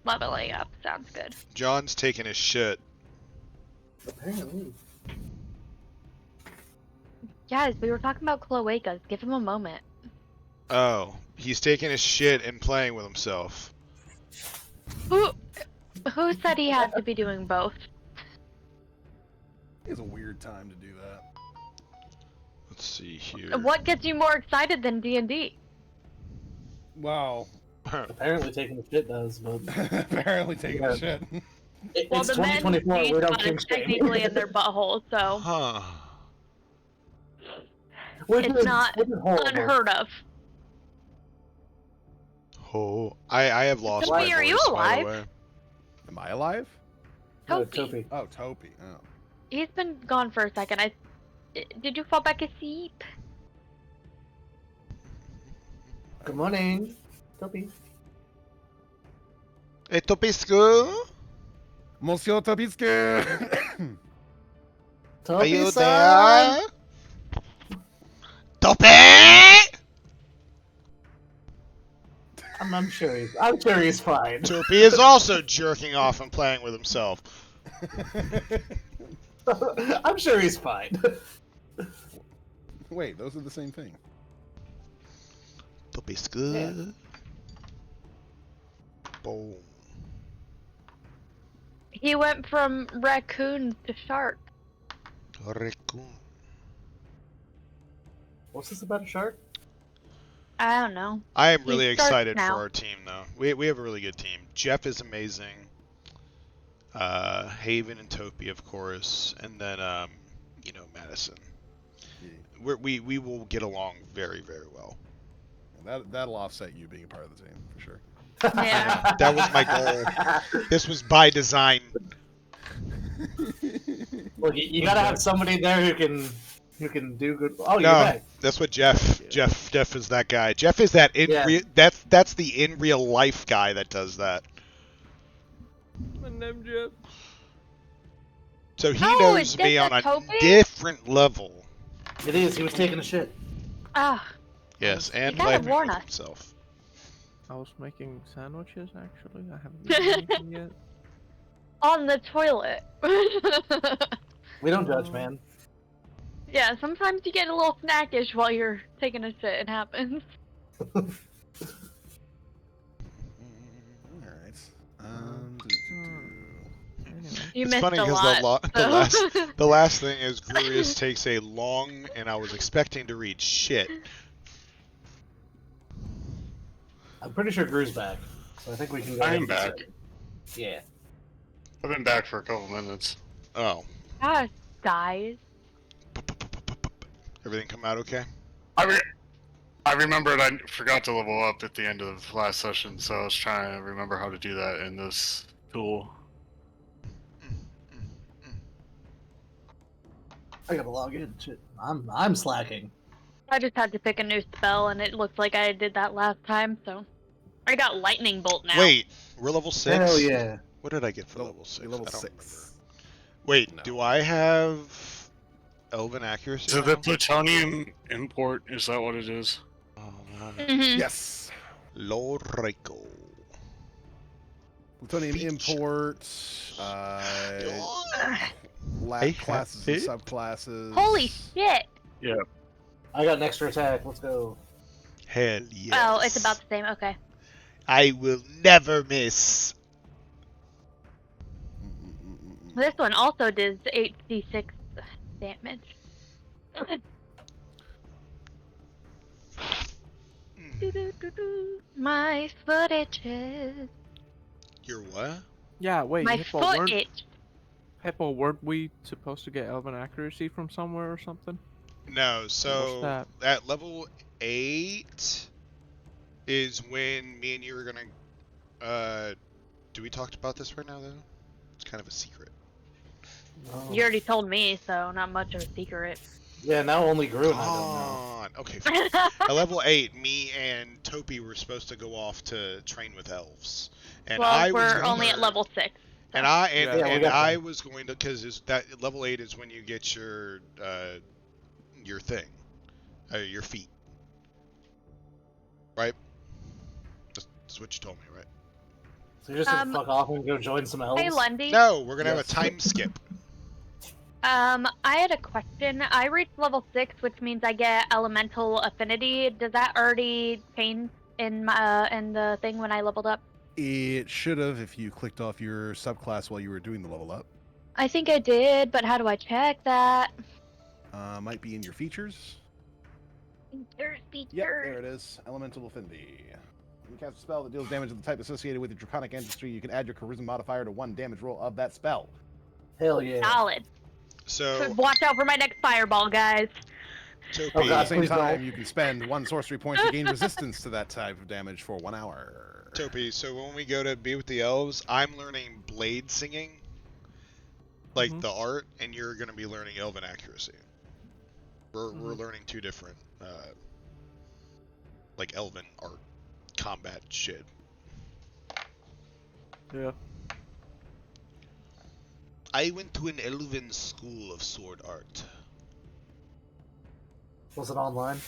leveling up. Sounds good. John's taking his shit. Apparently. Guys, we were talking about cloacas. Give him a moment. Oh, he's taking his shit and playing with himself. Who said he had to be doing both? It's a weird time to do that. Let's see here. What gets you more excited than D&D? Wow. Apparently taking the shit does, but Apparently taking a shit. Well, it's the men's 2024. We don't G-spot kink is shame. technically in their butthole, so Huh. it's not unheard of. Oh, I have lost Toby, my are you voice, by alive? the way. Am I alive? Topi. Oh, Topi. Oh. He's been gone for a second. Did you fall back asleep? Good morning, Topi. Hey, Topisku? Monsieur Topisque! Are you Topi-san! there? Topi! I'm sure he's fine. Topi is also jerking off and playing with himself. I'm sure he's fine. Wait, those are the same thing. Topisku. Yeah. Boom. He went from raccoon to shark. Raccoon. What's this about a shark? I don't know. I am really He starts excited for now. our team, though. We have a really good team. Jeff is amazing. Haven and Topi, of course, and then Madison. Yeah. We will get along very, very well. That'll offset you being a part of the team, for sure. Yeah. That was my goal. This was by design. Look, you gotta have somebody there who can do good. Oh, you're No, back. that's what Jeff is that guy. Jeff is that that's the in real life guy that does that. My name Jeff. So he Oh, knows is me that on a Toby? different level. It is. He was taking a shit. Ah, Yes, and You gotta playing with warn us. himself. I was making sandwiches actually. I haven't eaten anything yet. on the toilet. We don't judge, man. Yeah, sometimes you get a little snackish while you're taking a shit. It happens. Alright. Anyway. You It's missed funny a because lot. the last thing is Grurius takes a long, and I was expecting to read shit. I'm pretty sure Gru's back, so I think we can go. I ahead am and back. start. Yeah. I've been back for a couple minutes. Oh, Gosh, guys. everything come out okay? I remembered I forgot to level up at the end of last session, so I was trying to remember how to do that in this tool. I gotta log in. Shit. I'm slacking. I just had to pick a new spell, and it looked like I did that last time, so I got lightning bolt now. Wait, we're level 6? Hell yeah. What did I get for level 6? Level I don't 6. Wait, No. do I have Elven accuracy? So the now? plutonium import, is that what it is? Oh, Mhm. Yes. Lorico. Plutonium Feature. import. Hey, Classes hey. and subclasses. Holy shit! I got an extra attack. Let's go. Hell yes. Oh, it's about the same. Okay. I will never miss. This one also does 8d6 damage. My foot itches. Your what? Yeah, wait, My Hippo, foot weren't, itch. Hippo, weren't we supposed to get Elven accuracy from somewhere or something? No, so that? at level 8 is when me and you are gonna do we talk about this right now though? It's kind of a secret. Oh. You already told me, so not much of a secret. Yeah, now only Gru and I don't know. On. Okay. Fine. At level 8, me and Topi were supposed to go off to train with elves. And well, I was we're gonna only at learn- level 6. And I Yeah, we got I that. was going to, because that level 8 is when you get your thing, your feet, right? That's what you told me, right? So you're just gonna fuck off and go join some elves? Hey, Lundy. No, we're gonna have a Yes. time skip. I had a question. I reached level 6, which means I get elemental affinity. Does that already change in my in the thing when I leveled up? It should have if you clicked off your subclass while you were doing the level up. I think I did, but how do I check that? Might be in your features. There's Yep, there it is. Elemental Affinity. When you cast a spell that deals damage of the type associated with the Draconic Ancestry, you can add your Charisma modifier to 1 damage roll of that spell. Hell yeah. Solid. So, Watch out for my next fireball, guys. Topi, Oh, At God. the same please time, don't. you can spend 1 sorcery point to gain resistance to that type of damage for 1 hour. Topi, so when we go to be with the elves, I'm learning blade singing, like the art, and you're gonna be learning elven accuracy. We're learning 2 different, like elven art combat shit. Yeah. I went to an elven school of sword art. Was it online?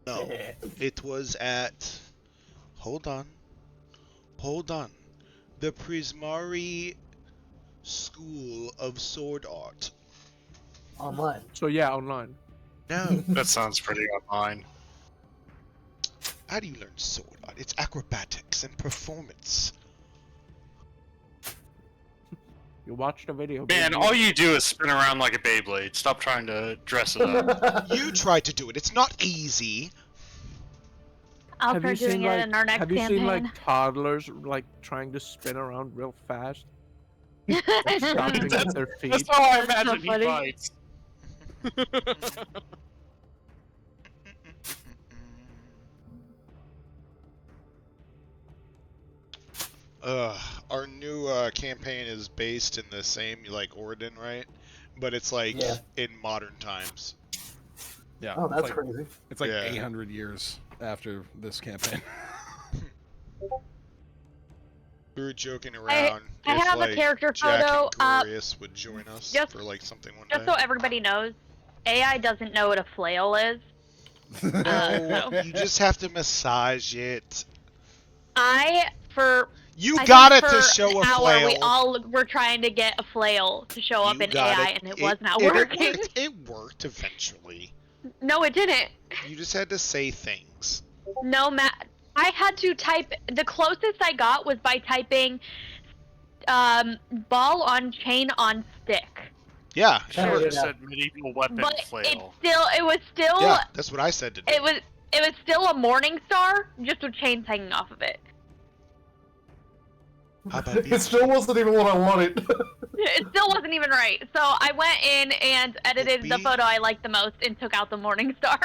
No, Yeah. it was at. Hold on. The Prismari School of Sword Art. Online. So yeah, online. No. That sounds pretty online. How do you learn sword art? It's acrobatics and performance. You watched the video. Man, baby. all you do is spin around like a Beyblade. Stop trying to dress it up. You tried to do it. It's not easy. I'll Have you start doing seen, it like, in our next have you campaign. seen like toddlers like trying to spin around real fast, stopping at their feet? That's how I That's so imagine he funny. fights. Our new campaign is based in the same like Orden, right? But it's like Yeah. in modern times. Yeah. Oh, that's it's like, crazy. It's like Yeah. 800 years after this campaign. We were joking around. I if, have a like, character Jack photo, and Glorious would join us just- for like something one Just day. so everybody knows, AI doesn't know what a flail is. No, no. you just have to massage it. You I got think it to for show a an hour, flail. We all were trying to get a flail to show up You in got AI, it. and it was not It working. worked. It worked eventually. No, it didn't. You just had to say things. No, I had to type. The closest I got was by typing ball on chain on stick. Yeah, Sure, Hell it yeah. said medieval weapon But flail. it was still yeah, that's what I said to do. it was still a morning star, just with chains hanging off of it. How about It still wasn't even what I wanted. It still wasn't even right. So I went in and edited the B? photo I liked the most and took out the morning star.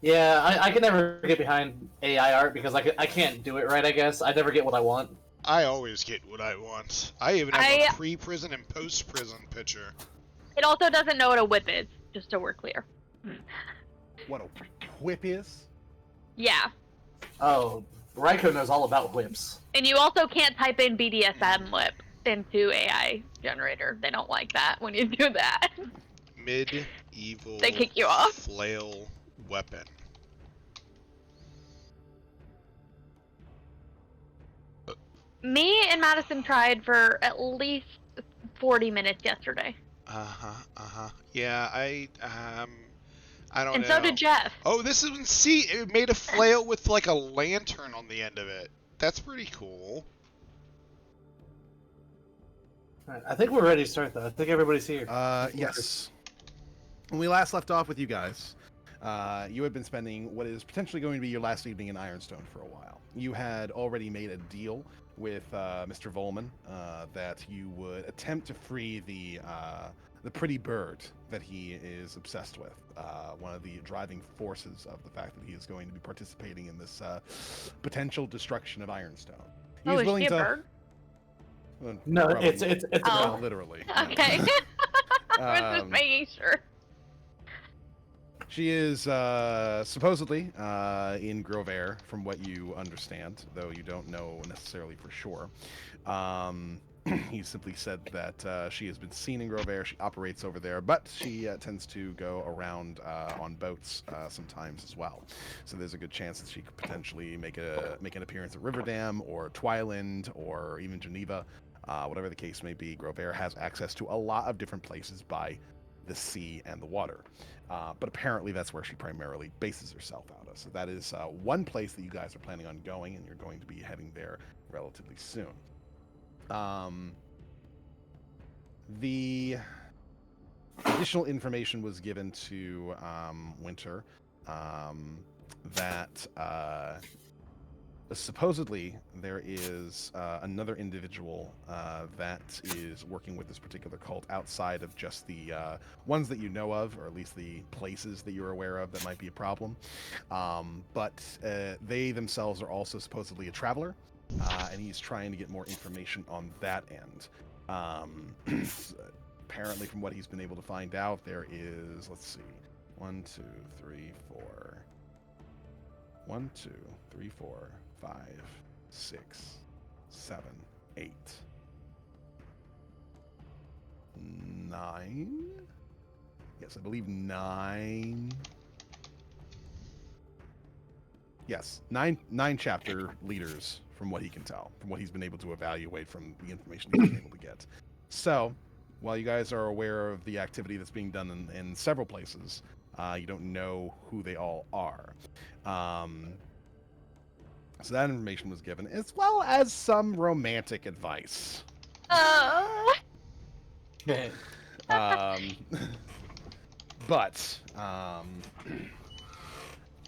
Yeah, I can never get behind AI art because I can't do it right, I guess. I never get what I want. I always get what I want. I even have a pre-prison and post-prison picture. It also doesn't know what a whip is, just so we're clear. What a whip is? Yeah. Oh, Raiko knows all about whips. And you also can't type in BDSM whip into AI generator. They don't like that when you do that. Medieval They kick you off. flail weapon. Me and Madison tried for at least 40 minutes yesterday. Yeah, I don't And know. so did Jeff. Oh, this is see, it made a flail with like a lantern on the end of it. That's pretty cool. Alright, I think we're ready to start, though. I think everybody's here. Yes. When we last left off with you guys, you had been spending what is potentially going to be your last evening in Ironstone for a while. You had already made a deal with Mr. Volman that you would attempt to free the pretty bird that he is obsessed with. One of the driving forces of the fact that he is going to be participating in this potential destruction of Ironstone. He Oh, is is willing she a to. bird? Well, No, probably it's a Oh. girl. literally. Okay. I was just making sure. She is supposedly in Grovair, from what you understand, though you don't know necessarily for sure. he simply said that she has been seen in Grovair. She operates over there, but she tends to go around on boats sometimes as well. So there's a good chance that she could potentially make an appearance at Riverdam or Twiland or even Geneva, whatever the case may be. Grovair has access to a lot of different places by the sea and the water. But apparently that's where she primarily bases herself out of. So that is one place that you guys are planning on going, and you're going to be heading there relatively soon. The additional information was given to Winter that supposedly there is another individual that is working with this particular cult outside of just the ones that you know of, or at least the places that you're aware of that might be a problem. But they themselves are also supposedly a traveler, and he's trying to get more information on that end. Apparently, from what he's been able to find out, there is, let's see, 1, 2, 3, 4. 1, 2, 3, 4, 5, 6, 7, 8, 9. Yes, I believe 9. Yes, nine chapter leaders, from what he can tell, from what he's been able to evaluate from the information he's been able to get. So, while you guys are aware of the activity that's being done in several places, you don't know who they all are. So that information was given, as well as some romantic advice. But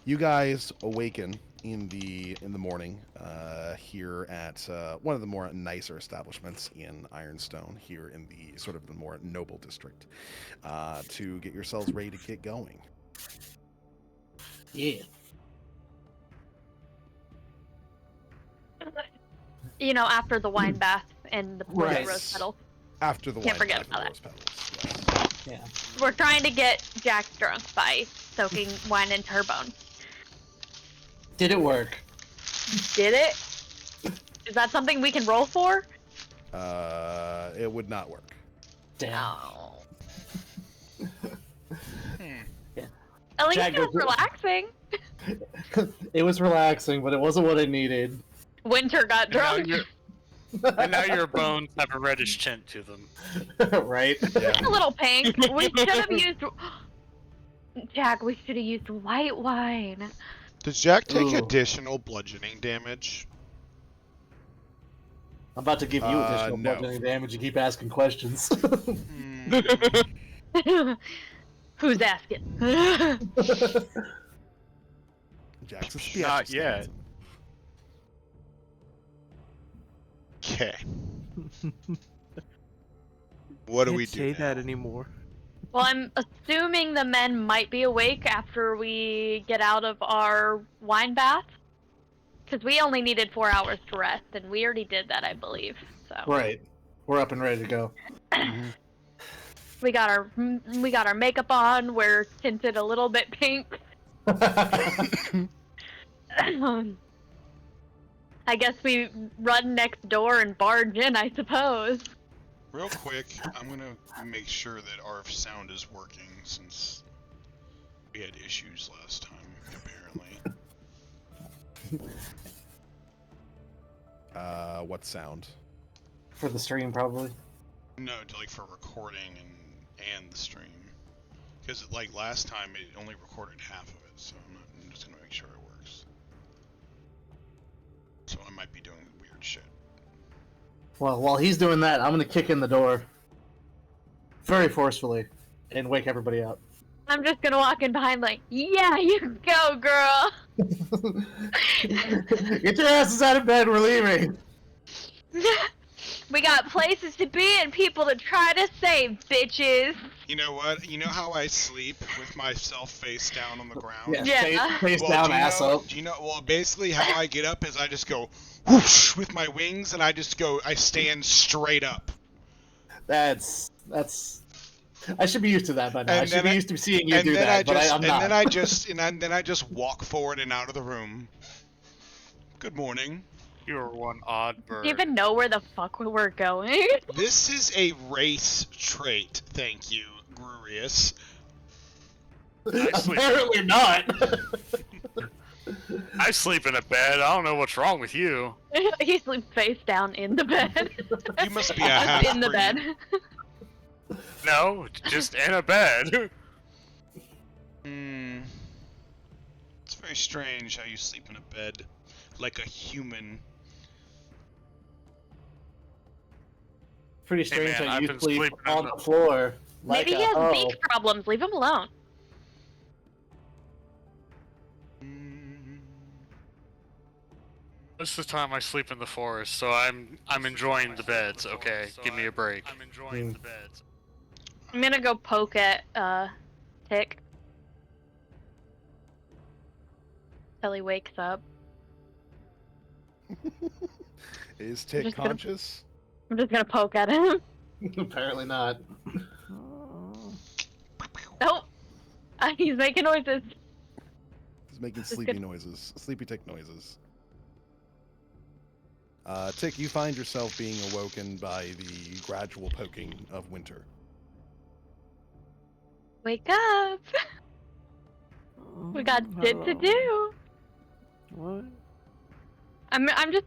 you guys awaken in the morning here at one of the more nicer establishments in Ironstone, here in the sort of the more noble district, to get yourselves ready to get going. Yeah. You know, after the wine bath and the Right. rose petals. After the Can't wine forget bath and about rose petals. Yes. Yeah. We're trying to get Jack drunk by soaking wine into her bones. Did it work? Did it? Is that something we can roll for? It would not work. Damn. No. Yeah. At least Jack, it was go- relaxing. It was relaxing, but it wasn't what I needed. Winter got drunk. And now your bones have a reddish tint to them. Right? Yeah. A little pink. We should have used... Jack, we should have used white wine. Does Jack take Ooh. additional bludgeoning damage? I'm about to give you additional no. bludgeoning damage. You keep asking questions. Who's asking? Jack's a Not theatrical yet. skeleton. Okay. What do we Can't do say that now? anymore. Well, I'm assuming the men might be awake after we get out of our wine bath. Because we only needed 4 hours to rest, and we already did that, I believe. So Right. We're up and ready to go. we got our makeup on. We're tinted a little bit pink. I guess we run next door and barge in, I suppose. Real quick, I'm gonna make sure that our sound is working since we had issues last time, apparently. What sound? For the stream, probably. No, like for recording and the stream. Because like last time, it only recorded half of it, so I'm just gonna make sure it works. So I might be doing weird shit. Well, while he's doing that, I'm gonna kick in the door very forcefully and wake everybody up. I'm just gonna walk in behind like, yeah, you go, girl. Get your asses out of bed, we're leaving. We got places to be and people to try to save, bitches. You know what? You know how I sleep with myself face down on the ground? Yeah. Face Well, down, do you ass know, up. Do you know? Well, basically, how I get up is I just go whoosh with my wings, and I stand straight up. That's. I should be used to that by now. And I should then be I- used to seeing you And do then that, but I'm not. then I just walk forward and out of the room. Good morning. You are one odd bird. Do you even know where the fuck we're going? This is a race trait, thank you, Grurius. Apparently not. I sleep in a bed. I don't know what's wrong with you. He sleeps face down in the bed. You must be a half in the bed. No, just in a bed. It's very strange how you sleep in a bed like a human. Pretty strange man, how I've you been sleep sleeping on the floor. Like Maybe he a has hoe. beak problems. Leave him alone. Most of the time I sleep in the forest, so I'm enjoying the beds. Okay, give me a break. I'm enjoying the beds. I'm gonna go poke at Tick till he wakes up. Is Tick Just gonna- conscious? I'm just gonna poke at him. Apparently not. Oh, he's making noises. He's making sleepy noises. Sleepy Tick noises. Tick, you find yourself being awoken by the gradual poking of winter. Wake up! We got shit to do. What? I'm just.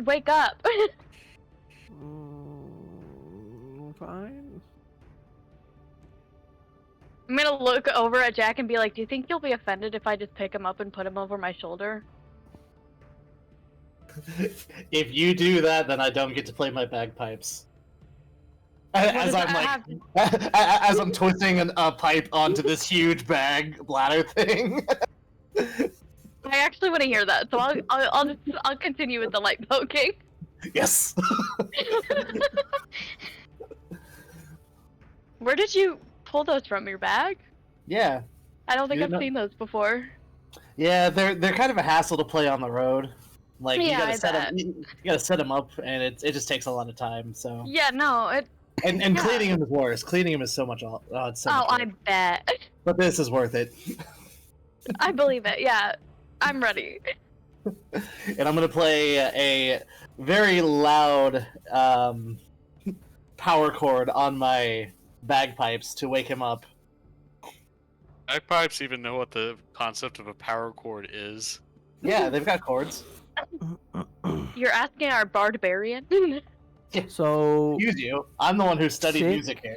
Wake up. Fine. I'm gonna look over at Jack and be like, do you think you'll be offended if I just pick him up and put him over my shoulder? If you do that, then I don't get to play my bagpipes. As I'm like, as I'm twisting a pipe onto this huge bag bladder thing. I actually want to hear that, so I'll continue with the light poking. Yes. Where did you pull those from? Your bag? Yeah. I don't think You're I've not- seen those before. Yeah, they're kind of a hassle to play on the road. Like Yeah, you gotta I set bet. them, you gotta set them up, and it just takes a lot of time. So Yeah, no, it. and yeah. cleaning them is worse. Cleaning them is so much. It's so much I work. bet. But this is worth it. I believe it. Yeah, I'm ready. And I'm gonna play a very loud power chord on my bagpipes to wake him up. Bagpipes even know what the concept of a power chord is. Yeah, they've got chords. You're asking our barbarian? So Excuse you. I'm the one who studied Sick. music here.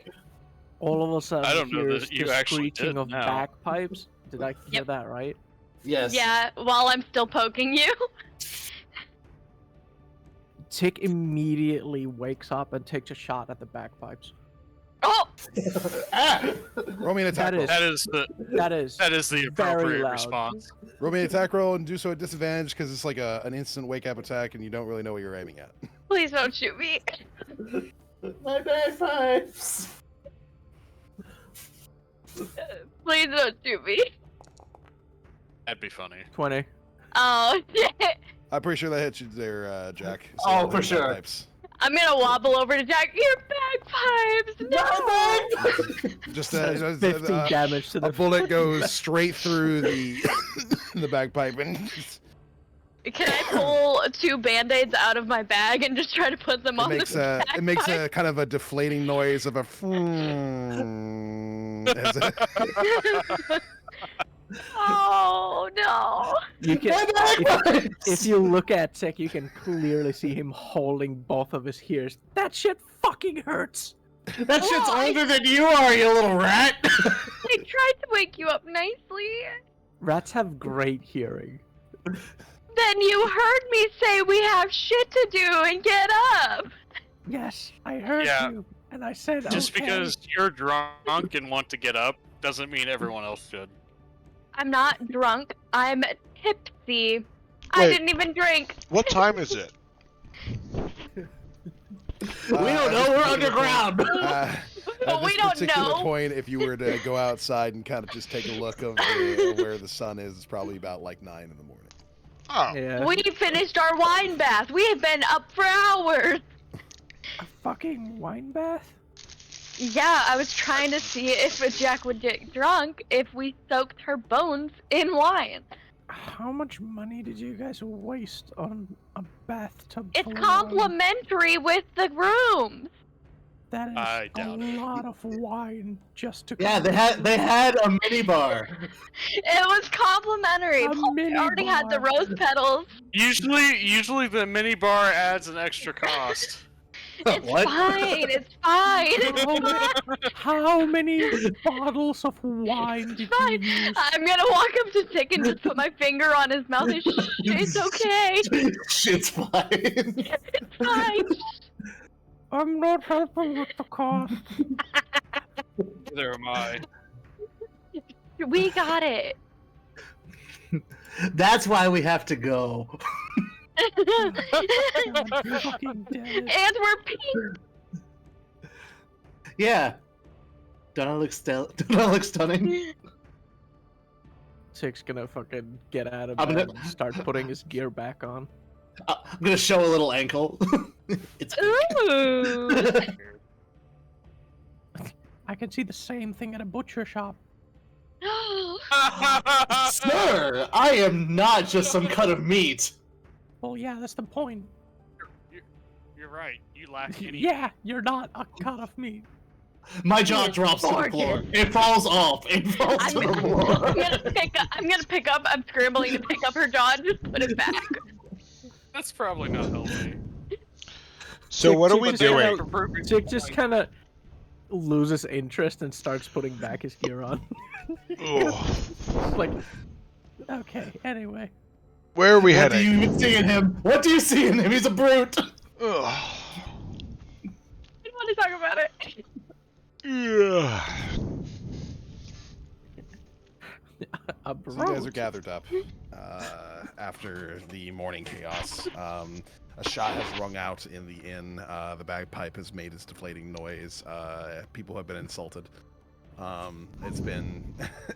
all of a sudden I don't know hears that you the actually screeching did of now. bagpipes. Did I hear Yep. that right? Yes. Yeah, while I'm still poking you. Tick immediately wakes up and takes a shot at the bagpipes. Oh! Ah! Roll me an attack That roll. is- That is That is the very appropriate loud. response. Roll me an attack roll and do so at disadvantage because it's like an instant wake up attack and you don't really know what you're aiming at. Please don't shoot me. My bagpipes. Please don't shoot me. That'd be funny. 20. Oh, shit. I'm pretty sure that hits you there, Jack. Oh, for sure. bagpipes. I'm gonna wobble over to Jack. Your bagpipes! No! Just Does 50 damage to a the bullet goes straight through the the bagpipe and Can I pull 2 band-aids out of my bag and just try to put them on the it makes bagpipe? a kind of a deflating noise of a as it- Oh, no. You can, My bagpipes. if you look at Tick, you can clearly see him holding both of his ears. That shit fucking hurts. That shit's Oh, older than you are, you little rat. I tried to wake you up nicely. Rats have great hearing. Then you heard me say we have shit to do and get up. Yes, I heard Yeah. you, and I said Just okay. because you're drunk and want to get up doesn't mean everyone else should. I'm not drunk. I'm tipsy. I Wait. didn't even drink. What time is it? We don't know. We're underground. At But we this don't particular know. point, if you were to go outside and kind of just take a look of where the sun is, it's probably about like 9 in the morning. Oh, Yeah. We finished our wine bath. We have been up for hours. A fucking wine bath? Yeah, I was trying to see if Jack would get drunk if we soaked her bones in wine. How much money did you guys waste on a bathtub? It's full of wine? complimentary with the rooms. That is I a doubt it. lot of wine just to. Yeah, come they had a mini bar. It was complimentary. A Plus, mini we already had the bar. rose petals. Usually the mini bar adds an extra cost. It's What? fine. It's fine. It's How many bottles of wine did fine. you use? I'm gonna walk up to Tick and just put my finger on his mouth and shh, it's okay. Shit's fine. It's fine. I'm not helping with the cost. Neither am I. We got it. That's why we have to go. I'm fucking dead. And we're pink. Yeah. Don't I look stunning? Tick's gonna fucking get out of I'm bed gonna- and start putting his gear back on. I'm gonna show a little ankle. It's Ooh. I can see the same thing at a butcher shop. Sir, I am not just some cut of meat. Well, yeah, that's the point. You're right. You lack any. Yeah, you're not a cut of meat. My jaw drops to the floor. It falls off. It falls to the floor. I'm gonna pick up. I'm scrambling to pick up her jaw and just put it back. That's probably not healthy. So what are we Tick doing? Tick just kind of loses interest and starts putting back his gear on. Ugh. Like, okay, anyway. Where are we What do heading? you even see in him? What do you see in him? He's a brute. Ugh. I don't want to talk about it. Yeah. A So you guys are brute. gathered up after the morning chaos. A shot has rung out in the inn. The bagpipe has made its deflating noise. People have been insulted.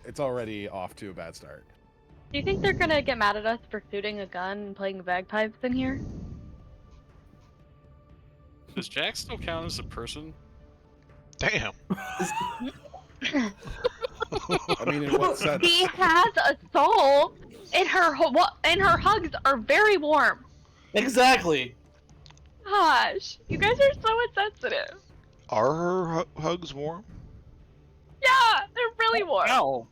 It's already off to a bad start. Do you think they're gonna get mad at us for shooting a gun and playing the bagpipes in here? Does Jack still count as a person? Damn. I mean, in what sense? He has a soul, and her hugs are very warm. Exactly. Gosh, you guys are so insensitive. Are her hugs warm? Yeah, they're really warm. No.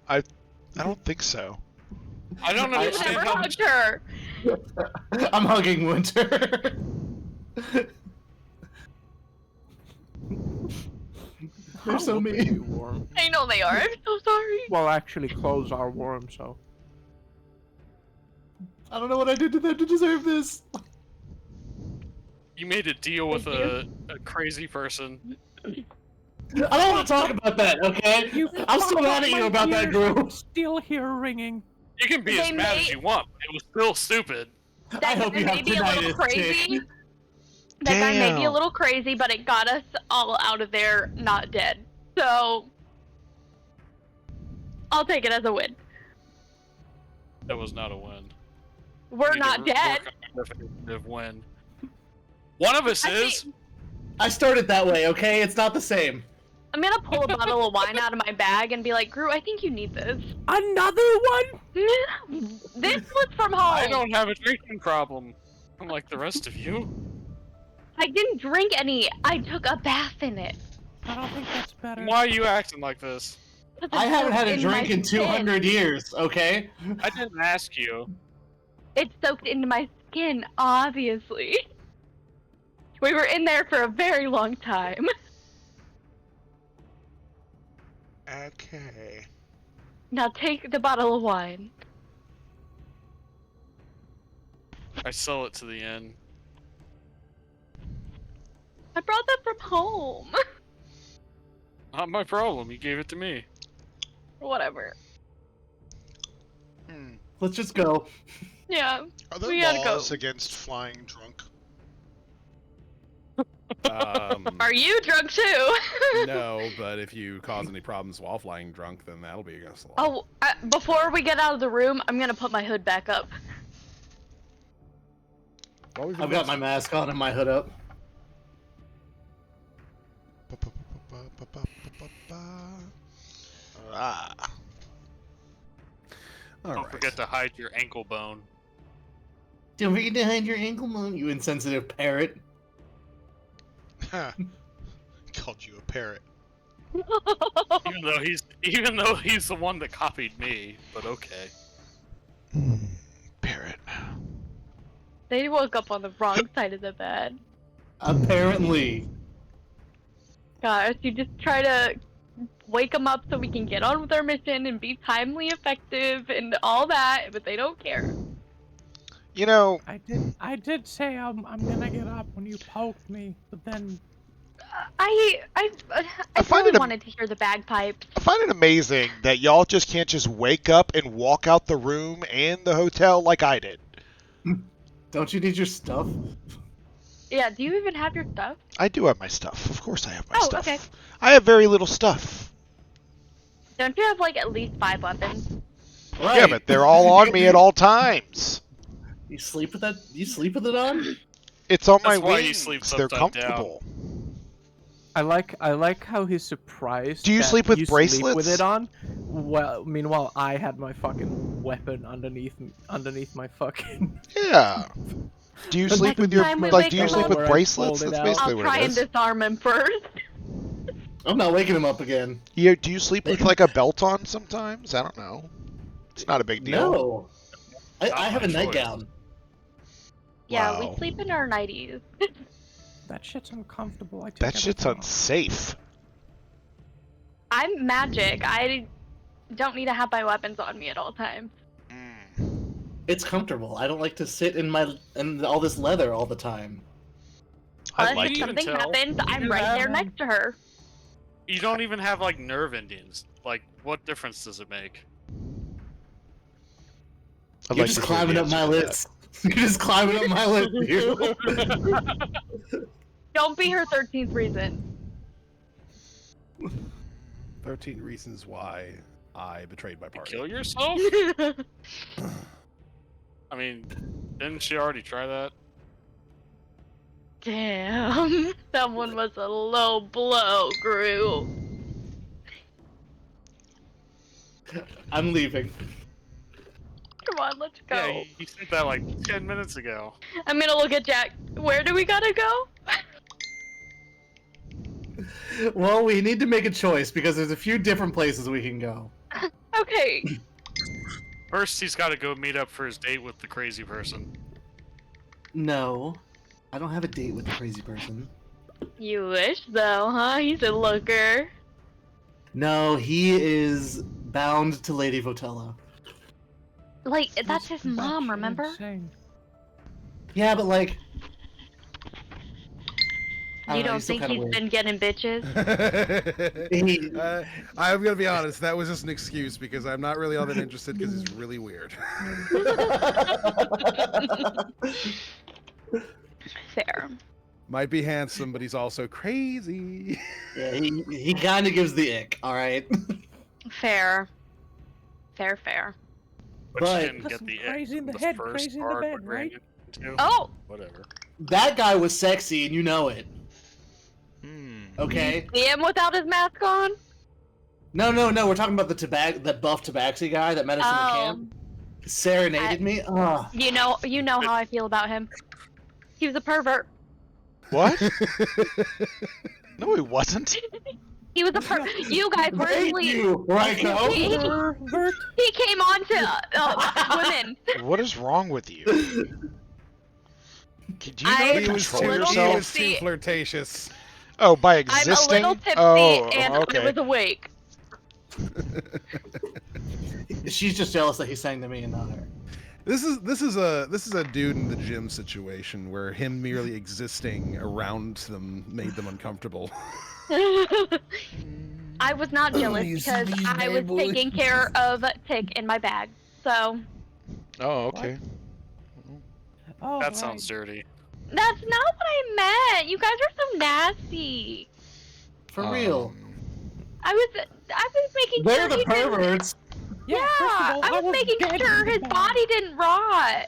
I don't think so. I don't I've understand never how hugged her. I'm hugging Winter. They're so How mean. warm. I know they are. I'm so sorry. Well, actually, clothes are warm, so. I don't know what I did to them to deserve this. you made a deal with a crazy person. I don't want to talk about that, okay? I'm still mad at you about that group. Still here ringing. You can be as They mad as may- you want. It was still stupid. That I hope guy you may have be a little tinnitus, crazy. Tick. That guy may be a Damn. little crazy, but it got us all out of there not dead. So I'll take it as a win. That was not a win. We're We need to not dead. work on a definitive win. One of us I is. think- I started that way, okay? It's not the same. I'm gonna pull a bottle of wine out of my bag and be like, Gru, I think you need this. Another one? This was from home. I don't have a drinking problem, unlike the rest of you. I didn't drink any. I took a bath in it. I don't think that's better. Why are you acting like this? 'Cause I it's haven't had a soaked in drink my in skin. 200 years, okay? I didn't ask you. It's soaked into my skin, obviously. We were in there for a very long time. Okay. Now take the bottle of wine. I sell it to the inn. I brought that from home. Not my problem. You gave it to me. Whatever. Hmm. Let's just go. Yeah. Are there We gotta go. laws against flying drunk? Are you drunk too? No, but if you cause any problems while flying drunk, then that'll be against the law. Oh, before we get out of the room, I'm gonna put my hood back up. Well, we've I've got my mask on and my hood up. Ah. All Don't right. forget to hide your ankle bone. Don't forget to hide your ankle bone, you insensitive parrot. Called you a parrot. Even though he's the one that copied me, but okay. Parrot. They woke up on the wrong side of the bed. Apparently. Gosh, you just try to wake them up so we can get on with our mission and be timely, effective, and all that, but they don't care. You know, I did say I'm gonna get up when you poked me, but then I find really it wanted to hear the bagpipes. I find it amazing that y'all just can't just wake up and walk out the room and the hotel like I did. Don't you need your stuff? Yeah, do you even have your stuff? I do have my stuff. Of course I have my Oh, stuff. okay. I have very little stuff. Don't you have like at least 5 weapons? Right. Yeah, but they're all on me at all times. You sleep with that? You sleep with it on? It's on my That's why you wings. sleep They're upside down. comfortable. I like how he's surprised. Do you that sleep with you bracelets? Sleep with it on. Well, meanwhile, I had my fucking weapon underneath my fucking. Yeah. Do you sleep with your time we do wake you him sleep up- with Where I bracelets? fold it That's out. basically I'll what try it and is. disarm him first. I'm not waking him up again. Do you sleep with like a belt on sometimes? I don't know. It's not a big deal. No. I have a my choice. nightgown. Yeah, Wow. we sleep in our 90s. That shit's uncomfortable. I take That shit's everything off. unsafe. I'm magic. I don't need to have my weapons on me at all times. It's comfortable. I don't like to sit in all this leather all the time. I But like if it. something Even tell. happens, I'm You right have there them? next to her. You don't even have like nerve endings. Like, what difference does it make? I'd You're like just to hear the climbing up answer my to that. list. You're just climbing up my list, you. Don't be her 13th reason. 13 reasons why I betrayed my party. Kill yourself? I mean, didn't she already try that? Damn. Someone was a low blow, Gru. I'm leaving. Come on, let's go. Yeah, you said that like 10 minutes ago. I'm gonna look at Jack. Where do we gotta go? Well, we need to make a choice because there's a few different places we can go. Okay. First, he's got to go meet up for his date with the crazy person. No, I don't have a date with the crazy person. You wish, though, huh? He's a looker. No, he is bound to Lady Votella. Like, that's He's his mom, batshit remember? insane. Yeah, but like... I You know, don't he's still think kinda he's weird. been getting bitches? I'm gonna be honest. That was just an excuse because I'm not really all that interested because he's really weird. Fair. Might be handsome, but he's also crazy. Yeah, he kind of gives the ick, alright? Fair. Fair. But But- you didn't get Listen, the crazy in the the head, first crazy in the part bed, we're right? getting into. Oh! Whatever. That guy was sexy, and you know it, okay? See him without his mask on? No, we're talking about that buff tabaxi guy that met us in the camp. Serenaded me? Ugh. You know how I feel about him. He was a pervert. What? No, he wasn't. He was a pervert. You guys were Thank asleep. you, Ryko. He came on to women. What is wrong with you? Do you know I- how to He was control too, little he yourself? was too tipsy. flirtatious. Oh, by I'm existing? a little tipsy Oh, and okay. I was awake. She's just jealous that he sang to me and not her. This is a dude in the gym situation where him merely existing around them made them uncomfortable. I was not jealous because I was taking care of Tick in my bag. So Oh, okay. Oh, That sounds dirty. that's not what I meant. You guys are so nasty. For real. Um, I was making They're sure the he didn't. perverts. Yeah, first of all, I was making dead sure in the his bag. body didn't rot.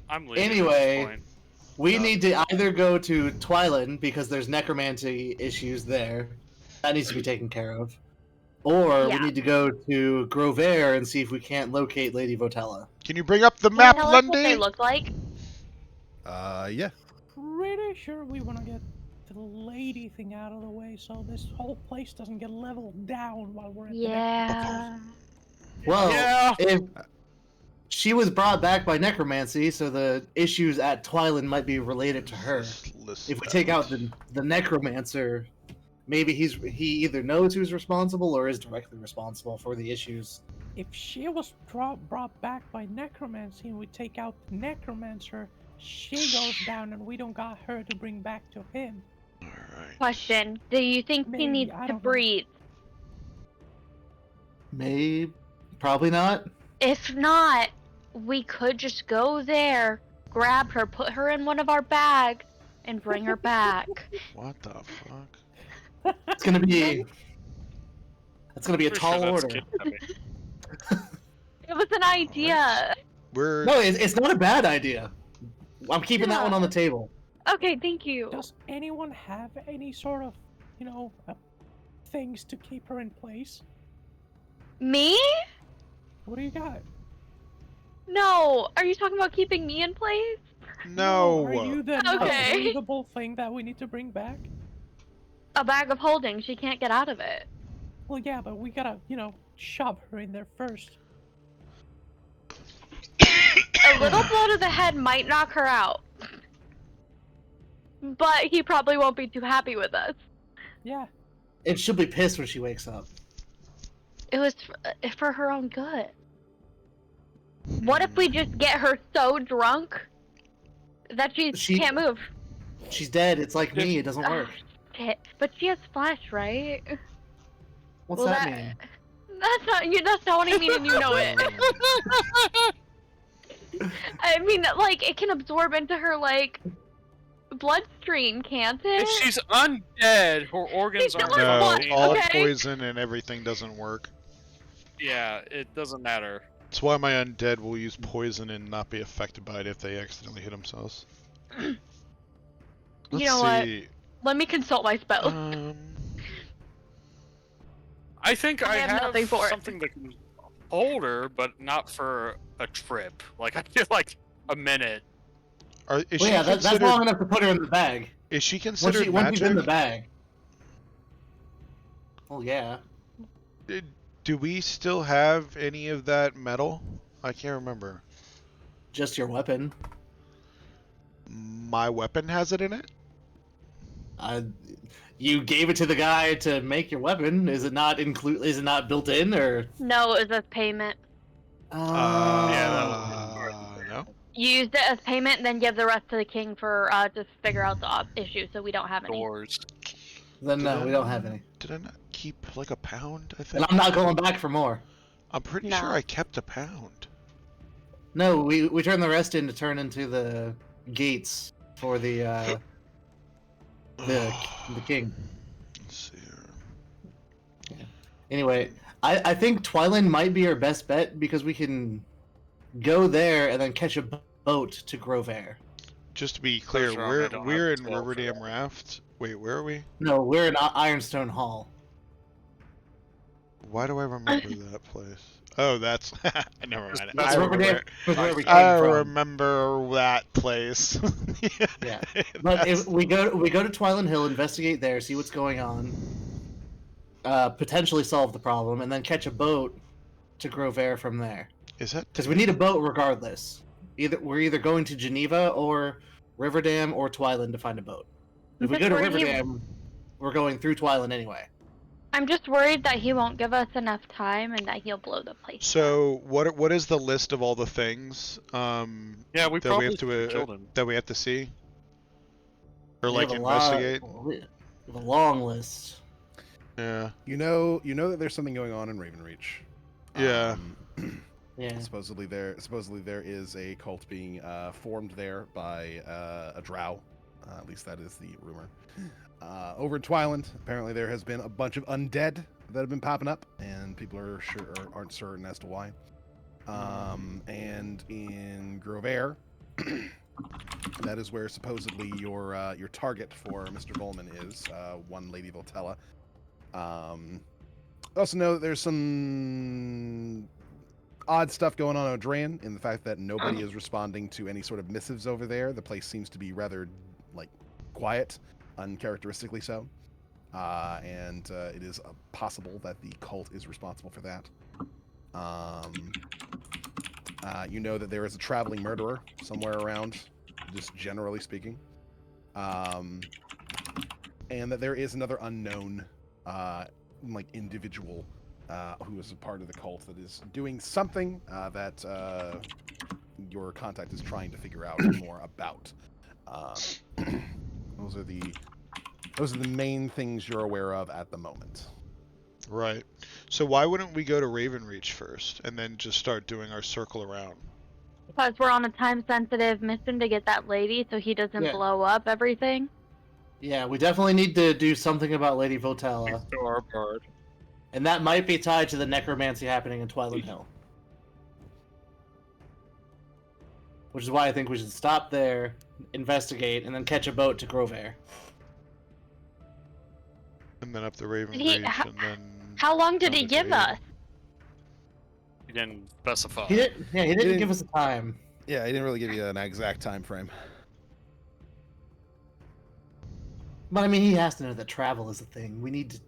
I'm leaving Anyway. at this point. We need to either go to Twiland because there's necromancy issues there. That needs to be taken care of. or we Yeah. need to go to Grovair and see if we can't locate Lady Votella. Can you bring up the Can you map, tell us what they Lundy? look like? Yeah. Pretty sure we want to get the lady thing out of the way so this whole place doesn't get leveled down while we're at Yeah. Well, Yeah. if she was brought back by necromancy, so the issues at Twiland might be related to her. If we take out the necromancer, maybe he either knows who's responsible or is directly responsible for the issues. If she was brought back by necromancy and we take out the necromancer, she goes down and we don't got her to bring back to him. Alright. Question: do you think he Maybe, needs I to don't know. breathe? Maybe, probably not. If not, we could just go there, grab her, put her in one of our bags, and bring her back. What the fuck? It's gonna be. It's gonna be a Pretty tall sure that's order. kid-heavy. It was an idea. We're No, it's not a bad idea. I'm keeping that one on the table. Okay, thank you. Does anyone have any sort of, things to keep her in place? Me? What do you got? No. Are you talking about keeping me in place? no. Are you the Okay. non-breathable thing that we need to bring back? A bag of holding. She can't get out of it. Well, yeah, but we gotta, shove her in there first. A little blow to the head might knock her out. But he probably won't be too happy with us. Yeah. And she'll be pissed when she wakes up. It was for her own good. What if we just get her so drunk that she can't move? She's dead. It's like me. It doesn't work. Shit. But she has flesh, right? What's Well, that mean? That's not you. That's not what I mean, and you know it. I mean, like it can absorb into her bloodstream, can't it? If she's undead, her organs She's aren't not No, functioning. all Okay. poison and everything doesn't work. Yeah, it doesn't matter. That's why my undead will use poison and not be affected by it if they accidentally hit themselves. You Let's know what? see. Let me consult my spell. I think I I have have nothing for it. something that can hold her, but not for a trip. Like, I feel like a minute. Is Well, she yeah, that's considered? long enough to put her in the bag. Is she Once considered she's in the magic? bag. Well, yeah. Do we still have any of that metal? I can't remember. Just your weapon. My weapon has it in it? You gave it to the guy to make your weapon. Is it not Is it not built in, or? No, it was as payment. No. You used it as payment, then give the rest to the king for to figure out the issue, so we don't have any. Doors. Then no, we don't have any. Did I not keep like a pound? I And think. I'm not going back for more. I'm pretty No. sure I kept a pound. No, we turned the rest in to turn into the gates for the king. Let's see here. Anyway, I think Twiland might be our best bet because we can go there and then catch a boat to Grovair. Just to be clear, Sure, I we're don't we're have in a spell for Riverdam that. Raft. Wait, where are we? No, we're in Ironstone Hall. Why do I remember that place? Oh, that's never mind. That's I Riverdam. remember, Was where we came I from. remember that place. Yeah. But if we go to Twiland Hill, investigate there, see what's going on, potentially solve the problem, and then catch a boat to Grovair from there. Is that Because we need a boat regardless. We're either going to Geneva or Riverdam or Twiland to find a boat. If we Just go to worried he- Riverdam, we're going through Twiland anyway. I'm just worried that he won't give us enough time and that he'll blow the place. So what is the list of all the things Yeah, we that we probably have to killed him. that we have to see or We like have a lot- investigate? we have a long list. Yeah. You know that there's something going on in Ravenreach. Yeah. Yeah. Supposedly there is a cult being formed there by a drow. At least that is the rumor. Over in Twiland, apparently there has been a bunch of undead that have been popping up, and people aren't certain as to why. And in Grovair, that is where supposedly your target for Mr. Volman is, one Lady Voltella. Also know that there's some odd stuff going on Odran in the fact that nobody is responding to any sort of missives over there. The place seems to be rather, like, quiet, uncharacteristically so. And it is possible that the cult is responsible for that. You know that there is a traveling murderer somewhere around, just generally speaking. And that there is another unknown, like, individual who is a part of the cult that is doing something that your contact is trying to figure out more about. Those are the main things you're aware of at the moment. Right. So why wouldn't we go to Ravenreach first and then just start doing our circle around? Because we're on a time-sensitive mission to get that lady so he doesn't blow up everything. Yeah, we definitely need to do something about Lady Votella. Our bird. And that might be tied to the necromancy happening in Twiland Hill. Which is why I think we should stop there, investigate, and then catch a boat to Grovair. And then up the Ravenreach, and then... How long did he give us? He didn't specify. He didn't give us a time. Yeah, he didn't really give you an exact time frame. But I mean, he has to know that travel is a thing. We need to...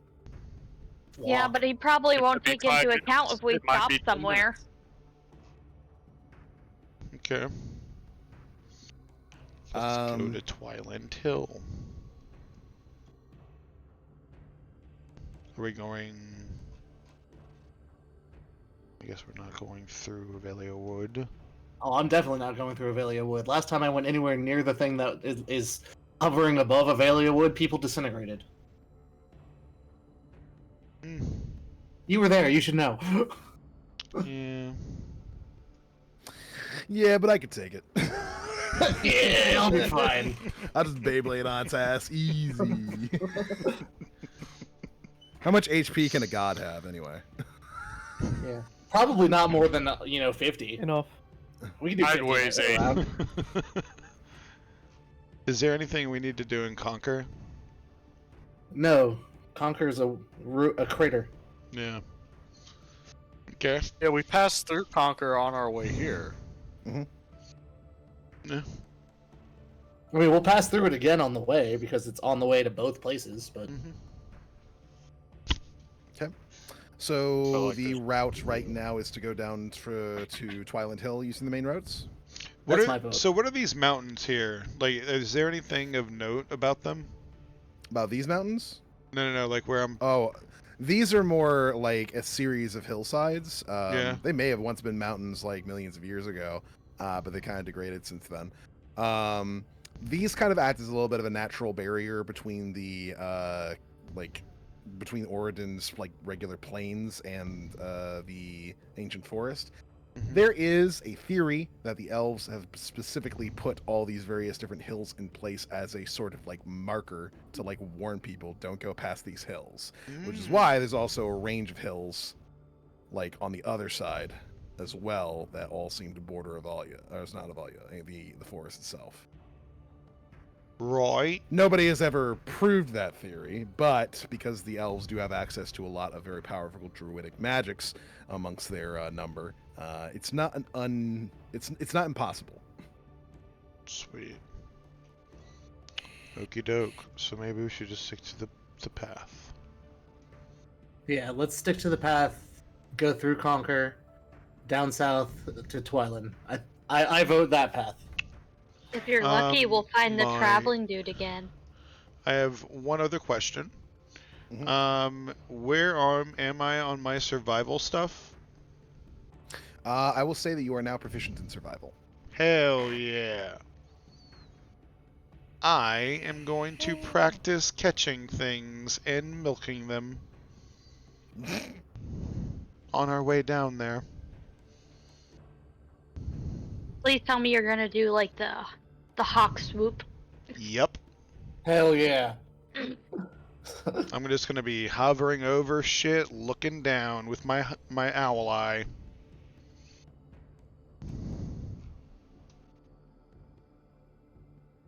Yeah, but he probably won't take into account if we stop somewhere. Okay. Let's go to Twiland Hill. Are we going... I guess we're not going through Avelia Wood. Oh, I'm definitely not going through Avelia Wood. Last time I went anywhere near the thing that is hovering above Avelia Wood, people disintegrated. You were there, you should know. Yeah. Yeah, but I could take it. Yeah, I'll be fine. I'll just Beyblade on its ass. Easy. How much HP can a god have, anyway? Yeah. Probably not more than, 50. Enough. We can do 50. Sideways 8. Is there anything we need to do in Conquer? No. Conquer is a crater. Yeah. Okay. Yeah, we passed through Conquer on our way here. Yeah. I mean, we'll pass through it again on the way, because it's on the way to both places, but... Okay. So the route right now is to go down to Twiland Hill using the main roads? That's my vote. So what are these mountains here? Like, is there anything of note about them? About these mountains? No, like where I'm... Oh, these are more like a series of hillsides. Yeah. They may have once been mountains like millions of years ago, but they kind of degraded since then. These kind of act as a little bit of a natural barrier between the between Oridan's like regular plains and the ancient forest. There is a theory that the elves have specifically put all these various different hills in place as a sort of like marker to like warn people don't go past these hills, which is why there's also a range of hills like on the other side as well that all seem to border Avalia, or it's not Avalia, the forest itself. Right. Nobody has ever proved that theory, but because the elves do have access to a lot of very powerful druidic magics amongst their number, it's not it's not impossible. Sweet. Okie doke. So maybe we should just stick to the path. Yeah, let's stick to the path, go through Conquer, down south to Twiland. I vote that path. If you're lucky, we'll find the traveling dude again. I have one other question. Where am I on my survival stuff? I will say that you are now proficient in survival. Hell yeah. I am going to practice catching things and milking them on our way down there. Please tell me you're gonna do like the hawk swoop. Yep. Hell yeah. I'm just gonna be hovering over shit, looking down with my owl eye.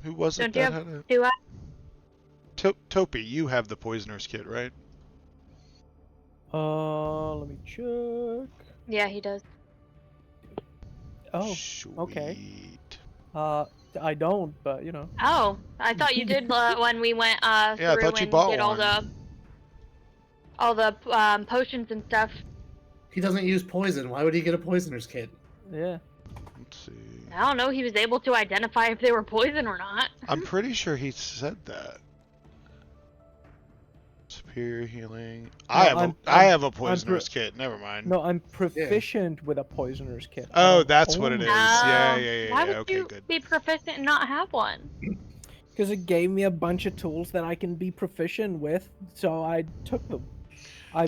Who was it that had it? Do I? Topi, you have the poisoner's kit, right? Let me check. Yeah, he does. Oh, Sweet. okay. I don't, but you know. Oh, I thought you did when we went Yeah, I through thought you and bought did one. all the potions and stuff. He doesn't use poison. Why would he get a poisoner's kit? Yeah. Let's see. I don't know. He was able to identify if they were poison or not. I'm pretty sure he said that. Superior healing. I have a poisoner's kit. Never mind. No, I'm proficient with a poisoner's kit. Oh, that's what it is. Yeah. Why would Okay, you good. be proficient and not have one? Because it gave me a bunch of tools that I can be proficient with, so I took them. I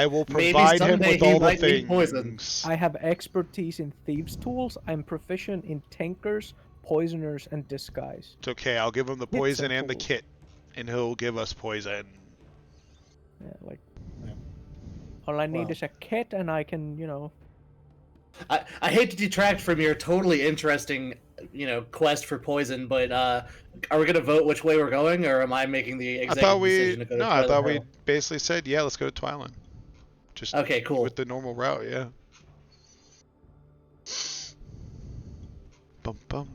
will Maybe provide him someday with he all the might need poison. things. I have expertise in thieves' tools. I'm proficient in tankers, poisoners, and disguise. It's okay. I'll give him the Kits poison and and the tools. kit, and he'll give us poison. Yeah, like all I need Wow. is a kit, and I can, you know. I hate to detract from your totally interesting, quest for poison, but are we gonna vote which way we're going, or am I making the executive decision to go to I Twiland thought Hill? we basically said, yeah, let's go to Twiland. Just Okay, cool. with the normal route, yeah. Bum bum.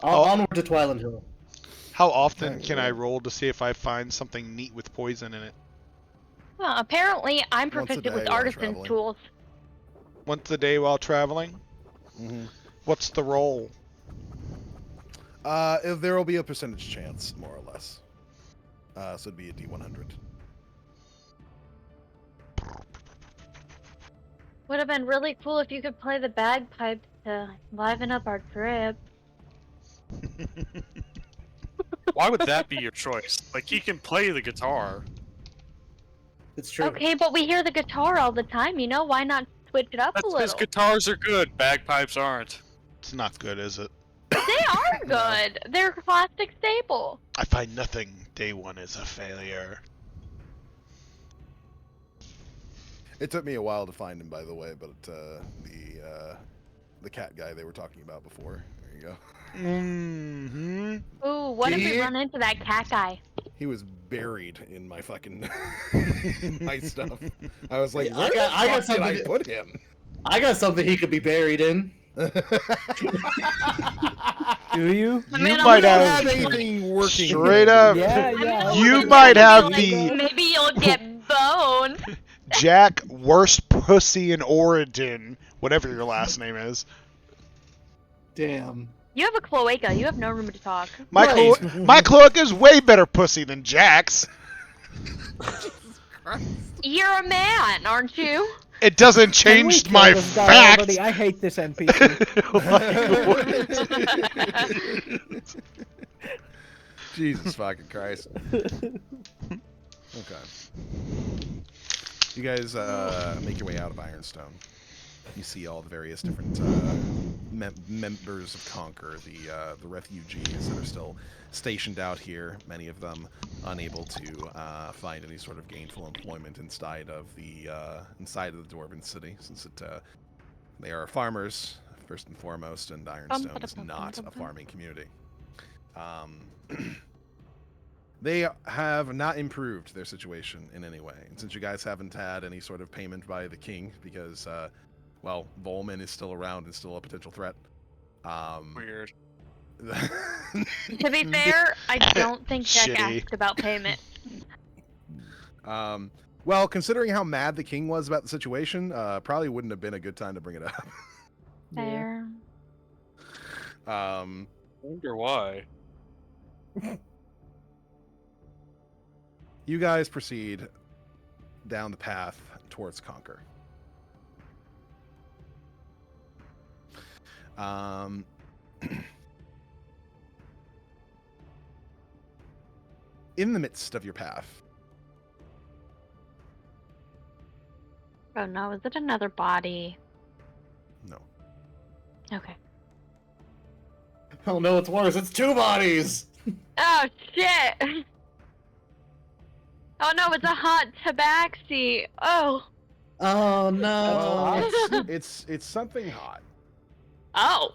Onward to Twiland Hill. How often can I roll to see if I find something neat with poison in it? Well, apparently I'm Once a proficient day with while artisan's traveling. tools. Once a day while traveling? Mm-hmm. What's the roll? If there will be a percentage chance, more or less. So it'd be a D100. Would have been really cool if you could play the bagpipes to liven up our trip. Why would that be your choice? Like, he can play the guitar. It's true. Okay, but we hear the guitar all the time, you know? Why not switch it up a His little? guitars are good, bagpipes aren't. It's not good, is it? They are good. They're a classic staple. I find nothing. Day one is a failure. It took me a while to find him, by the way, but the cat guy they were talking about before. There you go. Mm-hmm. Ooh, what if we See? run into that cat guy? He was buried in my fucking my stuff. I was like, Yeah, where I got the fuck did I something- put him? I got something he could be buried in. Do you? I mean, You I'm might gonna- have anything working. straight up. Yeah, I mean, yeah. I You wasn't might gonna have be the- like, maybe you'll get boned. Jack, worst pussy in Oregon, whatever your last name is. Damn. You have a cloaca. You have no room to talk. My Right. my cloaca's way better pussy than Jack's. You're a man, aren't you? It doesn't Can we change kill my this guy fact. already? I hate this NPC. Jesus fucking Christ. Okay. You guys make your way out of Ironstone. You see all the various different members of Conquer, the refugees that are still stationed out here. Many of them unable to find any sort of gainful employment inside of the Dwarven city, since they are farmers first and foremost, and Ironstone is not a farming community. They have not improved their situation in any way. And since you guys haven't had any sort of payment by the king, because, well, Volman is still around and still a potential threat. Weird. To be fair, I don't think Jack Shitty. asked about payment. Well, considering how mad the king was about the situation, probably wouldn't have been a good time to bring it up. Fair. Wonder why. You guys proceed down the path towards Conquer. In the midst of your path, Oh no, is it another body? no. Okay. Oh no, it's worse. It's two bodies. Oh shit! Oh no, it's a hot tabaxi. Oh. Oh no. Well, it's something hot. Oh.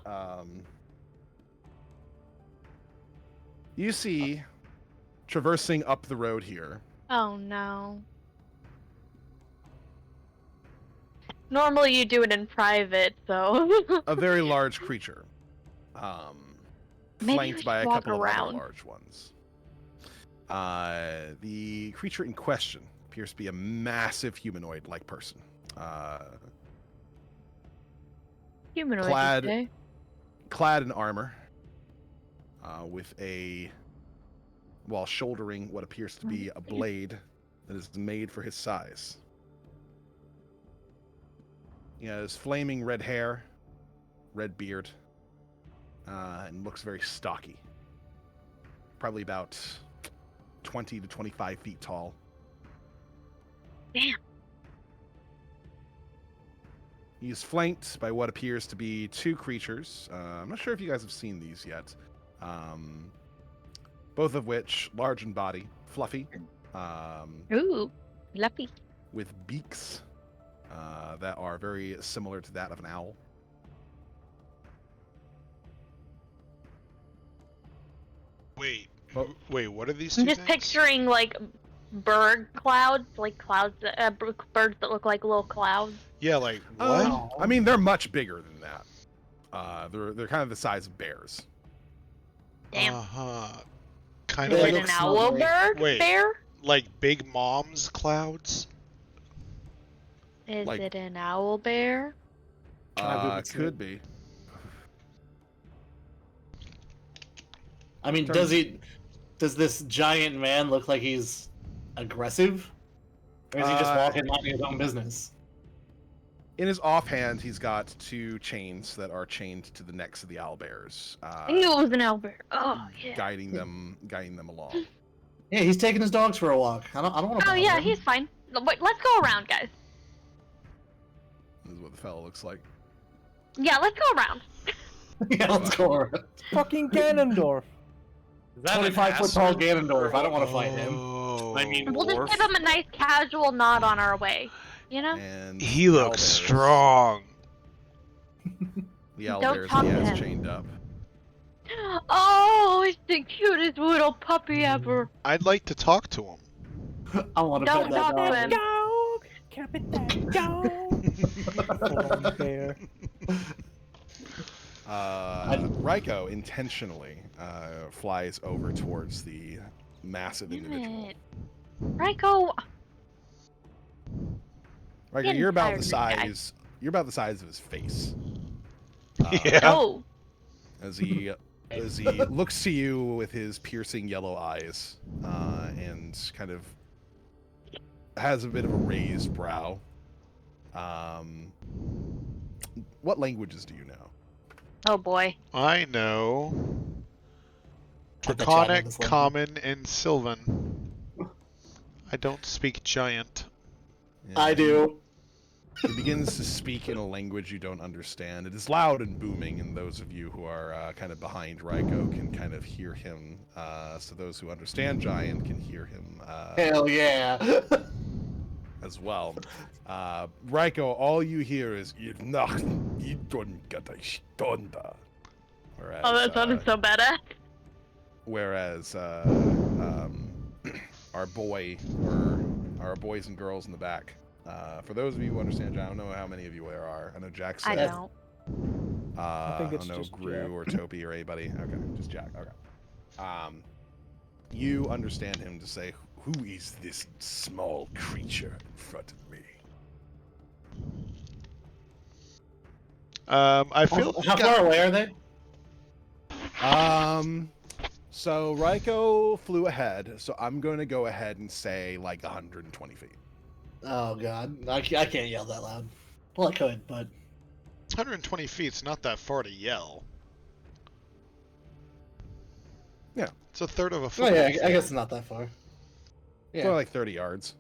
You see, traversing up the road here, Oh no. Normally you do it in private, so. A very large creature. Maybe we Flanked should by a walk couple of other around. large ones. The creature in question appears to be a massive humanoid-like person. Humanoid, clad- you say? Clad in armor, while shouldering what appears to be a blade that is made for his size. He has flaming red hair, red beard, and looks very stocky. Probably about 20 to 25 feet tall. Damn. He's flanked by what appears to be two creatures. I'm not sure if you guys have seen these yet. Both of which large in body, fluffy. Ooh, fluffy. With beaks that are very similar to that of an owl. Wait, what are these I'm two just things? picturing like bird clouds, like clouds, birds that look like little clouds. Yeah, like what? I mean, they're much bigger than that. They're kind of the size of bears. Damn. Kind Is of it like an owl bird? Wait. Bear? Like Big Mom's clouds. Is Like- it an owl bear? Could be. I mean, does this giant man look like he's aggressive? Or is he just walking minding his own business? In his offhand, he's got two chains that are chained to the necks of the owlbears, I knew it was an owl bear. Oh, yeah. guiding them along. Yeah, he's taking his dogs for a walk. I don't want to. Oh, yeah, he's fine. Wait, let's go around, guys. This is what the fellow looks like. Yeah, let's go around. Yeah, let's go around. Fucking Ganondorf. 25-foot tall Ganondorf. I don't want to fight him. Oh. I mean, We'll just dwarf. give him a nice casual nod on our way. You know? And He looks owlbears- strong. The Don't owlbears talk he to has him. chained up. Oh, it's the cutest little puppy ever. I'd like to talk to him. I want to Don't pet that talk to dog. him. Dog! Can I pet that dog? Full-on bear. Raiko intentionally flies over towards the massive Damn individual. it. Raiko. Raiko, Getting you're about tired the of this guy. size. You're about the size of his face. Yeah. Oh. As he looks to you with his piercing yellow eyes, and kind of has a bit of a raised brow. What languages do you know? Oh boy. I know. I bet you I know Draconic, this language. Common, and Sylvan. I don't speak Giant. I do. He begins to speak in a language you don't understand. It is loud and booming, and those of you who are kind of behind Raiko can kind of hear him. So those who understand Giant can hear him Hell yeah. as well. Raiko, all you hear is "You've not, you don't get a stunner." Whereas, Oh, that sounded so badass. Whereas our boy, or our boys and girls in the back. For those of you who understand, Jack, I don't know how many of you there are. I know Jack said. I don't. I think it's don't know just Gru Jack. or Topi or anybody. Okay, just Jack. Okay. You understand him to say, "Who is this small creature in front of me?" I feel. How far away are they? So Raiko flew ahead, so I'm going to go ahead and say like 120 feet. Oh god, I can't yell that loud. Well, I could, but 120 feet's not that far to yell. Yeah. It's a third of a oh foot. yeah, I guess it's not that far. It's Yeah. only like 30 yards.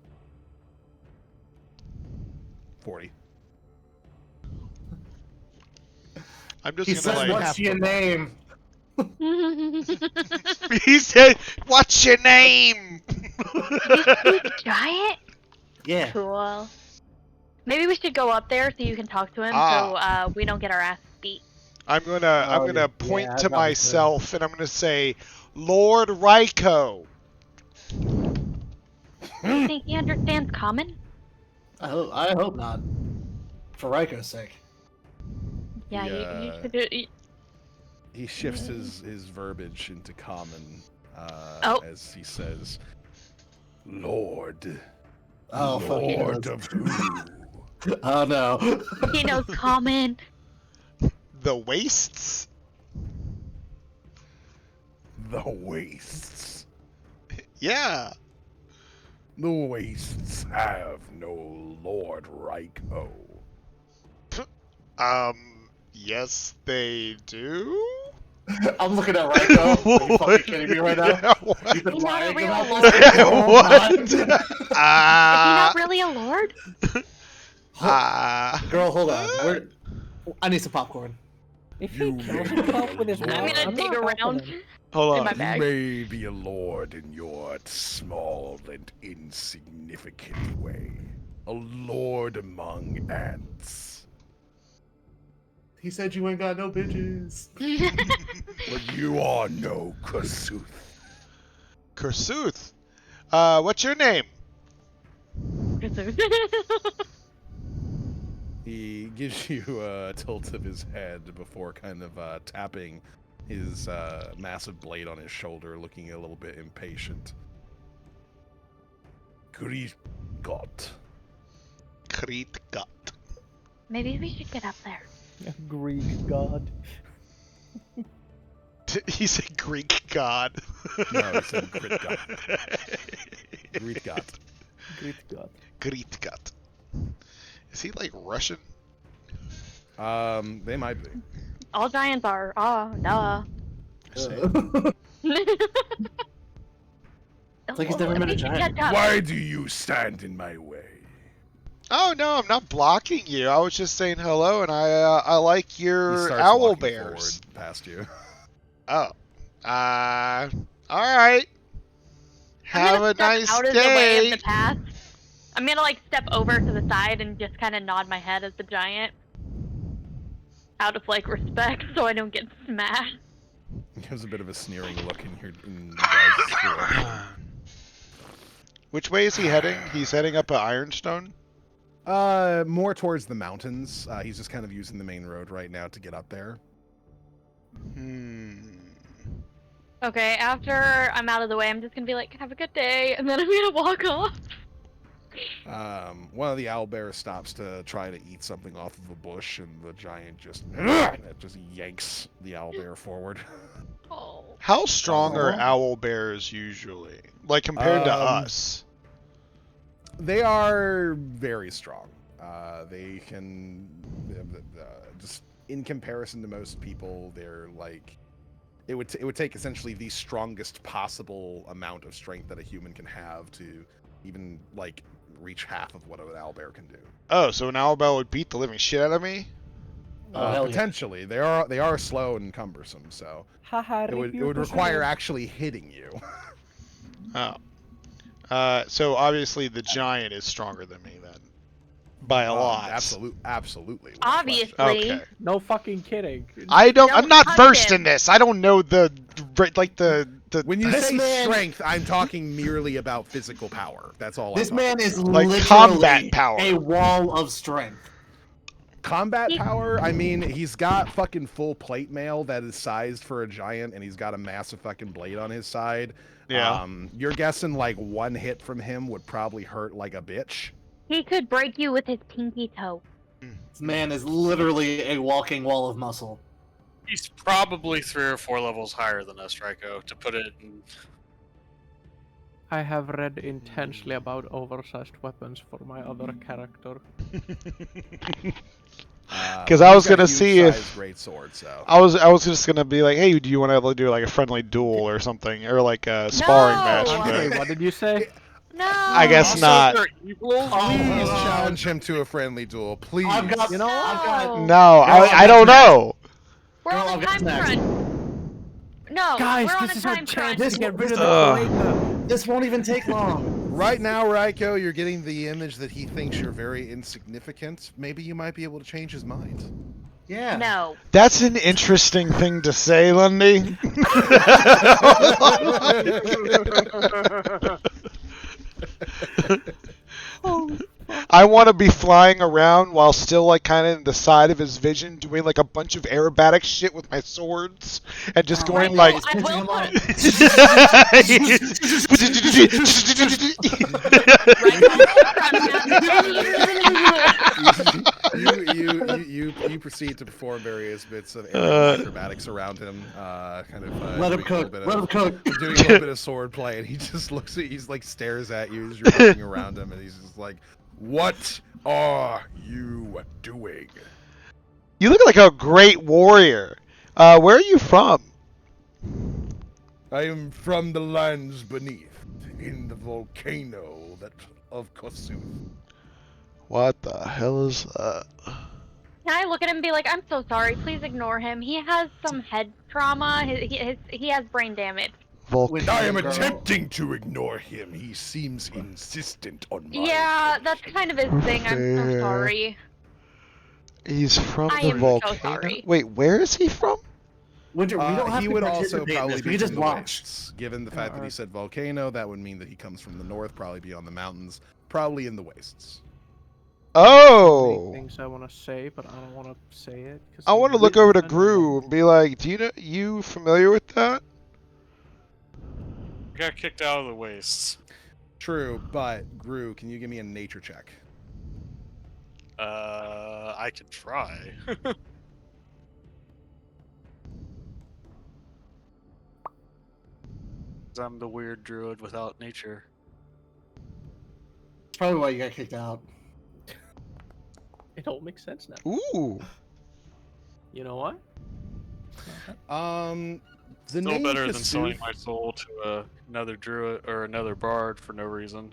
40. I'm just He gonna says, like. "What's your name?" He said, "What's your name?" Giant? Yeah. Cool. Maybe we should go up there so you can talk to him so we don't get our ass beat. I'm gonna Oh, yeah, point I to probably myself and I'm gonna say, Lord Raiko. Do you think he understands common? I hope not. For Raiko's sake. Yeah, He, you should do it. he shifts his verbiage into common as he says, Lord. Oh, fuck, he Lord knows. of who? Oh no. He knows common. The wastes? The wastes. Yeah. The wastes have no Lord Raiko. Yes, they do? I'm looking at Raiko. Are you fucking kidding me right now? Yeah, what? You've been He's not a lying real about lord. this? What? Is he not really a lord? Girl, hold on. I need some popcorn. If he kills himself with his I'm mouth, gonna dig not helping around him. Hold in my on. bag. may be a lord in your small and insignificant way. A lord among ants. He said you ain't got no bitches. But you are no Kasuth. Kursuth. What's your name? He gives you a tilt of his head before kind of tapping his massive blade on his shoulder, looking a little bit impatient. Grisgot. Kritgat. Maybe we should get up there. Greek god. He said Greek god. No, he said Gritgot. Gritgot. Greek god. Gritgat. Is he like Russian? They might be. All giants are. Oh, duh. It's like he's never met a giant. Why do you stand in my way? Oh no, I'm not blocking you. I was just saying hello, and I like He your starts owl walking bears. forward past you. Oh. All right. Have a nice out of the way day. of the path. I'm gonna like step over to the side and just kind of nod my head at the giant, out of like respect, so I don't get smashed. He gives a bit of a sneering look in you guys' direction. Which way is he heading? He's heading up at Ironstone? More towards the mountains. He's just kind of using the main road right now to get up there. Okay, after I'm out of the way, I'm just gonna be like, have a good day, and then I'm gonna walk off. One of the owlbears stops to try to eat something off of a bush, and the giant just yanks the owlbear forward. Oh. How strong are owl bears usually? Like compared to us? They are very strong. They can just in comparison to most people, they're like it would take essentially the strongest possible amount of strength that a human can have to even like reach half of what an owlbear can do. Oh, so an owlbear would beat the living shit out of me? Potentially, they are slow and cumbersome, so Haha, it would require actually hitting you. Oh. So obviously the giant is stronger than me then. By a lot. Absolutely. Obviously. Okay. No fucking kidding. I'm not hunt versed him. in this. I don't know the When you This say man- strength, I'm talking merely about physical power. That's all. This I'm man talking is about. Like literally combat power. a wall of strength. Combat power. I mean, he's got fucking full plate mail that is sized for a giant, and he's got a massive fucking blade on his side. Yeah. You're guessing like one hit from him would probably hurt like a bitch. He could break you with his pinky toe. This man is literally a walking wall of muscle. He's probably 3 or 4 levels higher than us, Ryko, to put it in... I have read intensely about oversized weapons for my other character. Because I was he's got a gonna see huge-sized if great sword. So I was just gonna be like, hey, do you want to do like a friendly duel or something, or like a sparring match? No! But Wait, what did you say? No. I guess Also, not. they're evil. please challenge him to a friendly duel, please. I've got, You know what? I've got, No, No, I don't that's know. We're Girl, on a I've got time snacks. crunch. No, Guys, we're on this a is our time chance crunch. to get rid of the Ugh. Quaker. this won't even take long. Right now, Ryko, you're getting the image that he thinks you're very insignificant. Maybe you might be able to change his mind. Yeah. No. That's an interesting thing to say, Lundy. Holy fuck. I want to be flying around while still like kind of in the side of his vision, doing like a bunch of aerobatic shit with my swords, and just going no, like. he's I pissing will him put You proceed to perform various bits of aerial acrobatics around him, Let him cook. Let him cook. doing a little bit of sword play, and he just looks at, he's like stares at you as you're moving around him, and he's just like, "What are you doing?" You look like a great warrior. Where are you from? I am from the lands beneath, in the volcano of Kossuth. What the hell is that? Can I look at him and be like, I'm so sorry, please ignore him. He has some head trauma. He has brain damage. Volcano. I am Girl. attempting to ignore him. He seems insistent on my Yeah, that's kind of his thing. I'm so Fair. sorry. He's from I the am so volcano. sorry. Wait, where is he from? Winter, we don't have he to would also participate in probably this. be We from just the watch. wastes. Given the fact that he said volcano, that would mean that he comes from the north, probably be on the mountains, probably in the wastes. Oh. Things I want to say, but I don't want to say it. I want to look over to Gru and be like, "Do you familiar with that?" Got kicked out of the wastes. True, but Gru, can you give me a nature check? I can try. I'm the weird druid without nature. That's probably why you got kicked out. It all makes sense now. Ooh. You know what? The Still name better than Kossuth- selling my soul to another druid or another bard for no reason.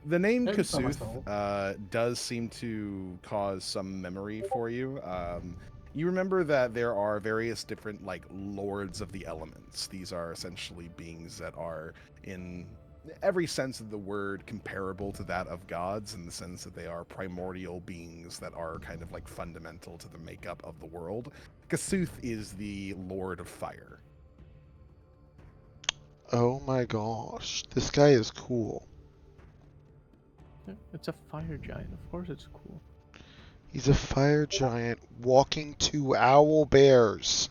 The name Hey, it's not my Kossuth does seem to cause some memory for you. You remember that there are various different, like, lords of the elements. These are essentially beings that are, in every sense of the word, comparable to that of gods, in the sense that they are primordial beings that are kind of, like, fundamental to the makeup of the world. Kossuth is the Lord of Fire. Oh my gosh, this guy is cool. It's a fire giant. Of course it's cool. He's a fire giant walking two owl bears.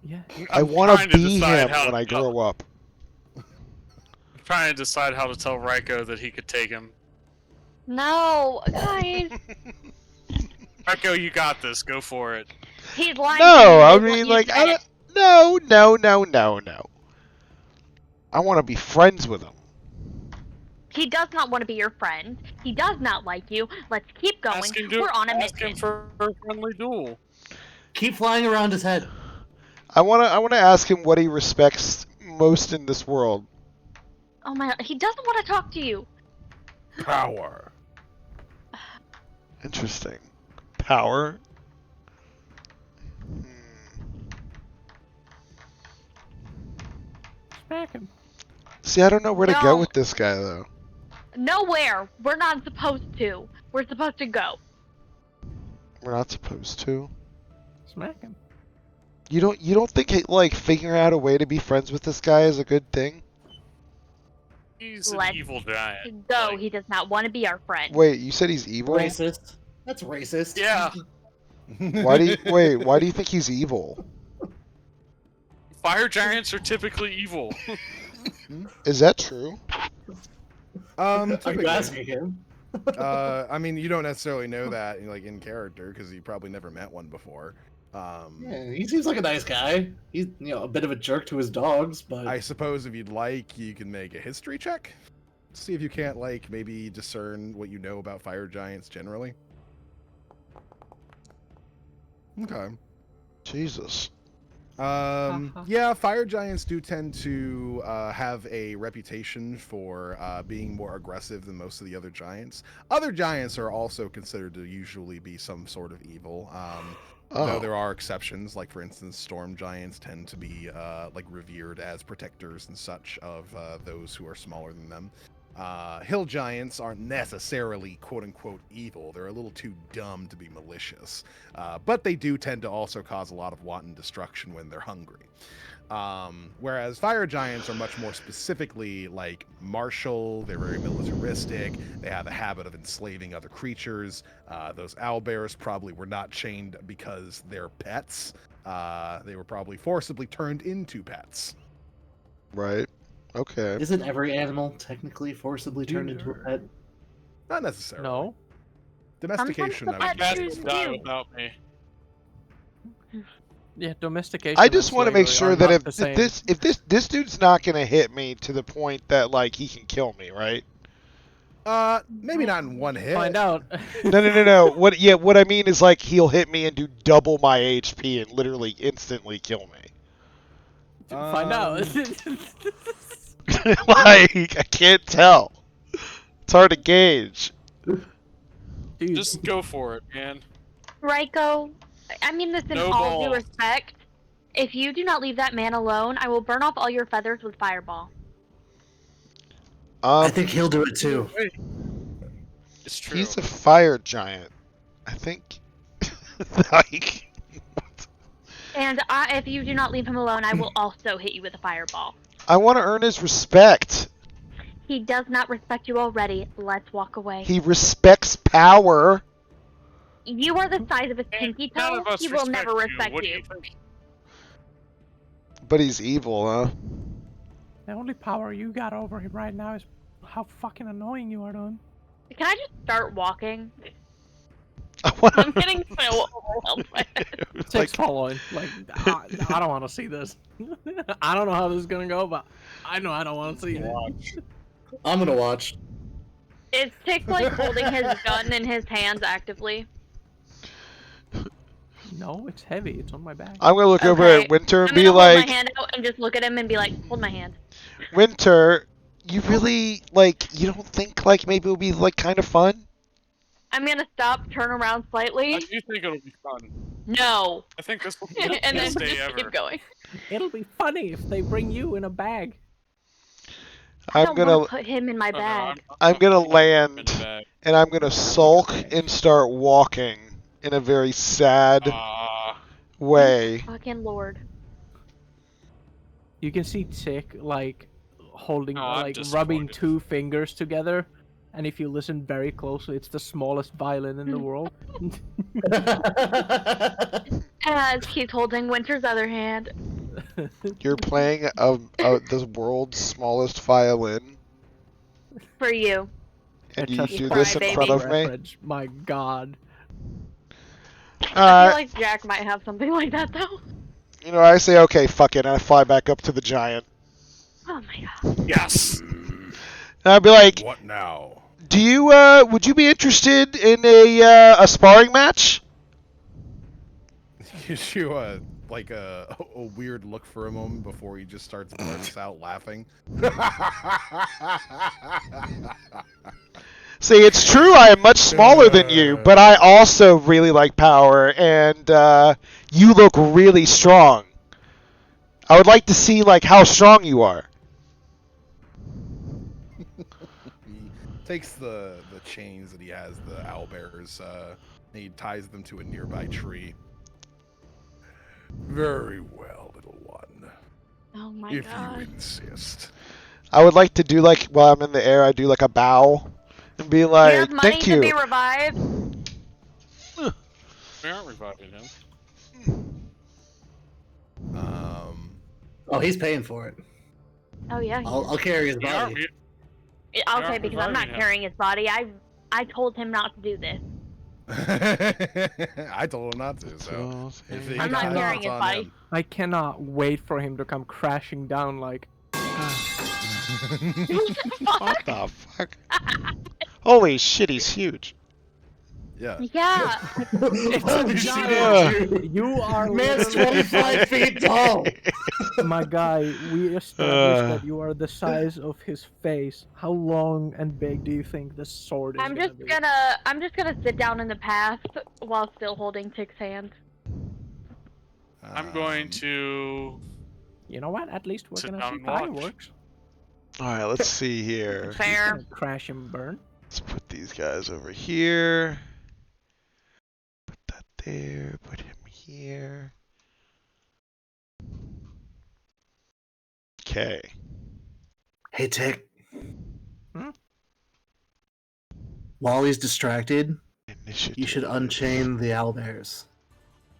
Yeah. I I'm want to trying to be decide him how when to I grow up. I'm trying to decide how to tell Raiko that he could take him. No, guys. Raiko, you got this. Go for it. He's lying. No, to you. I What mean, you like, said. no. I want to be friends with him. He does not want to be your friend. He does not like you. Let's keep going. Ask him, We're on a ask him mission. for a friendly duel. Keep flying around his head. I wanna ask him what he respects most in this world. Oh my god, he doesn't want to talk to you. Power. Interesting. Power. Smack him. See, I don't know where to go No. with this guy though. Nowhere. We're not supposed to. We're supposed to go. We're not supposed to. Smack him. You don't think like figuring out a way to be friends with this guy is a good thing? He's an Let's evil giant. Go. Like, He does not want to be our friend. Wait, you said he's evil? Racist. That's racist. yeah. Why do you think he's evil? Fire giants are typically evil. Is that true? Are you Typically. asking him? I mean, you don't necessarily know that, like, in character, because you probably never met one before. Yeah, he seems like a nice guy. He's, a bit of a jerk to his dogs, but I suppose if you'd like, you can make a history check. See if you can't, like, maybe discern what you know about fire giants generally. Okay. Jesus. Yeah, fire giants do tend to have a reputation for being more aggressive than most of the other giants. Other giants are also considered to usually be some sort of evil. Though there are exceptions, like for instance, storm giants tend to be like revered as protectors and such of those who are smaller than them. Hill giants aren't necessarily quote-unquote evil. They're a little too dumb to be malicious. But they do tend to also cause a lot of wanton destruction when they're hungry. Whereas fire giants are much more specifically like martial, they're very militaristic, they have a habit of enslaving other creatures. Those owlbears probably were not chained because they're pets. They were probably forcibly turned into pets. Right. Okay. Isn't every animal technically forcibly turned into a pet? Not necessarily. No. Domestication, Sometimes the I would pet say. choose die you. without me. Yeah, domestication. I just and want to make slavery sure are that not the same. if this dude's not gonna hit me to the point that like he can kill me, right? Maybe not in one hit. Find out. No. What I mean is like he'll hit me and do double my HP and literally instantly kill me. Find out. Like I can't tell. It's hard to gauge. Dude, Just go for it, man. Raiko, I mean this in No all due balls. respect. If you do not leave that man alone, I will burn off all your feathers with fireball. I think he'll do it too. It's true. He's a fire giant. I think. Like. And if you do not leave him alone, I will also hit you with a fireball. I want to earn his respect. He does not respect you already. Let's walk away. He respects power. You are the size of his pinky None toe. of us He will never respect respect What do you. think? But he's evil, huh? The only power you got over him right now is how fucking annoying you are, Don. Can I just start walking? I want I'm getting so overwhelmed by it. Takes following. Like, I don't want to see this. I don't know how this is gonna go, but I know I don't want to see it. I'm gonna watch. Is Tick like holding his gun in his hands actively? No, it's heavy. It's on my back. I'm gonna look over Okay. at Winter and I'm be gonna like, hold my hand out and just look at him and be like, hold my hand. Winter, you really like you don't think like maybe it would be like kind of fun? I'm gonna stop, turn around I slightly. do think it'll be fun. No. I think this will be the And then best day just ever. keep going. It'll be funny if they bring you in a bag. I I'm don't gonna want to put him in my Oh, no, bag. I'm gonna in the land bag. and I'm gonna sulk and start walking in a very sad way. Fucking lord. You can see Tick like holding, Oh, I'm like disappointed. rubbing two fingers together, and if you listen very closely, it's the smallest violin in the world. As he's holding Winter's other hand. You're playing the world's smallest violin, For you. and I you just do cry, this in baby. front of me. Reference. My God. I feel like Jack might have something like that though. You know, I say okay, fuck it, and I fly back up to the giant. Oh my god. Yes. And I'd be like, What now? do you would you be interested in a sparring match? Gives you like a weird look for a moment before he just starts bursts out laughing. See, it's true I am much smaller than you, but I also really like power, and you look really strong. I would like to see like how strong you are. He takes the chains that he has, the owlbears, and he ties them to a nearby tree. Very well, little one. Oh my If god. you insist. I would like to do like while I'm in the air, I do like a bow and be Do you like, have money "Thank to be you." revived? We aren't reviving him. Oh, he's paying for it. Oh yeah. I'll carry his We are, body. Okay, aren't because I'm not reviving him. carrying his body. I told him not to do this. I told him not to, so if he I'm not dies, carrying it's his on body. him. I cannot wait for him to come crashing down like. What the fuck? Holy shit, he's huge. Yeah. Yeah. Holy giant. shit, You are man's literally- 25 feet tall. My guy, we established that you are the size of his face. How long and big do you think the sword is I'm gonna just be? gonna sit down in the path while still holding Tick's hand. I'm going to. You know what? At least we're Sit gonna down see and watch. fireworks. All right, let's see here. Fair. Crash and burn. Let's put these guys over here. Put that there. Put him here. Okay. Hey, Tick. Hmm? While he's distracted, Initiative. you should unchain the owlbears.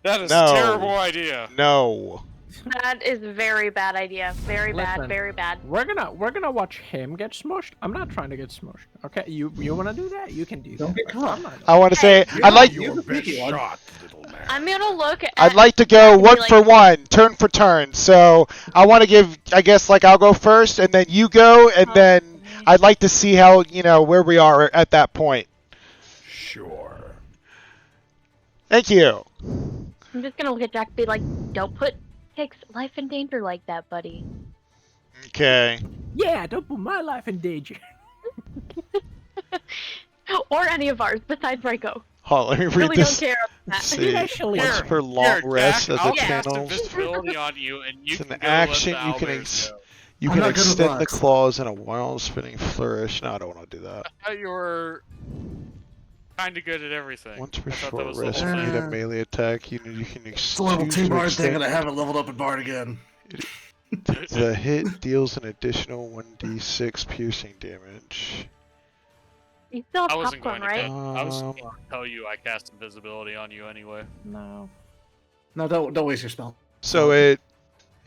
That is No. a terrible idea. No. That is a very bad idea. Very bad. Listen. Very bad. We're gonna watch him get smushed. I'm not trying to get smushed. Okay, you wanna do that? You can do Don't that. get but caught. I'm not I want to say Give I'd like. your You're the best sneaky one. shot, little man. I'm gonna look at. I'd like to go Jack and be one like, for one, turn for turn. So I want to give. I guess like I'll go first, and then you go, and then I'd like to see how where we are at that point. Sure. Thank you. I'm just gonna look at Jack and be like, don't put Tick's life in danger like that, buddy. Okay. Yeah, don't put my life in danger. Or any of ours, besides Ryko. Hold on, let me read Really this. don't care about Let's that. see. Especially Once her. per long Here, rest Jack, as I'll a cast channel. invisibility on you, and you It's can an go action let you the can owlbears go. I'm can not good with extend the rocks. claws in a wild spinning flourish. No, I don't want to do that. I thought you were kind of good at everything. Once per I thought that short was the rest, whole you thing. get a melee attack. You can It's a level choose 2 to bard thing, extend and I haven't leveled up a bard again. The hit deals an additional 1d6 piercing damage. You still have I wasn't popcorn, going to right? I was going to tell you I cast invisibility on you anyway. No. No, don't waste your spell. So it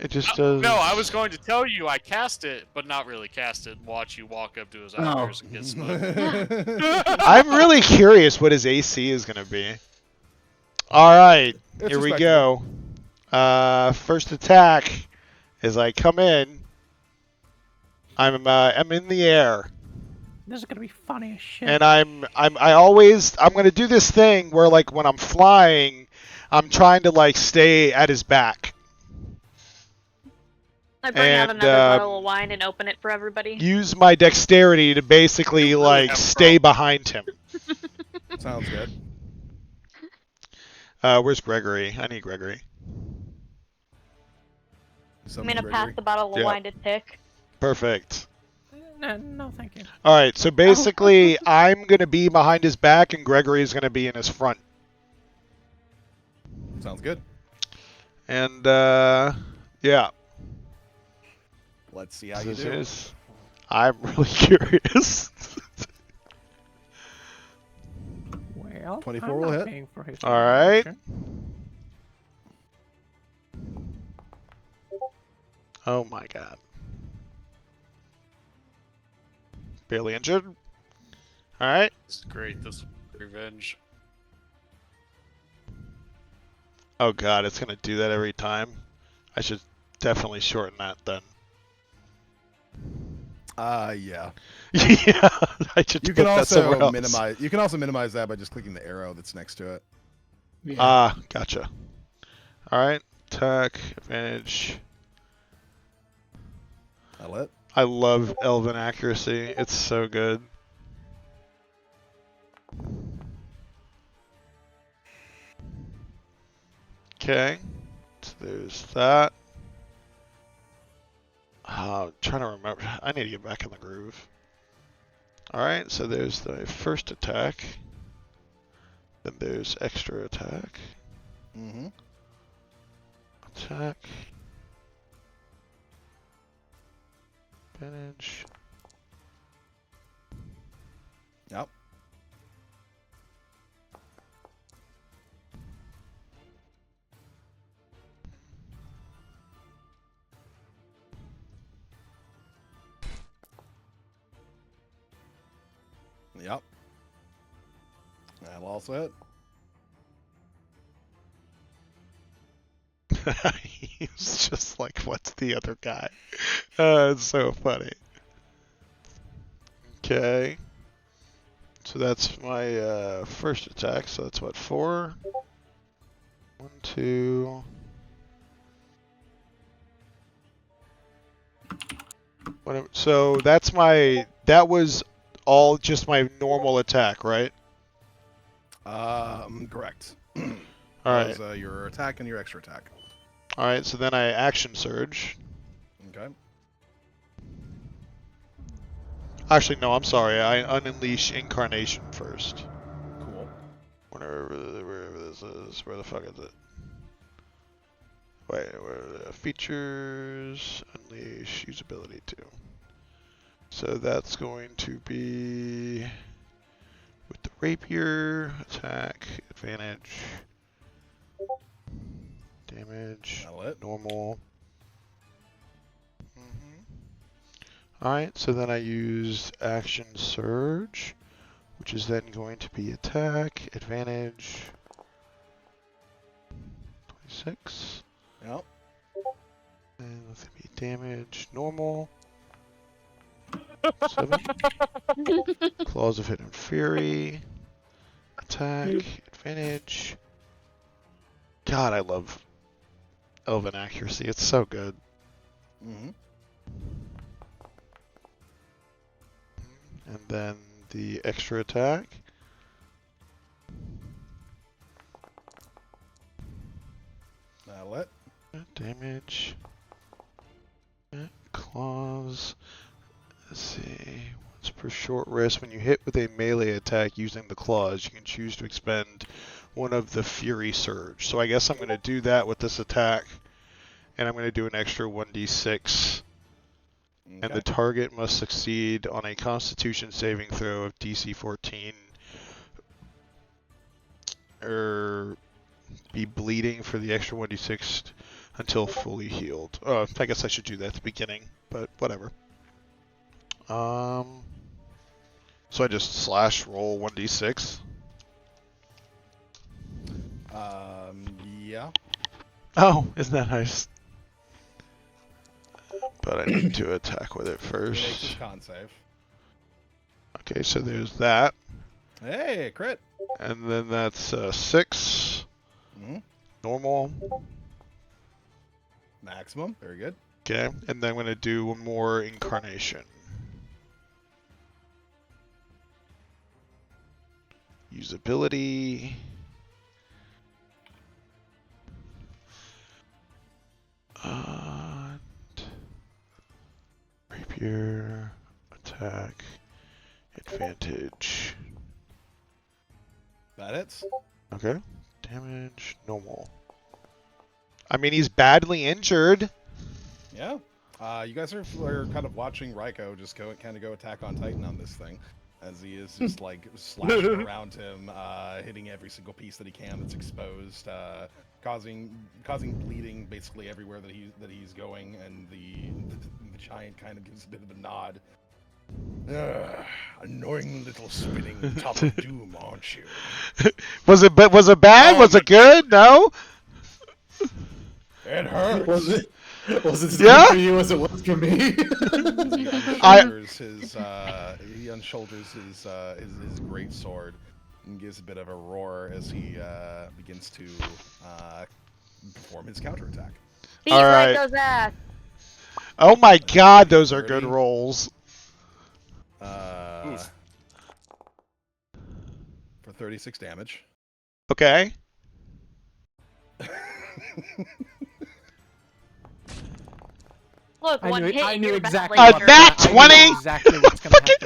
just does. No, I was going to tell you I cast it, but not really cast it. Watch you walk up to his owlbears and get smoked. I'm really curious what his AC is going to be. All right, It's here we respectable. go. First attack as I come in. I'm in the air. This is gonna be funny as shit. And I'm gonna do this thing where like when I'm flying, I'm trying to like stay at his back. I bring out And, another bottle of wine and open it for everybody. Use my dexterity to basically like have a stay behind him. Sounds good. Where's Gregory? I need Gregory. I'm gonna pass the bottle of Yeah. wine to Tick. Perfect. No, thank you. All right, so basically I'm gonna be behind his back and Gregory is gonna be in his front. Sounds good. And yeah. Let's see how you This do. is. I'm really curious. Well, 24 I'm will not hit. paying for his All right. contribution. Oh my god. Barely injured. Alright. This is great. This is revenge. Oh god, it's gonna do that every time. I should definitely shorten that then. Yeah. Yeah, I should You put can that somewhere also else. minimize. You can also minimize that by just clicking the arrow that's next to it. Yeah. Ah, gotcha. Alright, attack, advantage. That'll hit. I love Elven accuracy. It's so good. Okay, so there's that. I'm trying to remember. I need to get back in the groove. Alright, so there's the first attack. Then there's extra attack. Mm-hmm. Attack. Advantage. Yep. Yep. That'll also hit. He's just like, what's the other guy? It's so funny. Okay. So that's my first attack. So that's what, 4? 1, 2. So that's my. That was all just my normal attack, right? Correct. All right. That was, your attack and your extra attack. All right. So then I action surge. Okay. Actually, no, I'm sorry. I unleash Incarnation first. Cool. Wherever this is. Where the fuck is it? Wait, where are the features? Unleash usability 2. So that's going to be with the rapier, attack, advantage, damage, normal. Alright, so then I use action surge, which is then going to be attack, advantage, 26. Yep. And let's be damage, normal. 7. Claws of Hidden Fury. Attack. Advantage. God, I love Elven Accuracy. It's so good. Mm-hmm. And then the extra attack. That'll it. Damage. Claws. Let's see. Once per short rest, when you hit with a melee attack using the claws, you can choose to expend one of the Fury Surge. So I guess I'm going to do that with this attack, and I'm going to do an extra 1d6. Okay. And the target must succeed on a Constitution saving throw of DC 14, or be bleeding for the extra 1d6 until fully healed. I guess I should do that at the beginning, but whatever. So I just slash roll 1d6. Yeah. Oh, isn't that nice? But I need to attack with it first. He makes his con save. Okay, so there's that. Hey, crit. And then that's 6. Mm-hmm. Normal. Maximum. Very good. Okay, and then I'm going to do one more Incarnation. Usability. And rapier, attack, advantage. That hits. Okay. Damage, normal. I mean, he's badly injured. Yeah. You guys are kind of watching Raiko just go attack on Titan on this thing, as he is just like slashing around him, hitting every single piece that he can that's exposed, causing bleeding basically everywhere that he's going, and the giant kind of gives a bit of a nod. Annoying little spinning top of doom, aren't you? Was it bad? Was it good? No. It hurts. Was it yeah? for you as it was for me? He unshoulders his great sword and gives a bit of a roar as he begins to perform his counterattack. Beat All right. Raiko's ass. Oh my God, those are good rolls. For 36 damage. Okay. Look, I knew exactly. Nat 20. I knew exactly what's gonna happen.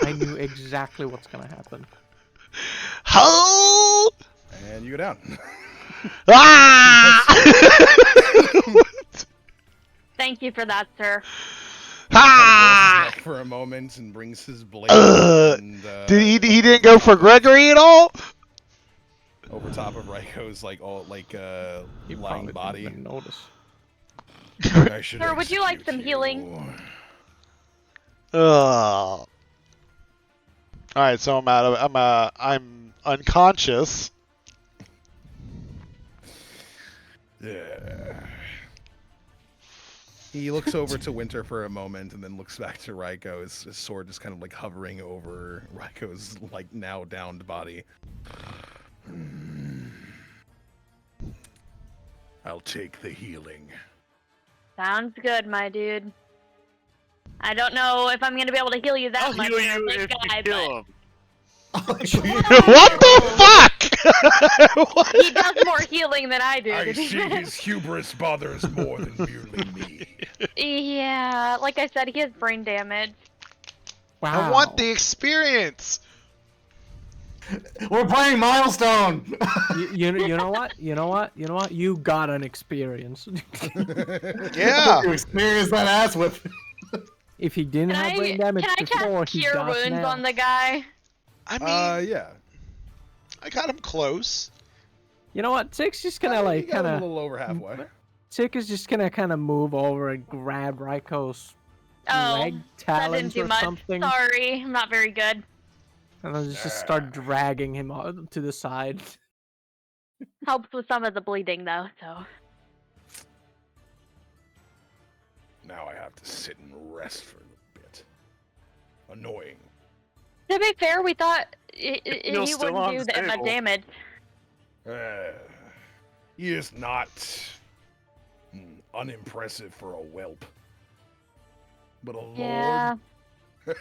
I knew exactly what's gonna happen. Hold. And you go down. Thank you for that, sir. For a moment and brings his blade. He didn't go for Gregory at all? Over top of Raiko's lying body. Notice. Sir, would you like some healing? All right, so I'm unconscious. Yeah. He looks over to Winter for a moment and then looks back to Raiko, his sword just kind of like hovering over Raiko's like now downed body. I'll take the healing. Sounds good, my dude. I don't know if I'm gonna be able to heal you that I'll much. heal I'm a you big if guy, you kill him. What the fuck? He does more healing than I do. I see his hubris bothers more than merely me. Yeah, like I said, he has brain damage. Wow. I want the experience. We're playing Milestone. You know what? You know what? You know what? You got an experience. Yeah. You experience that ass whip. If he didn't have brain damage Can I before, cast he Cure does Wounds now. on the guy? I mean, Yeah. I got him close. You know what? Tick's just gonna You like got him kind a of. little over halfway. Tick is just gonna kind of move over and grab Raiko's Oh, leg that didn't talons do or much. something, Sorry, I'm not very good. and then just start dragging him to the side. Helps with some of the bleeding, though, so. Now I have to sit and rest for a little bit. Annoying. To be fair, we thought he You're still wouldn't on do the that much table. damage. He is not unimpressive for a whelp. But a Yeah, lord?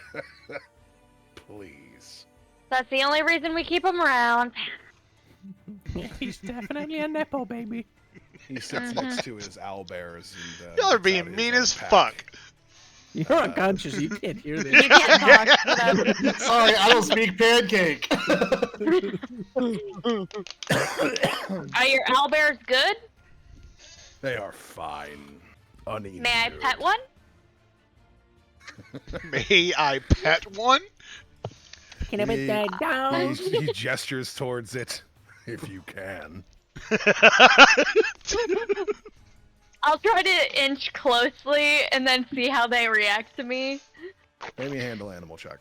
Please. that's the only reason we keep him around. He's definitely a nepo baby. He sits next to his owlbears and Y'all are gets out being his mean own as pack. fuck. You're unconscious. You can't hear this. You can't talk. Whatever. Sorry, I don't speak pancake. Are your owlbears good? They are fine. Uninjured. May I pet one? May I pet one? Can I put that down? He gestures towards it, if you can. I'll try to inch closely and then see how they react to me. Let me handle animal check.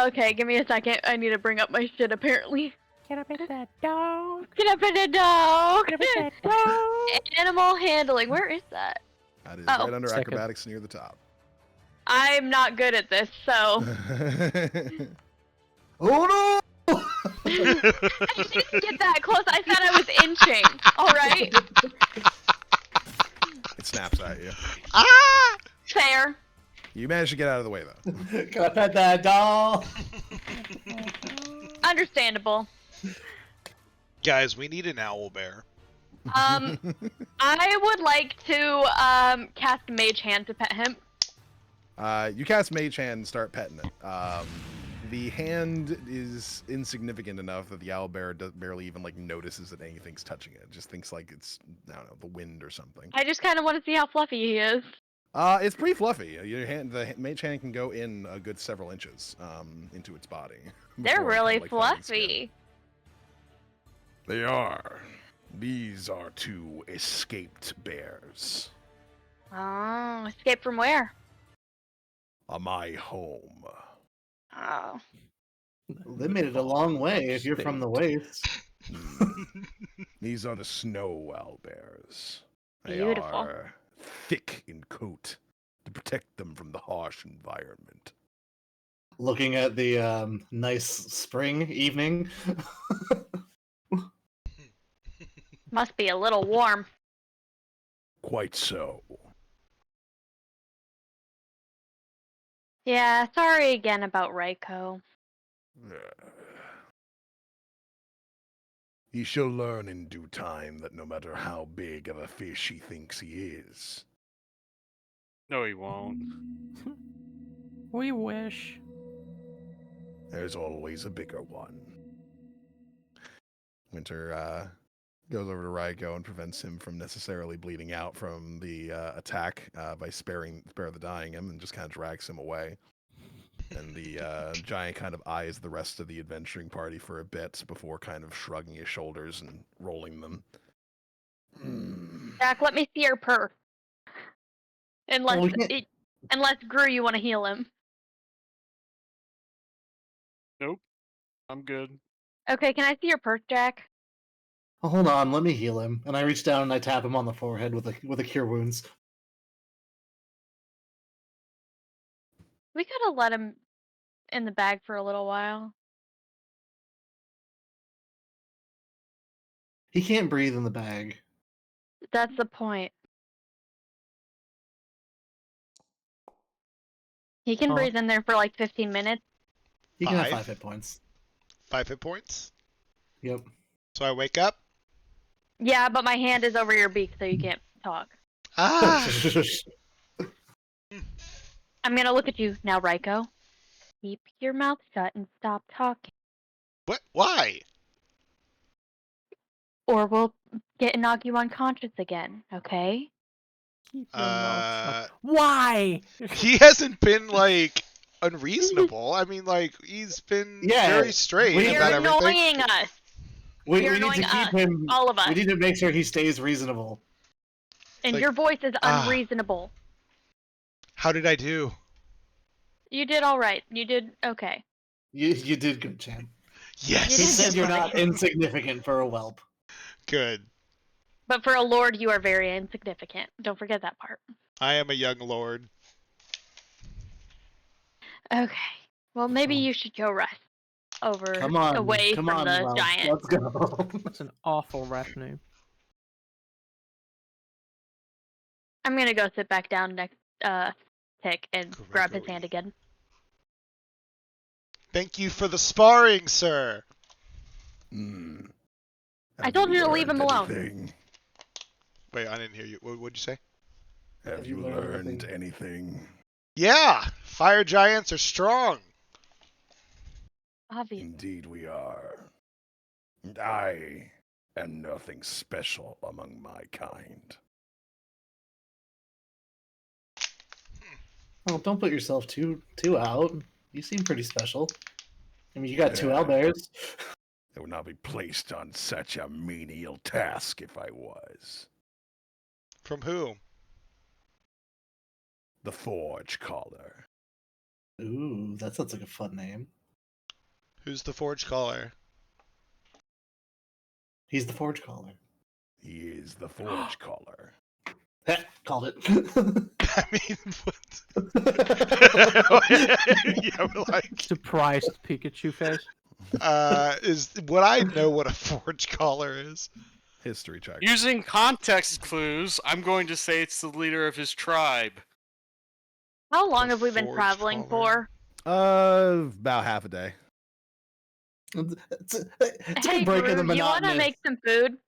Okay, give me a second. I need to bring up my shit, apparently. Can I pet that dog? Can I pet a dog? Can I pet that dog? Animal handling. Where is that? That is Oh, right under second. acrobatics near the top. I'm not good at this, so. Oh no! I didn't get that close. I said I was inching. Alright? It snaps at you. Ah! Fair. You managed to get out of the way, though. Can I pet that doll? Understandable. Guys, we need an owl bear. I would like to cast Mage Hand to pet him. You cast Mage Hand and start petting it. The hand is insignificant enough that the owlbear barely even like notices that anything's touching it. It just thinks like it's, I don't know, the wind or something. I just kind of want to see how fluffy he is. It's pretty fluffy. The Mage Hand can go in a good several inches into its body. They're before it really can, like, find its skin. fluffy. They are. These are two escaped bears. Oh, escape from where? My home. Oh. They made it a long way if you're from the Waste. These are the snow owlbears. They Beautiful. are thick in coat to protect them from the harsh environment. Looking at the nice spring evening. Must be a little warm. Quite so. Yeah, sorry again about Raiko. He shall learn in due time that no matter how big of a fish he thinks he is, No, he won't. We wish. there's always a bigger one. Winter goes over to Raiko and prevents him from necessarily bleeding out from the attack by spare the dying him, and just kind of drags him away. And the giant kind of eyes the rest of the adventuring party for a bit before kind of shrugging his shoulders and rolling them. Jack, let me see your purse. Unless, Well, we can't- unless Gru, you want to heal him. Nope. I'm good. Okay, can I see your purse, Jack? Oh, hold on, let me heal him. And I reach down and I tap him on the forehead with a cure wounds. We could have let him in the bag for a little while. He can't breathe in the bag. That's the point. He can Oh. breathe in there for like 15 minutes. He can have 5? 5 hit points. 5 hit points. Yep. So I wake up. Yeah, but my hand is over your beak, so you can't talk. Ah! I'm gonna look at you now, Raiko. Keep your mouth shut and stop talking, What? Why? or we'll knock you unconscious again. Okay? Keep your mouth shut. Why? He hasn't been like unreasonable. I mean, like he's been very straight You're about You're everything. annoying us. We You're need to annoying keep us, him. all of us. We need to make sure he stays reasonable. And like, your voice is unreasonable. How did I do? You did all right. You did okay. You did good, champ. Yes. He said you're not insignificant for a whelp. Good. But for a lord, you are very insignificant. Don't forget that part. I am a young lord. Okay. Well, maybe you should go rest away from the Ralph. giant. Let's go. That's an awful rap name. I'm gonna go sit back down next Tick and grab his hand again. Thank you for the sparring, sir. I told you to leave him alone. Wait, I didn't hear you. What'd you say? Have you learned anything? Yeah, fire giants are strong. Obviously. Indeed we are. And I am nothing special among my kind. Oh, don't put yourself too out. You seem pretty special. I mean, you got two owlbears. I would not be placed on such a menial task if I was. From who? The Forge Caller. Ooh, that sounds like a fun name. Who's the Forge Caller? He's the Forge Caller. He is the Forge Caller. Called it. I mean, what? Yeah, we're like, Surprised Pikachu face. would I know what a Forge Caller is? History check. Using context clues, I'm going to say it's the leader of his tribe. How long The have we been Forge traveling Caller. for? About half a day. It's Hey, good break in the Groove, you want to monotonous. make some food?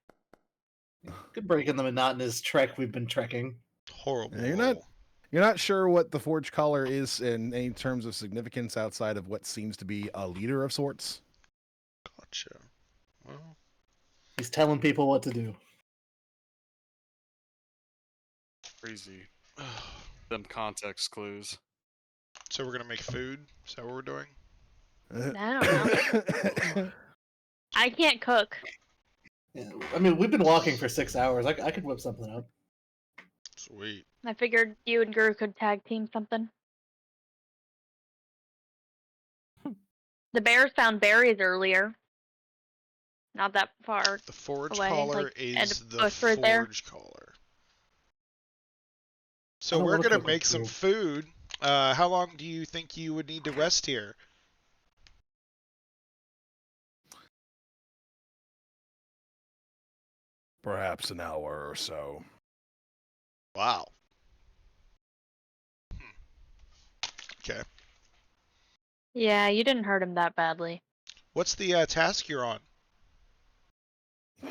Good break in the monotonous trek we've been trekking. Horrible. Yeah, you're not sure what the Forge Caller is in any terms of significance outside of what seems to be a leader of sorts. Gotcha. Well, He's telling people what to do. Crazy. Them context clues. so we're gonna make food? Is that what we're doing? I don't know. I can't cook. Yeah, I mean, we've been walking for 6 hours. I could whip something up. Sweet. I figured you and Guru could tag team something. The bears found berries earlier. Not that far. The Forge away, Caller like, is and the bush right there. Forge Caller. So don't we're wanna gonna cook make with some you. food. How long do you think you would need to rest here? Perhaps an hour or so. Wow. Okay. Yeah, you didn't hurt him that badly. What's the task you're on?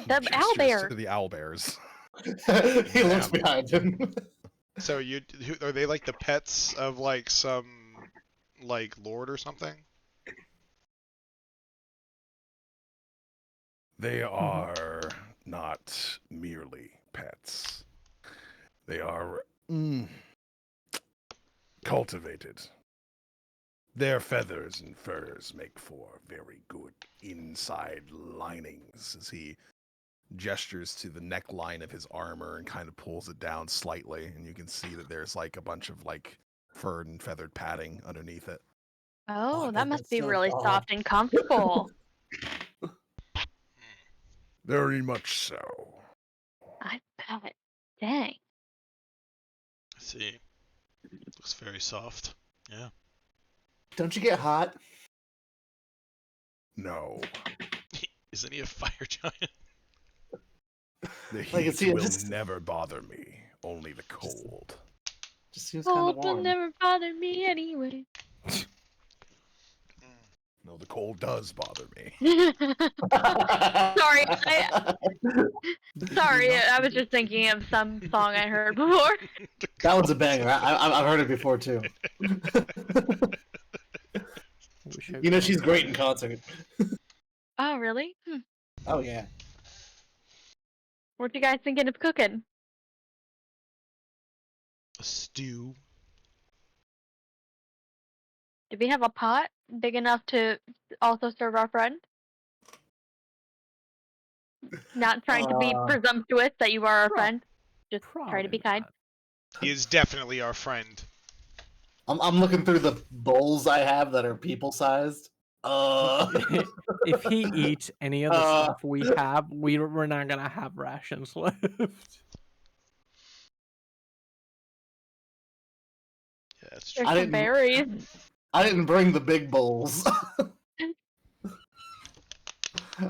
The Gestures owlbear. to the owlbears. He looks behind him. So are they like the pets of like some like lord or something? They are not merely pets. They are cultivated. Their feathers and furs make for very good inside linings as he gestures to the neckline of his armor and kind of pulls it down slightly, and you can see that there's like a bunch of like furred and feathered padding underneath it. Oh, I that bet must that's be so really soft. soft and comfortable. Very much so. I bet. Dang. I see. Looks very soft. Yeah. Don't you get hot? No. Isn't he a fire giant? The I can heat see it will just- never bother me. Only the cold. Just seems kind of Cold will warm. never bother me anyway. No, the cold does bother me. Sorry, Sorry, I was just thinking of some song I heard before. That one's a banger. I've heard it before too. You know she's great in concert. Oh, really? Oh yeah. What you guys thinking of cooking? A stew. Do we have a pot big enough to also serve our friend? Not trying to be presumptuous that you are our friend. Just try to be kind. He is definitely our friend. I'm looking through the bowls I have that are people sized. If he eats any of the stuff we have, we're not gonna have rations left. Yeah, that's true. There's some berries. I didn't bring the big bowls.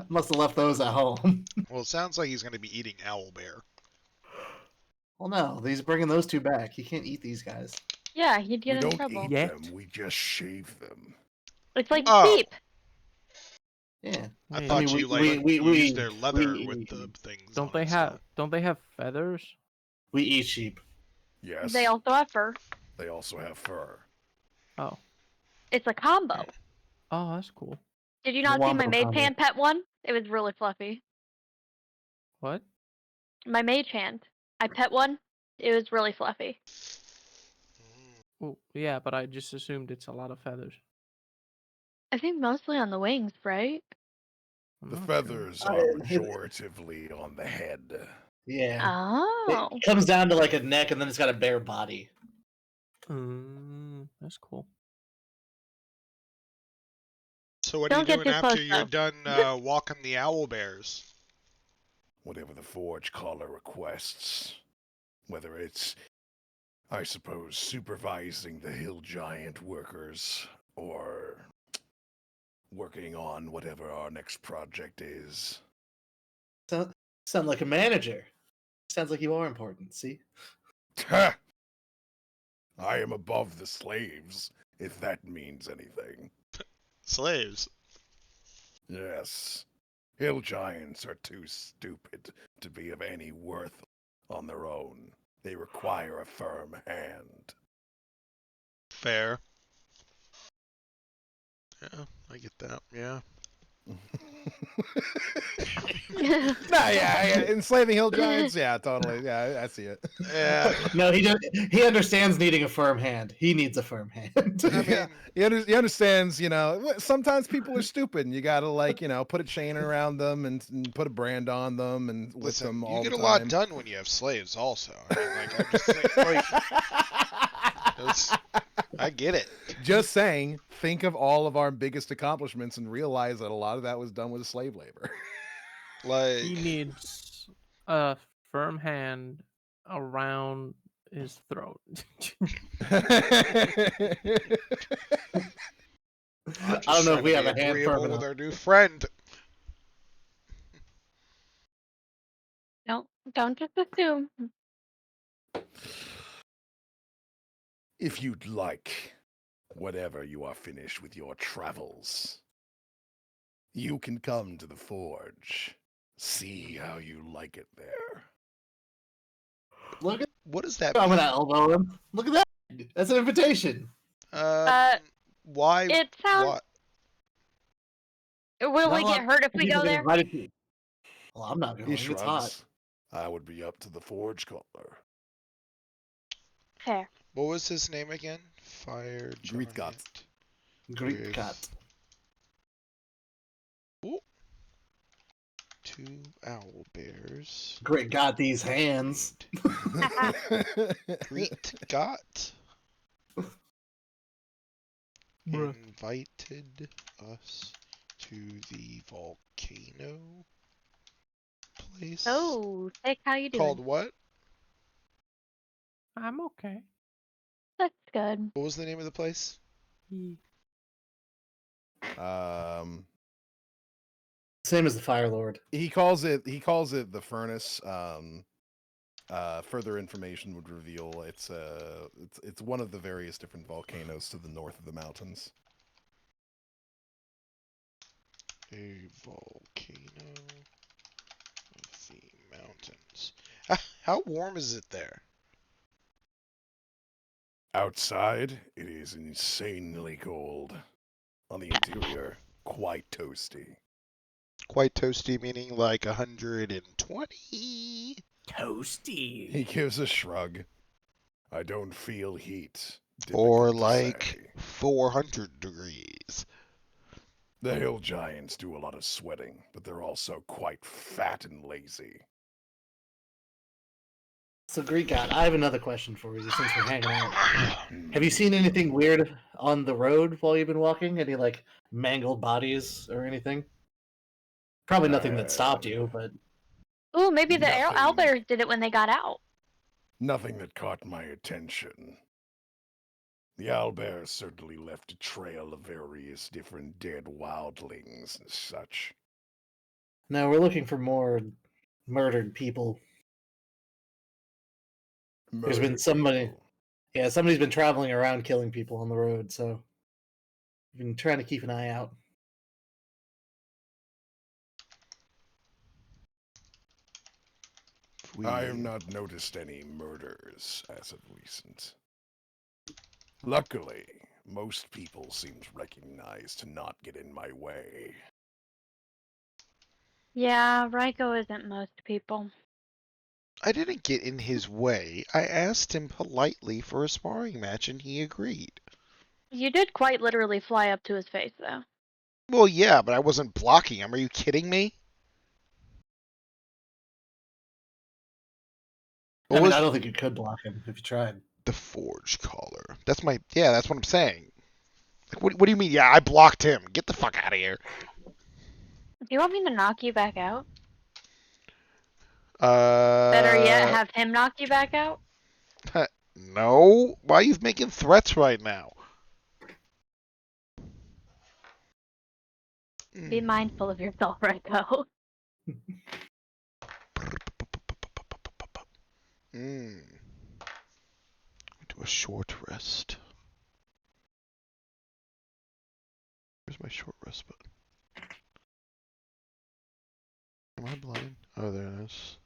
Must have left those at home. Well, it sounds like he's going to be eating owlbear. Well, no, he's bringing those two back. He can't eat these guys. Yeah, he'd get We in don't trouble. eat them, we just shave them. It's like Oh. sheep. Yeah. I thought you used their leather with the things. Don't they have feathers? We eat sheep. Yes. They also have fur. They also have fur. Oh. It's a combo. Oh, that's cool. Did you not see my Wombo mage combo. hand pet one? It was really fluffy. What? My mage hand. I pet one. It was really fluffy. Oh, yeah, but I just assumed it's a lot of feathers. I think mostly on the wings, right? The feathers are pejoratively on the head. Yeah. Oh. It comes down to like a neck and then it's got a bare body. That's cool. So what are you Don't get doing too after close, you're though. done walking the owl bears? Whatever the Forge Caller requests. Whether it's, I suppose, supervising the Hill Giant workers, or working on whatever our next project is. Sound like a manager. Sounds like you are important, see? Ha! I am above the slaves, if that means anything. Slaves. Yes. Hill Giants are too stupid to be of any worth on their own. They require a firm hand. Fair. Yeah, I get that. Yeah. yeah, enslaving Hill Giants, yeah, totally, yeah, I see it. Yeah. No, he understands needing a firm hand. He needs a firm hand. Yeah, he understands, sometimes people are stupid and you gotta, put a chain around them and put a brand on them and with them all the time. You get a lot done when you have slaves also. I mean, I'm just saying, I get it. Just saying, think of all of our biggest accomplishments and realize that a lot of that was done with slave labor. He needs a firm hand around his throat. I don't know if we have a hand firm with enough. our new friend. No, don't just assume. If you'd like, whenever you are finished with your travels, you can come to the Forge. See how you like it there. Look at What does that I'm mean? gonna elbow him. Look at that. That's an invitation. Why? It sounds. Will we get hurt if we go there? Well, I'm not going. He It's shrugs. hot. I would be up to the Forge Caller. Fair. What was his name again? Fire Greek Giant. Greek cut. Ooh. 2 owl bears. Great got these hands. Greet got invited us to the volcano place. Oh, Nick, how you doing? Called what? I'm okay. That's good. What was the name of the place? Same as the Fire Lord. He calls it the Furnace. Further information would reveal it's one of the various different volcanoes to the north of the mountains. A volcano of the mountains. How warm is it there? Outside, it is insanely cold. On the interior, quite toasty. Quite toasty, meaning like 120. Toasty. He gives a shrug. I don't feel heat. Or Difficult to like say. 400 degrees. The hill giants do a lot of sweating, but they're also quite fat and lazy. So, Greek God, I have another question for you since we're hanging out. Have you seen anything weird on the road while you've been walking? Any, like, mangled bodies or anything? Probably nothing that stopped you, but... Ooh, maybe the Nothing. owlbears did it when they got out. Nothing that caught my attention. The owlbears certainly left a trail of various different dead wildlings and such. No, we're looking for more murdered people. There's been somebody... Yeah, somebody's been traveling around killing people on the road, so... I've been trying to keep an eye out. I have not noticed any murders as of recent. Luckily, most people seem to recognize to not get in my way. Yeah, Ryko isn't most people. I didn't get in his way. I asked him politely for a sparring match and he agreed. You did quite literally fly up to his face, though. Well, yeah, but I wasn't blocking him. Are you kidding me? I mean, I don't think you could block him if you tried. The Forge Caller. That's my... Yeah, that's what I'm saying. Like, what do you mean? Yeah, I blocked him. Get the fuck out of here. Do you want me to knock you back out? Better yet, have him knock you back out? No. Why are you making threats right now? Be mindful of yourself, Ryko. Do a short rest. Where's my short rest button? Am I blind? Oh, there it is.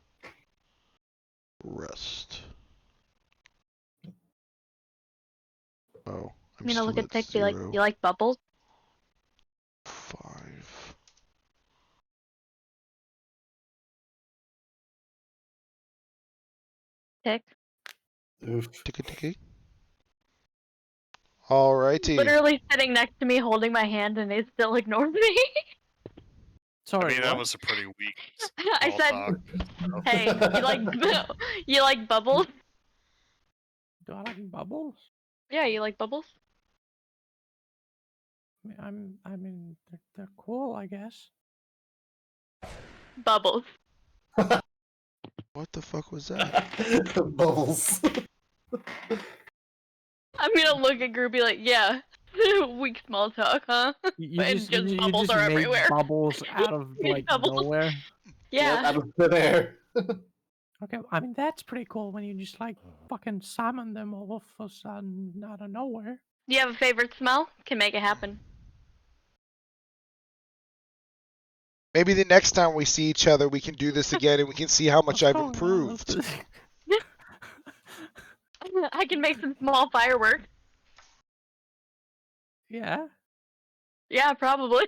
Rest. Oh, I'm You know, still look at at 6, be like, 0. you like bubbles? 5. Tick. Oof. Ticky. Alrighty. Literally sitting next to me, holding my hand, and he still ignores me. Sorry, I mean, what? that was a pretty weak. I said, talk. hey, you like bubbles? Do I like bubbles? Yeah, you like bubbles? I mean, they're cool, I guess. Bubbles. What the fuck was that? Bubbles. I'm gonna look at Groupie like, yeah, weak small talk, huh? You And just bubbles are made everywhere. bubbles out of like Bubbles. nowhere. Yeah. Out of thin air. Okay, I mean, that's pretty cool when you just like fucking summon them all of a sudden out of nowhere. Do you have a favorite smell? Can make it happen. Maybe the next time we see each other, we can do this again and we can see how much I've improved. I can make some small fireworks. Yeah. Yeah, probably.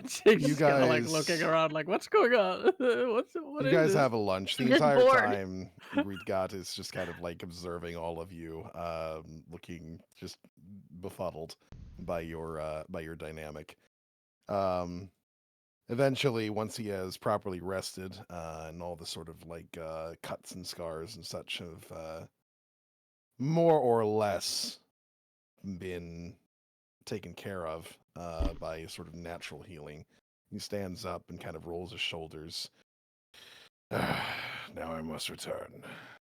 Chick's You kinda, like guys- looking around, like, what's going on? What You is guys this? have a lunch. The I'm just entire bored. time, Greedgot is just kind of like observing all of you, looking just befuddled by your dynamic. Eventually, once he has properly rested, and all the sort of like cuts and scars and such have more or less been taken care of by sort of natural healing, he stands up and kind of rolls his shoulders. Now I must return.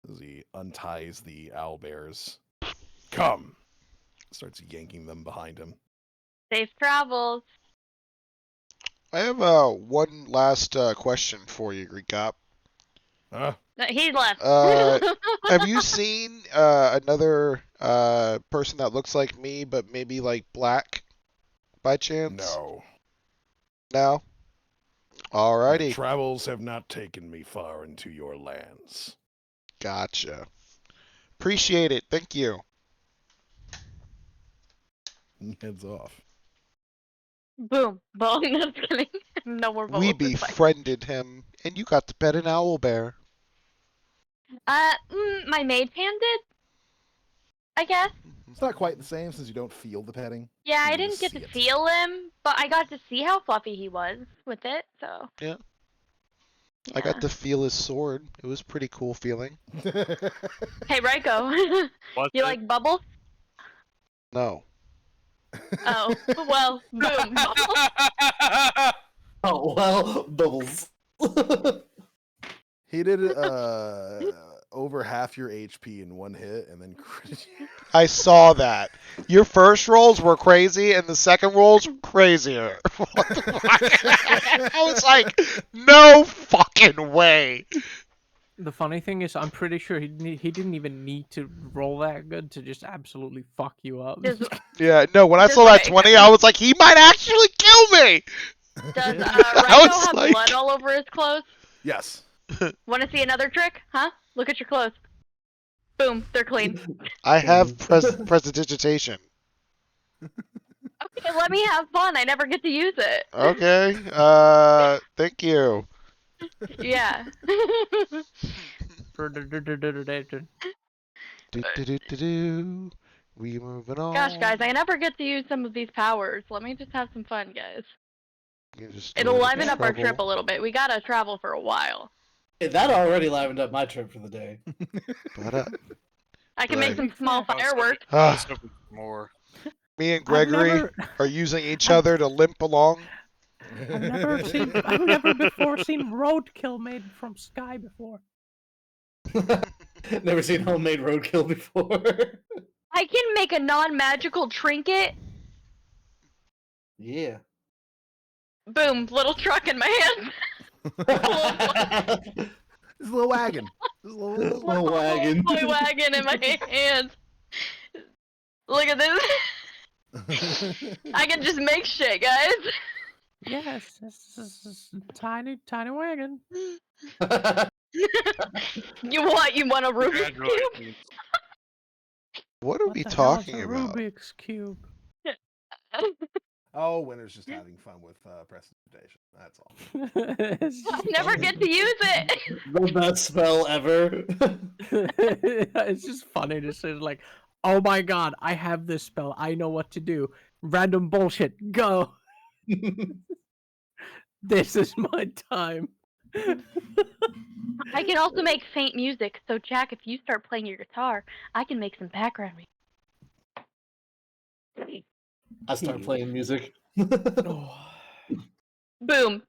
As he unties the owlbears. Come! Starts yanking them behind him. Safe travels. I have one last question for you, Greek Cop. Huh? No, he left. Have you seen another person that looks like me, but maybe like black by chance? No. No? My Alrighty. travels have not taken me far into your lands. Gotcha. Appreciate it. Thank you. Heads off. Boom. Bong. Just kidding. No more We bubbles. It's fine. befriended him, and you got to pet an owlbear. My maid pan did. I guess. It's not quite the same since you don't feel the petting. Yeah, You I just didn't get see to it. feel him, but I got to see how fluffy he was with it. So. Yeah. Yeah. I got to feel his sword. It was pretty cool feeling. Hey, Ryko. You like bubbles? No. Oh, well, boom. Bubbles. Oh well, bubbles. He did over half your HP in one hit and then critted you. I saw that. Your first rolls were crazy, and the second rolls were crazier. What the fuck? I was like, no fucking way. The funny thing is, I'm pretty sure he didn't even need to roll that good to just absolutely fuck you up. Yeah, no, when I saw that 20, I was like, he might actually kill me! Does I Ryko was have like- blood all over his clothes? Yes. Want to see another trick? Huh? Look at your clothes. Boom, they're clean. I have prestidigitation. Okay, let me have fun. I never get to use it. Okay, thank you. Yeah. Do. We moving on. Gosh, guys, I never get to use some of these powers. Let me just have some fun, guys. You just It'll go to liven up our trouble. trip a little bit. We gotta travel for a while. Hey, that already livened up my trip for the day. I can make Right. some small fireworks. I was hoping for more. Me and Gregory are using each other to limp along. I've never before seen roadkill made from sky before. Never seen homemade roadkill before. I can make a non-magical trinket. Yeah. Boom, little truck in my hand. This little wagon. This little wagon. Toy wagon in my hand. Look at this. I can just make shit, guys. Yes, this is a tiny wagon. You want a Rubik's Cube? Congratulations. What are What we the hell is talking a about? Rubik's Cube. Oh, Winter's just having fun with prestidigitation. That's all. It's I'll just never funny. get to use it. The best spell ever. It's just funny to say, like, oh my god, I have this spell. I know what to do. Random bullshit. Go. This is my time. I can also make faint music. So, Jack, if you start playing your guitar, I can make some background music. I start playing music. Boom,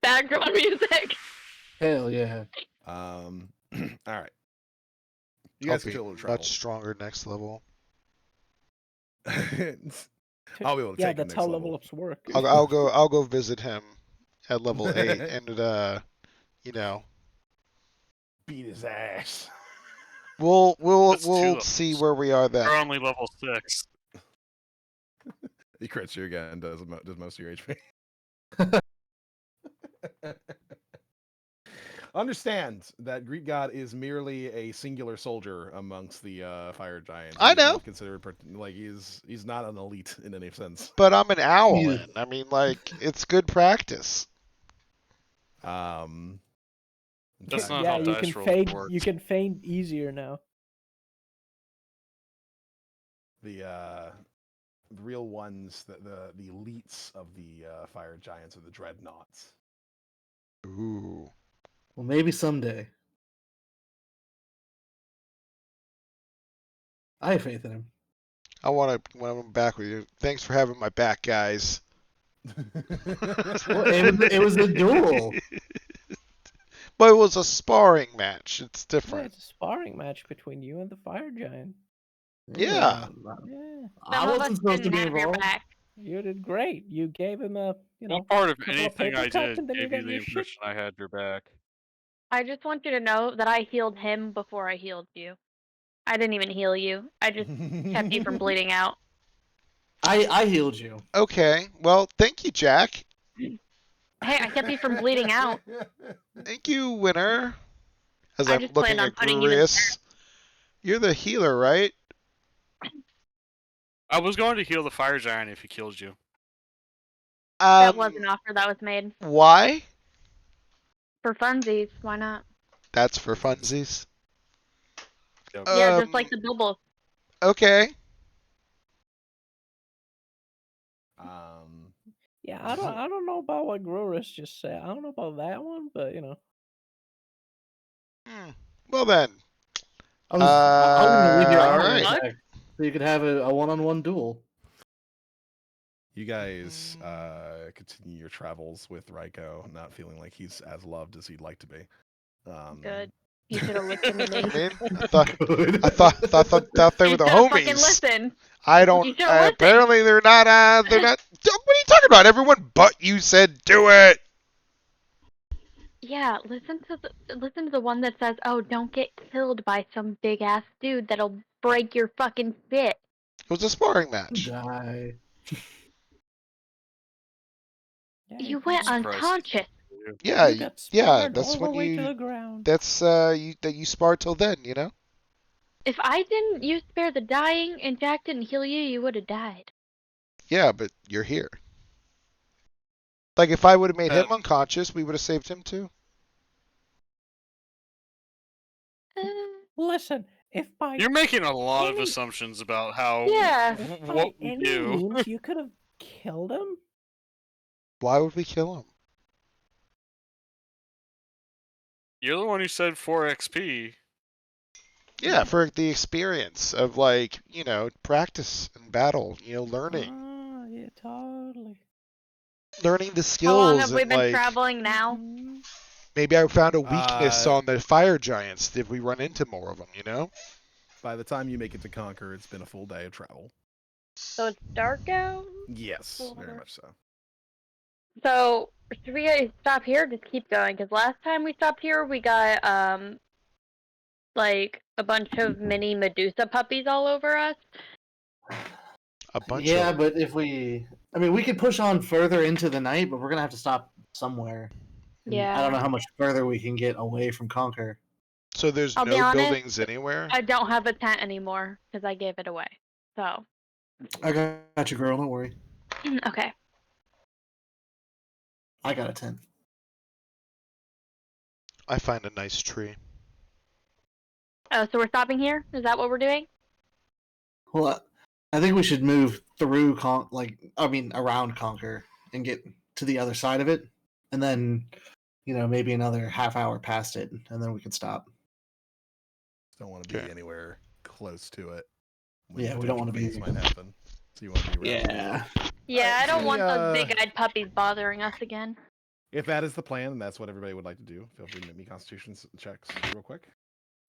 background music. Hell yeah. All right. You guys can I'll chill be a travel. much stronger next level. I'll be able to Yeah, take him that's next how level. level ups work. I'll go visit him at level 8 and you know, Beat his ass. we'll That's two we'll of see us. where we are then. We're only level 6. He crits you again and does most of your HP. Understand that Greek God is merely a singular soldier amongst the fire giants. I He's know. not considered like he's not an elite in any sense. But I'm an owl. Yeah. I mean, like, it's good practice. That's not Yeah, how you dice can roll feign. works. You can feign easier now. The real ones, the elites of the fire giants are the dreadnoughts. Ooh. Well, maybe someday. I have faith in him. I want to when I'm back with you. Thanks for having my back, guys. Well, it was a duel. But it was a sparring match. It's Yeah, different. it's a sparring match between you and the fire giant. Yeah. Yeah, I Some of us wasn't supposed to didn't be have your involved. back. you did great. You gave him a, What part of couple of anything paper I cuts did and then you gave you got the your shit. impression I had your back? I just want you to know that I healed him before I healed you. I didn't even heal you. I just kept you from bleeding out. I healed you. Okay. Well, thank you, Jack. Hey, I kept you from bleeding out. Thank you, Winner. As I I'm just looking planned on at putting you in. Grurius. You're the healer, right? I was going to heal the fire giant if he killed you. That was an offer that was made. Why? For funsies, why not? That's for funsies. Yep. Yeah, just like the bubbles. Okay. Yeah, I don't know about what Groris just said. I don't know about that one, but you know. Well then. I was gonna leave your all armor right. intact so you could have a one-on-one duel. You guys continue your travels with Raiko, not feeling like he's as loved as he'd like to be. Good. You should have listened to me. I mean, I thought they were the homies. Fucking listen. I don't. You should've listened. Apparently, they're not. They're not. What are you talking about? Everyone but you said do it. Yeah, listen to the one that says, "Oh, don't get killed by some big ass dude that'll break your fucking spit." It was a sparring match. Die. You went unconscious. Yeah, You got yeah. sparred That's all when the way to you. the ground. That's you sparred till then, you know. If I didn't use spare the dying and Jack didn't heal you, you would have died. Yeah, but you're here. Like if I would have made him unconscious, we would have saved him too. Listen, if by You're making a lot of any- assumptions about how if what by we any do. means you could have killed him, Why would we kill him? You're the one who said 4 XP. Yeah, for the experience of like, you know, practice and battle, you know, learning. oh yeah, totally. Learning the How long skills have we and been like traveling now? maybe I found a weakness on the fire giants if we run into more of them, you know? By the time you make it to Conquer, it's been a full day of travel. So it's dark out? Yes, very much so. So, should we stop here or just keep going? Because last time we stopped here, we got, like, a bunch of mini Medusa puppies all over us. A bunch Yeah, of but if we could push on further into the night, but we're gonna have to stop somewhere. And Yeah. I don't know how much further we can get away from Conquer. So there's I'll be no honest, buildings anywhere? I don't have a tent anymore because I gave it away. So. I got you, girl. Don't worry. Okay. I got a tent. I find a nice tree. Oh, so we're stopping here? Is that what we're doing? Well, I think we should move through around Conquer and get to the other side of it, and then, maybe another half hour past it, and then we can stop. Don't want to be anywhere close to it. Yeah, we don't want to be. Might happen. So you want to be around. Yeah. Yeah, I don't want those big-eyed puppies bothering us again. If that is the plan, and that's what everybody would like to do, feel free to make me constitution checks real quick.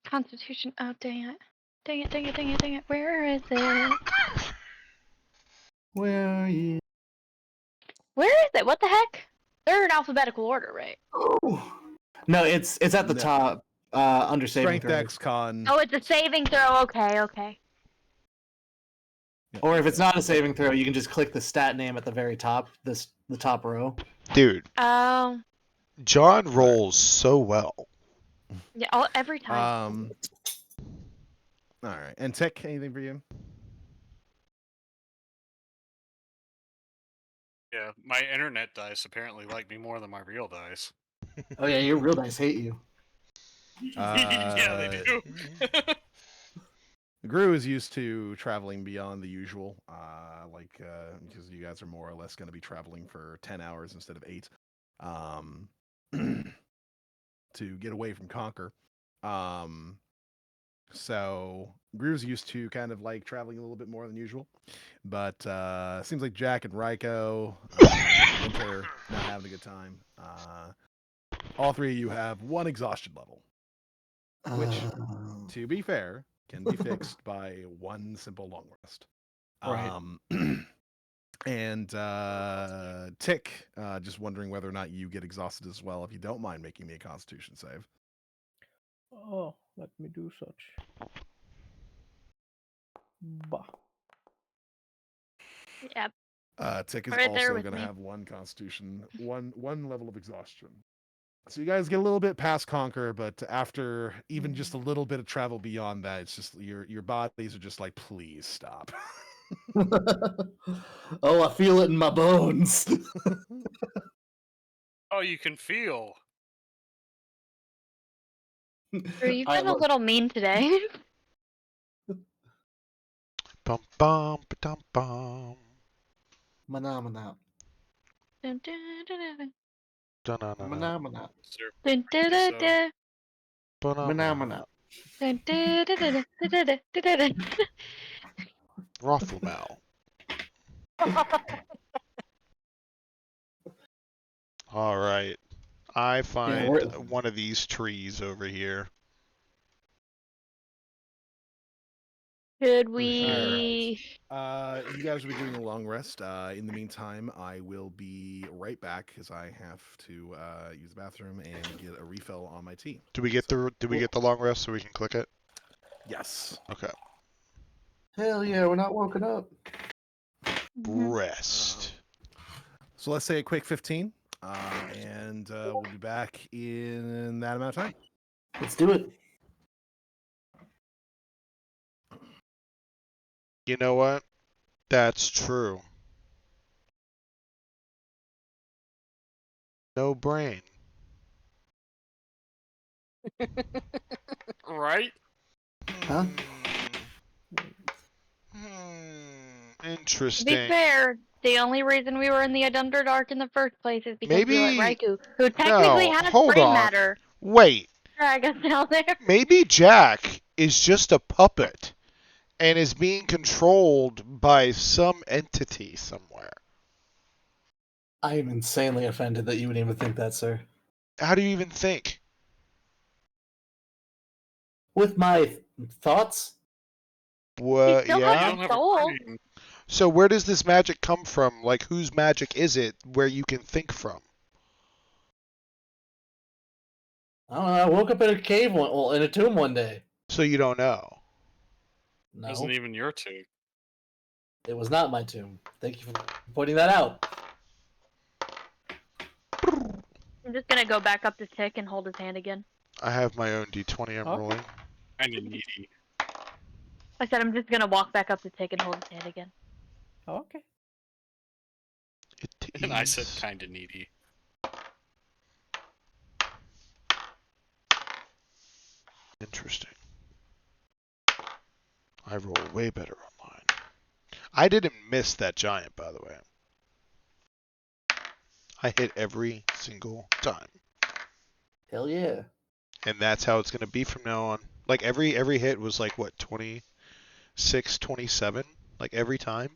Constitution. Oh, dang it. Dang it, dang it, dang it, dang it. Where is it? Where are you? Where is it? What the heck? They're in alphabetical order, right? No, it's at the top, under saving Strength, throw. Dex, Con. Oh, it's a saving throw. Okay, okay. Or if it's not a saving throw, you can just click the stat name at the very top, the top row. Dude. Oh. John rolls so well. Yeah, every time. All right. And Tick, anything for you? Yeah, my internet dice apparently like me more than my real dice. Oh yeah, your real dice hate you. Yeah, they do. Gru is used to traveling beyond the usual, because you guys are more or less going to be traveling for 10 hours instead of 8, to get away from Conquer. So Gru's used to kind of like traveling a little bit more than usual, but seems like Jack and Raiko, Winter, not having a good time. All three of you have one exhaustion level, which, to be fair, can be fixed by one simple long rest. Right. And Tick, just wondering whether or not you get exhausted as well. If you don't mind making me a Constitution save. Oh, let me do such. Bah. Yep. Tick is Right there also with going to me. have one constitution, one level of exhaustion. So you guys get a little bit past Conquer, but after even just a little bit of travel beyond that, it's just your bodies are just like, please stop. Oh, I feel it in my bones. Oh, you can feel. Drew, you've been a little mean today. Bum bum ba-dum bum. Mana. Dun, dun, dun, dun, Da-na-na-na. Mana. dun, dun, dun, dun, Ba-na-ma. Mana. dun, dun, dun, dun, dun, dun, dun, dun, dun. Rothmal. All right. I find we're- one of these trees over here. Should we? You guys will be doing a long rest. In the meantime, I will be right back because I have to use the bathroom and get a refill on my tea. Do we get the long rest so we can click it? Yes. Okay. Hell yeah, we're not woken up. Rest. So let's say a quick 15, and we'll be back in that amount of time. Let's do it. You know what? That's true. No brain. Right? Huh? To Interesting. be fair, the only reason we were in the Underdark in the first place is because we let Maybe- Raikou, who technically No, has hold brain on. matter, Wait. drag us down there. Maybe Jack is just a puppet and is being controlled by some entity somewhere. I am insanely offended that you would even think that, sir. How do you even think? With my thoughts? What? still Yeah. has You don't have soul. a brain. So where does this magic come from? Like, whose magic is it where you can think from? I don't know. I woke up in a cave, in a tomb one day. So you don't know. No, Isn't even your tune. it was not my tomb. Thank you for pointing that out. I'm just gonna go back up to Tick and hold his hand again. I have my own D20 I'm Okay. rolling. Kind of needy. I said I'm just gonna walk back up to Tick and hold his hand again. Okay. It And I said is- kind of needy. Interesting. I roll way better on mine. I didn't miss that giant, by the way. I hit every single time. Hell yeah. And that's how it's going to be from now on. Like, every hit was like, what, 26, 27? Like, every time?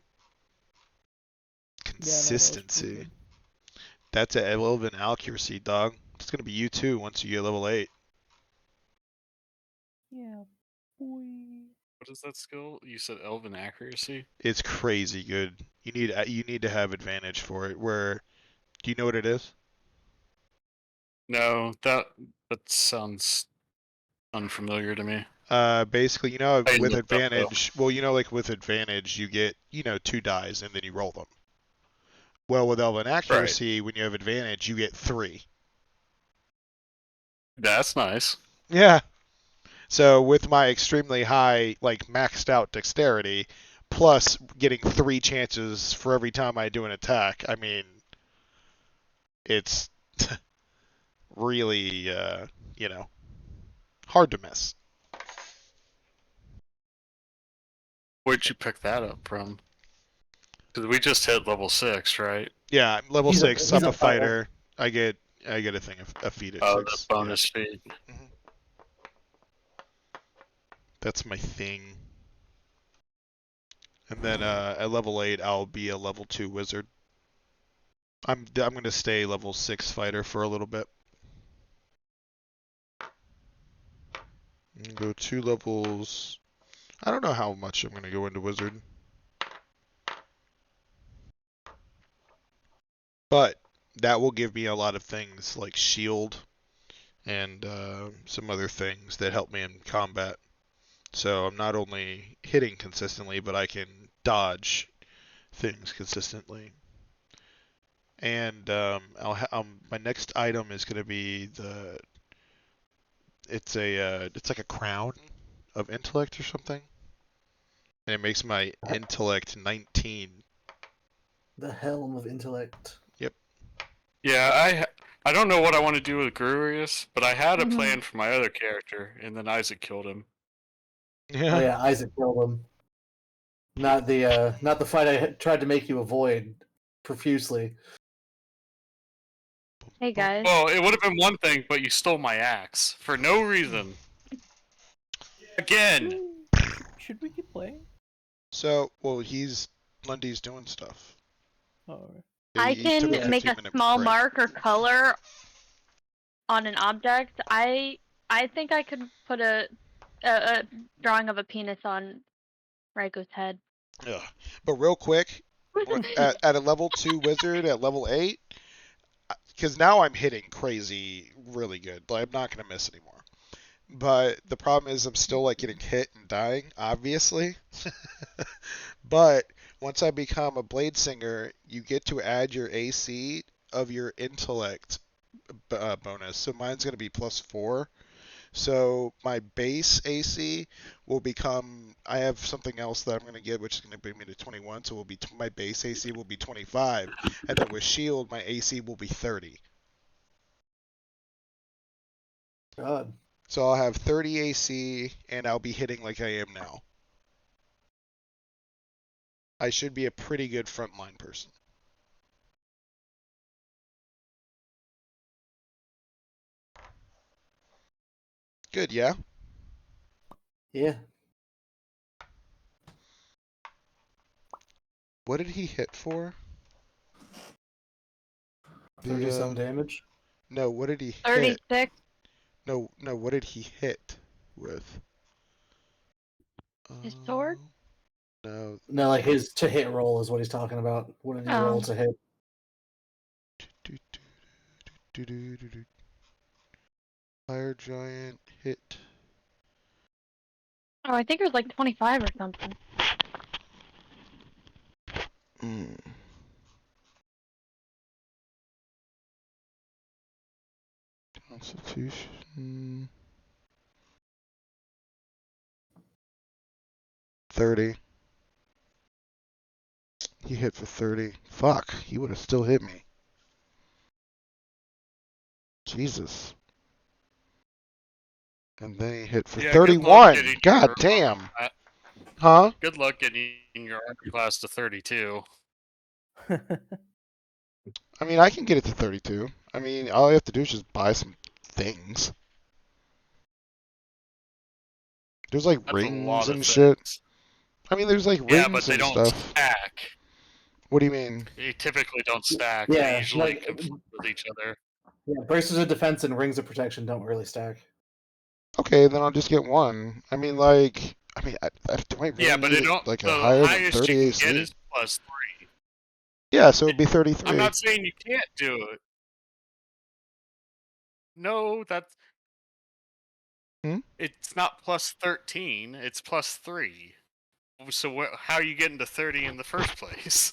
Consistency. That's a level of accuracy, dog. It's going to be you too once you get level 8. Yeah, boy. What is that skill? You said elven accuracy? It's crazy good. You need to have advantage for it. Where, do you know what it is? No, that sounds unfamiliar to me. Basically, you know, with advantage, well, you know, like with advantage, you get, 2 dies and then you roll them. Well, with elven accuracy, when you have advantage, you get 3. That's nice. Yeah. So with my extremely high, like maxed out dexterity, plus getting 3 chances for every time I do an attack, I mean, it's really, hard to miss. Where'd you pick that up from? Because we just hit level 6, right? Yeah, I'm level He's a- 6. he's I'm a a fighter. I get a thing of a feat at Oh, 6. the bonus feat. That's my thing. And then at level 8, I'll be a level 2 wizard. I'm gonna stay level 6 fighter for a little bit. And go 2 levels. I don't know how much I'm gonna go into wizard. But that will give me a lot of things like shield and some other things that help me in combat. So I'm not only hitting consistently, but I can dodge things consistently. And my next item is going to be it's like a crown of intellect or something, and it makes my intellect 19. The helm of intellect. Yep. Yeah, I don't know what I want to do with Grurius, but I had a Mhm. plan for my other character, and then Isaac killed him. Oh yeah, Isaac killed him. Not the fight I tried to make you avoid profusely. Hey guys. Well, it would have been one thing, but you stole my axe for no reason. Again. Should we keep playing? So, well, Lundy's doing stuff. Oh. I He took can make a 15-minute small break. mark or color on an object. I think I could put a drawing of a penis on Raiko's head. Yeah. But real quick, at a level 2 wizard at level 8, because now I'm hitting crazy really good. Like, I'm not going to miss anymore. But the problem is I'm still like getting hit and dying, obviously. But once I become a blade singer, you get to add your AC of your intellect bonus. So mine's going to be +4. So my base AC will become. I have something else that I'm going to get, which is going to bring me to 21. So my base AC will be 25, and then with shield, my AC will be 30. God. So I'll have 30 AC, and I'll be hitting like I am now. I should be a pretty good frontline person. Good, yeah? Yeah. What did he hit for? 30-some damage. No, what did he hit? 36. No, what did he hit with? His sword? No. No, like his to hit roll is what he's talking about. What did he roll to hit? Fire giant hit. Oh, I think it was like 25 or something. Constitution. 30. He hit for 30. Fuck, he would have still hit me. Jesus. And then he hit for 31. God damn. Huh? Good luck getting your armor class to 32. I mean, I can get it to 32. I mean, all I have to do is just buy some things. There's like rings and shit. I mean, there's like rings but they and don't stuff. stack. What do you mean? They typically don't stack. Yeah, They usually like- conflict with each other. Yeah, braces of defense and rings of protection don't really stack. Okay, then I'll just get one. I mean, like, do I really but need it don't. like a The higher than highest 30 you can AC? get is +3. Yeah, so it'd be 33. I'm not saying you can't do it. No, that's. It's not +13. It's +3. So how are you getting to 30 in the first place?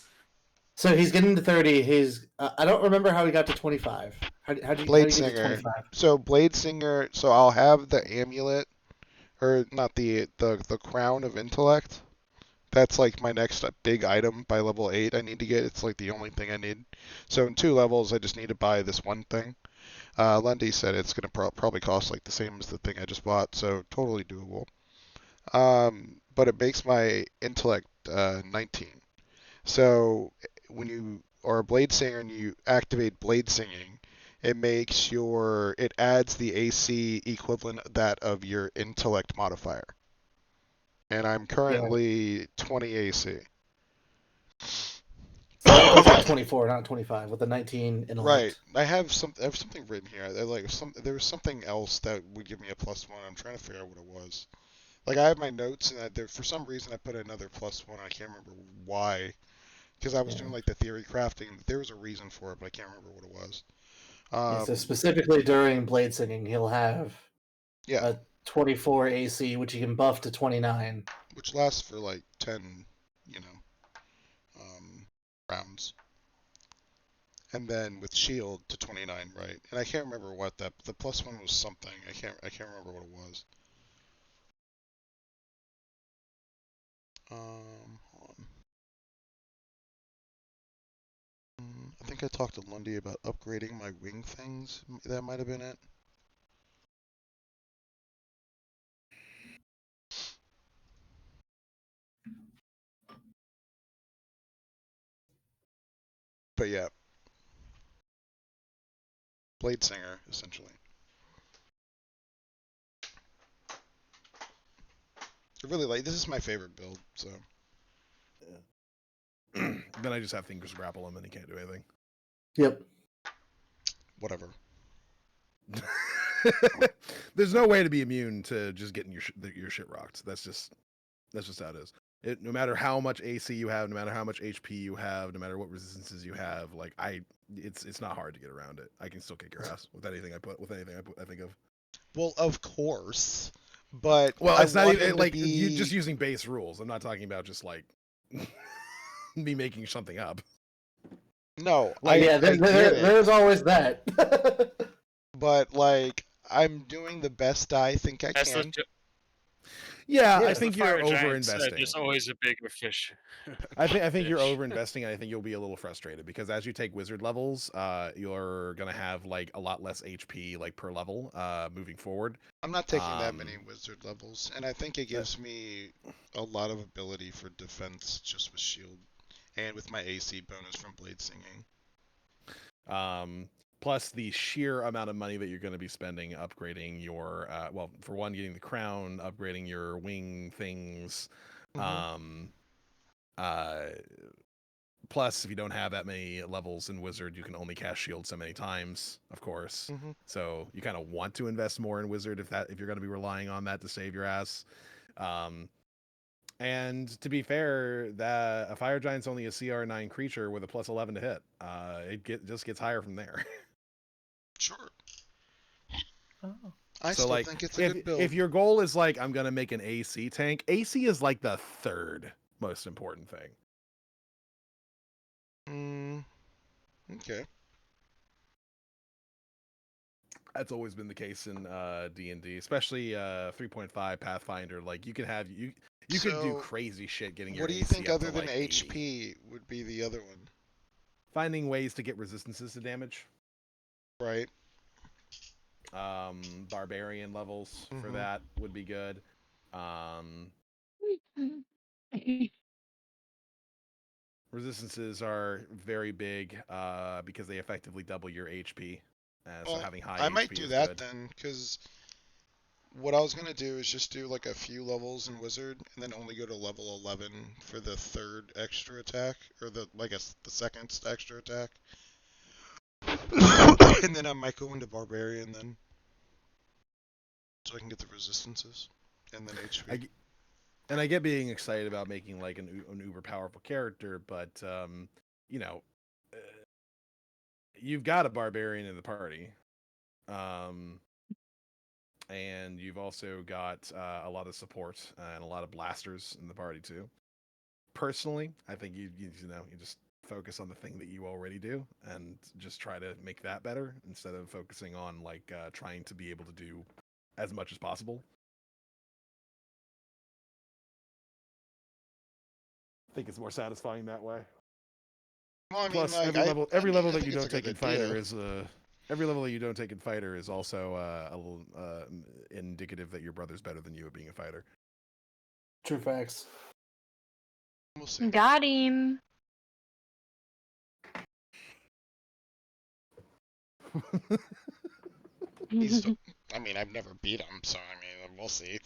So he's getting to 30. He's I don't remember how he got to 25. How do you Blade get to Singer. 25? So Blade Singer. So I'll have the amulet, or not the crown of intellect. That's like my next big item by level 8 I need to get. It's like the only thing I need. So in 2 levels, I just need to buy this one thing. Lundy said it's going to probably cost like the same as the thing I just bought, so totally doable. But it makes my intellect 19. So when you are a blade singer and you activate blade singing, it adds the AC equivalent of that of your intellect modifier. And I'm currently 20 AC. So that puts you at 24, not 25, with the 19 intellect. Right. I have something written here. There was something else that would give me a +1. I'm trying to figure out what it was. Like I have my notes, and for some reason I put another +1. I can't remember why. Because I was doing like the theory crafting. There was a reason for it, but I can't remember what it was. So specifically during blade singing, he'll have a 24 AC, which you can buff to 29. Which lasts for like 10, you know. rounds. And then with shield to 29, right? And I can't remember what the +1 was something. I can't remember what it was. Hold on. I think I talked to Lundy about upgrading my wing things. That might have been it. But yeah. Blade Singer, essentially. I really like this is my favorite build, so. Then I just have fingers grapple him and he can't do anything. Yep. Whatever. There's no way to be immune to just getting your shit rocked. That's just how it is. No matter how much AC you have, no matter how much HP you have, no matter what resistances you have, like it's not hard to get around it. I can still kick your ass with anything I think of. Well, of course, but well, it's not even like you just using base rules. I'm not talking about just like me making something up. No, there's always that. But like, I'm doing the best I think I can. Yeah, I think you're over-investing. There's always a bigger fish. I think you're over-investing, and I think you'll be a little frustrated because as you take wizard levels, you're gonna have like a lot less HP like per level moving forward. I'm not taking that many wizard levels, and I think it gives me a lot of ability for defense just with shield and with my AC bonus from blade singing. Plus the sheer amount of money that you're going to be spending upgrading your, well, for one, getting the crown, upgrading your wing things. Plus, if you don't have that many levels in Wizard, you can only cast Shield so many times, of course. So you kind of want to invest more in Wizard if you're going to be relying on that to save your ass. And to be fair, that a Fire Giant's only a CR9 creature with a +11 to hit. It just gets higher from there. Sure. Oh. I still think it's a good build. If your goal is like, I'm going to make an AC tank, AC is like the third most important thing. Okay. That's always been the case in D&D, especially 3.5 Pathfinder. Like you could do crazy shit getting your. What do you AC think up other to, than like, HP 80. would be the other one? Finding ways to get resistances to damage. Right. Barbarian levels for that would be good. Resistances are very big because they effectively double your HP. So having high I HP might do is that good. then, because what I was going to do is just do like a few levels in Wizard, and then only go to level 11 for the third extra attack, or the second extra attack. And then I might go into Barbarian then, so I can get the resistances, and then HP. And I get being excited about making like an uber powerful character, but you know, you've got a barbarian in the party, and you've also got a lot of support and a lot of blasters in the party too. Personally, I think you just focus on the thing that you already do and just try to make that better instead of focusing on like trying to be able to do as much as possible. I think it's more satisfying that way. Well, I mean, plus, like, every level that you don't take in fighter is every level that you don't take in fighter is also a little indicative that your brother's better than you at being a fighter. True facts. We'll see. Got him. I mean, I've never beat him, so I mean, we'll see.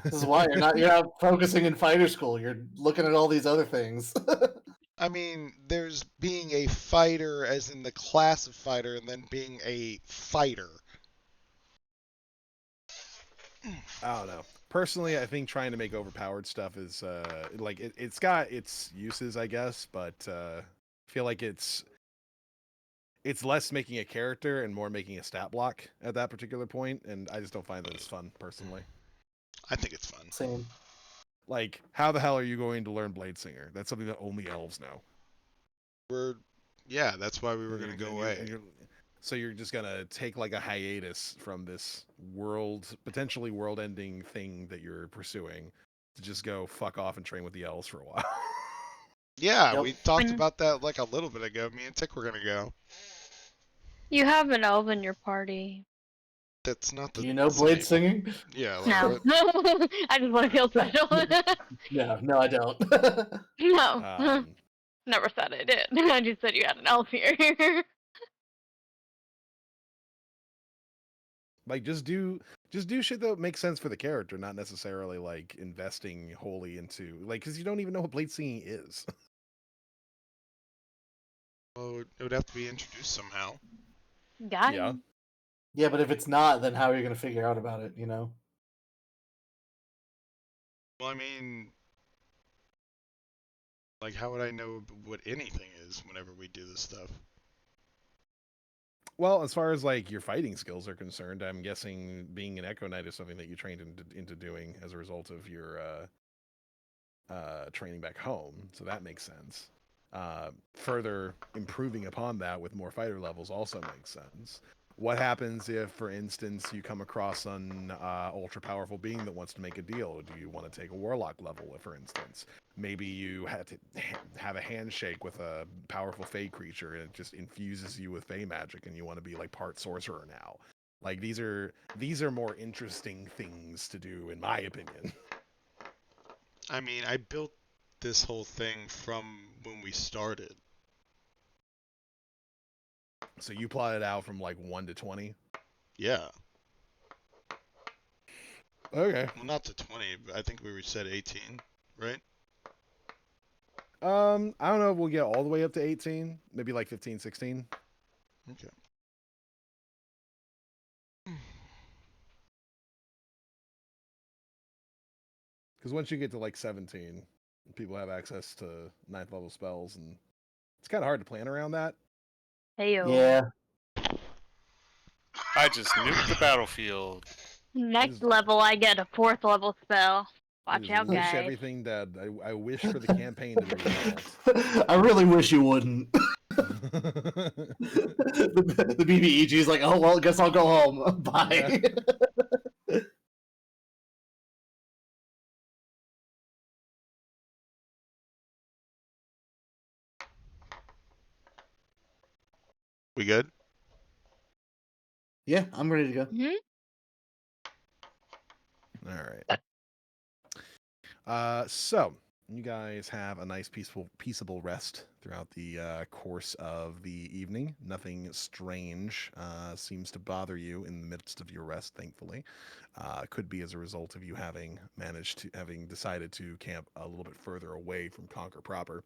This is why you're not focusing in fighter school. You're looking at all these other things. I mean, there's being a fighter as in the class of fighter, and then being a fighter. I don't know. Personally, I think trying to make overpowered stuff is like it's got its uses, I guess, but I feel like it's less making a character and more making a stat block at that particular point, and I just don't find that it's fun personally. I think it's fun. Same. Like, how the hell are you going to learn Blade Singer? That's something that only elves know. Yeah, that's why we were gonna go away. So you're just gonna take like a hiatus from this potentially world-ending thing that you're pursuing, to just go fuck off and train with the elves for a while. Yeah, Yep. we talked about that like a little bit ago. Me and Tick were gonna go. You have an elf in your party. That's not the Do you know Blade same. singing? Yeah, like No. what? I just want to feel special. No, I don't. No. Never said I did. I just said you had an elf here. Like just do shit that makes sense for the character, not necessarily like investing wholly into like, because you don't even know what blade singing is. Well, it would have to be introduced somehow. Got Yeah. him. Yeah, but if it's not, then how are you going to figure out about it, you know? Well, I mean, like, how would I know what anything is whenever we do this stuff? Well, as far as like your fighting skills are concerned, I'm guessing being an Echo Knight is something that you trained into doing as a result of your training back home. So that makes sense. Further improving upon that with more fighter levels also makes sense. What happens if, for instance, you come across an ultra powerful being that wants to make a deal? Do you want to take a warlock level, for instance? Maybe you had to have a handshake with a powerful Fey creature and it just infuses you with Fey magic and you want to be like part sorcerer now. Like these are more interesting things to do, in my opinion. I mean, I built this whole thing from when we started. So you plotted out from like 1 to 20? Yeah. Okay. Well, not to 20, but I think we said 18, right? I don't know if we'll get all the way up to 18. Maybe like 15, 16. Okay. Because once you get to like 17, people have access to 9th level spells, and it's kind of hard to plan around that. Heyo. Yeah. I just nuked the battlefield. Next level, I get a 4th level spell. Watch out, wish guys. everything dead. I wish for the campaign to be resolved. I really wish you wouldn't. the BBEG is like, oh, well, guess I'll go home. Bye. Yeah. We good? Yeah, I'm ready to go. Mm-hmm. All right. So you guys have a nice, peaceable rest throughout the course of the evening. Nothing strange seems to bother you in the midst of your rest, thankfully. Could be as a result of you having decided to camp a little bit further away from Conquer proper.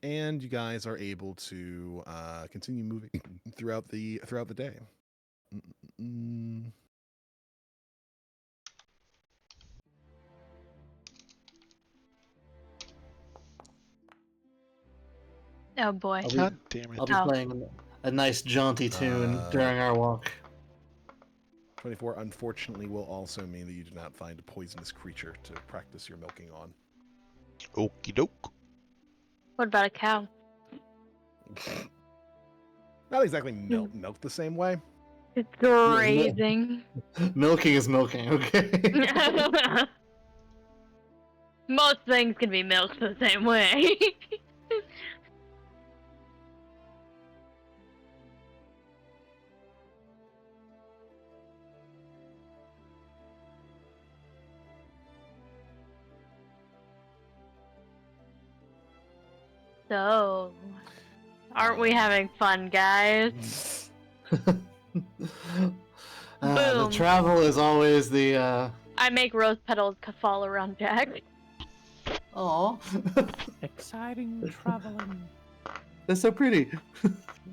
And you guys are able to continue moving throughout the day. Oh boy. God damn it. I'll be playing a nice jaunty tune during our walk. 24, unfortunately, will also mean that you do not find a poisonous creature to practice your milking on. Okie doke. What about a cow? Not exactly milk the same way. It's grazing. Milking is milking, okay? Most things can be milked the same way. So, aren't we having fun, guys? The travel is always the. I make rose petals fall around Jack. Aw. Exciting traveling. That's so pretty.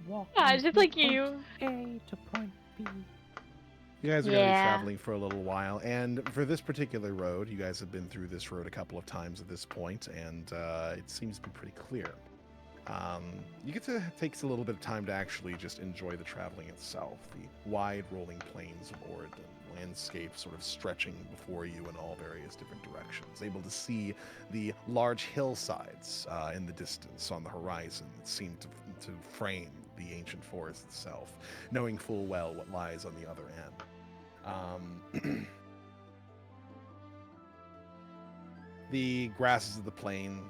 Yeah, just like you. A to point B. You guys are going to be traveling for a little while, and for this particular road, you guys have been through this road a couple of times at this point, and it seems to be pretty clear. You get to take a little bit of time to actually just enjoy the traveling itself. The wide rolling plains of Ord and landscape sort of stretching before you in all various different directions. Able to see the large hillsides in the distance on the horizon that seem to frame the ancient forest itself, knowing full well what lies on the other end. The grasses of the plain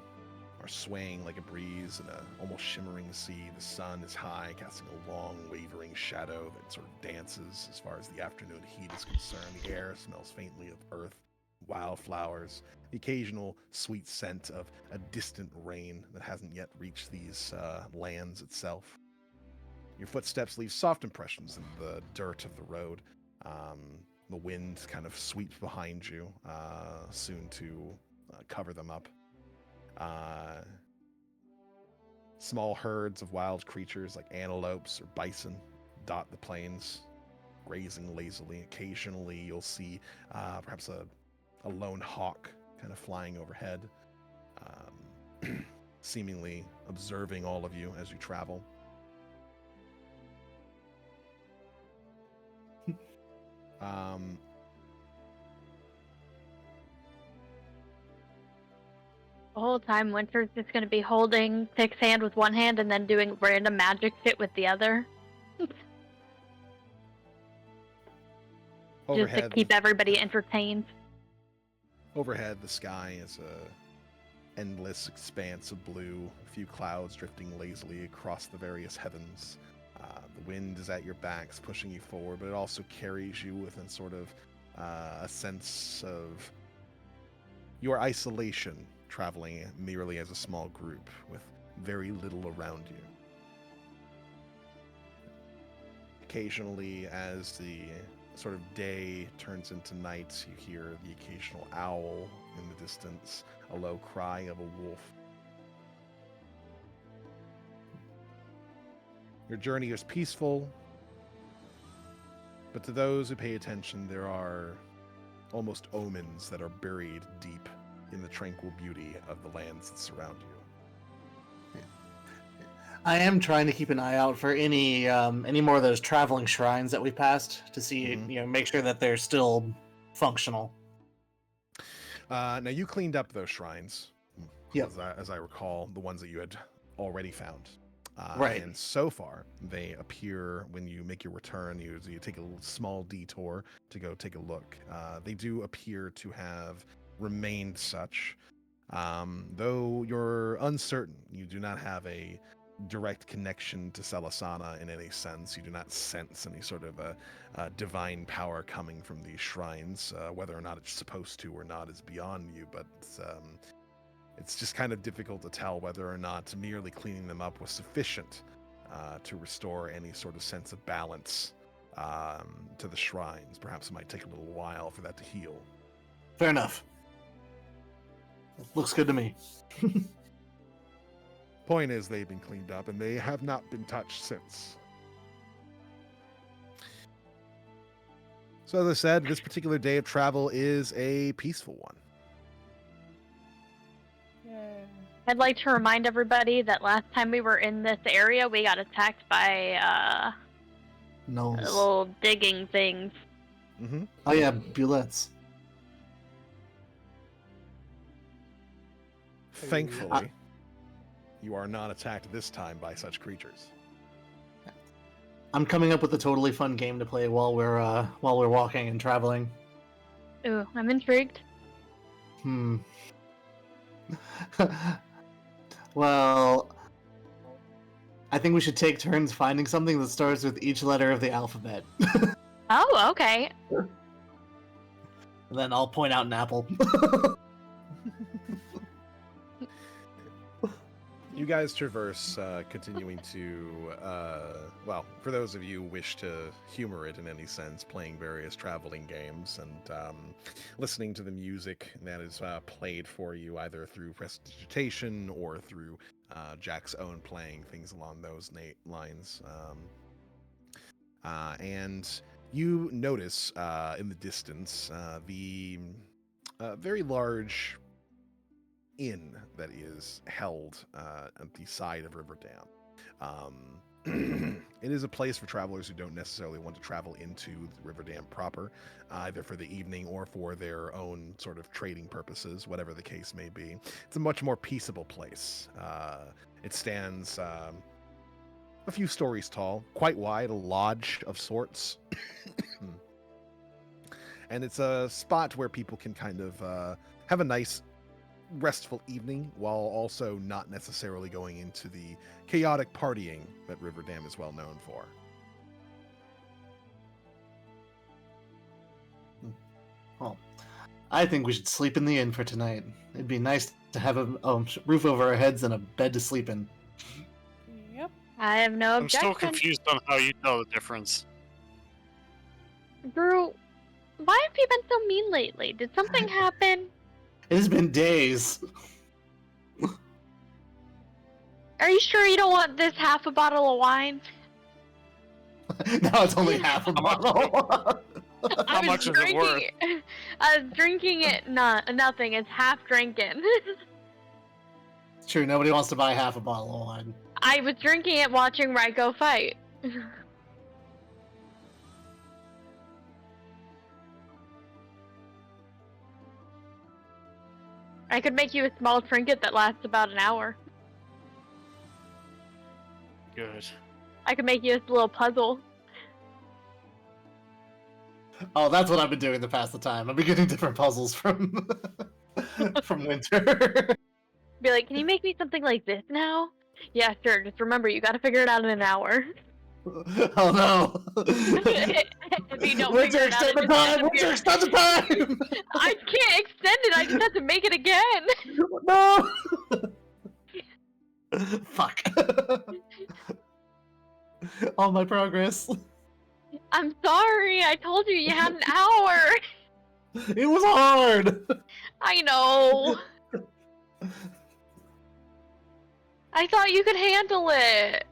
are swaying like a breeze in an almost shimmering sea. The sun is high, casting a long, wavering shadow that sort of dances as far as the afternoon heat is concerned. The air smells faintly of earth, wildflowers, the occasional sweet scent of a distant rain that hasn't yet reached these lands itself. Your footsteps leave soft impressions in the dirt of the road. The wind kind of sweeps behind you, soon to cover them up. Small herds of wild creatures like antelopes or bison dot the plains, grazing lazily. Occasionally you'll see perhaps a lone hawk kind of flying overhead, seemingly observing all of you as you travel. The whole time, Winter's just gonna be holding Tick's hand with one hand and then doing random magic shit with the other. Just to keep everybody entertained. Overhead, the sky is a endless expanse of blue, a few clouds drifting lazily across the various heavens. The wind is at your backs, pushing you forward, but it also carries you within sort of a sense of your isolation, traveling merely as a small group with very little around you. Occasionally, as the sort of day turns into night, you hear the occasional owl in the distance, a low cry of a wolf. Your journey is peaceful, but to those who pay attention, there are almost omens that are buried deep in the tranquil beauty of the lands that surround you. I am trying to keep an eye out for any more of those traveling shrines that we passed to see, make sure that they're still functional. Now you cleaned up those shrines, yep. as I recall, the ones that you had already found. Right. And so far, they appear when you make your return. You take a little small detour to go take a look. They do appear to have remained such, though you're uncertain. You do not have a direct connection to Selasana in any sense. You do not sense any sort of a divine power coming from these shrines. Whether or not it's supposed to or not is beyond you, but it's just kind of difficult to tell whether or not merely cleaning them up was sufficient to restore any sort of sense of balance to the shrines. Perhaps it might take a little while for that to heal. Fair enough. Looks good to me. Point is, they've been cleaned up and they have not been touched since. So as I said, this particular day of travel is a peaceful one. I'd like to remind everybody that last time we were in this area, we got attacked by little digging things. Mm-hmm. Oh yeah, bullets. Thankfully, you are not attacked this time by such creatures. I'm coming up with a totally fun game to play while we're walking and traveling. Ooh, I'm intrigued. Well, I think we should take turns finding something that starts with each letter of the alphabet. Oh, okay. And then I'll point out an apple. You guys traverse, continuing to, for those of you who wish to humor it in any sense, playing various traveling games and listening to the music that is played for you either through prestidigitation or through Jack's own playing, things along those lines. And you notice in the distance the very large inn that is held at the side of River Dam. It is a place for travelers who don't necessarily want to travel into the River Dam proper, either for the evening or for their own sort of trading purposes, whatever the case may be. It's a much more peaceable place. It stands a few stories tall, quite wide, a lodge of sorts. And it's a spot where people can kind of have a nice restful evening while also not necessarily going into the chaotic partying that River Dam is well known for. Well, I think we should sleep in the inn for tonight. It'd be nice to have a roof over our heads and a bed to sleep in. Yep. I have no I'm objection. still confused on how you tell the difference. Drew, why have you been so mean lately? Did something happen? It has been days. Are you sure you don't want this half a bottle of wine? Now it's only half a bottle. How much is it worth? I was drinking it, nothing. It's half drinking. It's true, nobody wants to buy half a bottle of wine. I was drinking it watching Raiko fight. I could make you a small trinket that lasts about an hour. Good. I could make you this little puzzle. Oh, that's what I've been doing to pass the time. I've been getting different puzzles from from Winter. Be like, can you make me something like this now? Yeah, sure. Just remember, you gotta figure it out in an hour. Oh no! If you don't Winter, figure it out, extend the it time! just Winter, extend the time! I can't extend it. I just have to make it again. No! Fuck. All my progress. I'm sorry. I told you you had an hour. It was hard. I know. I thought you could handle it.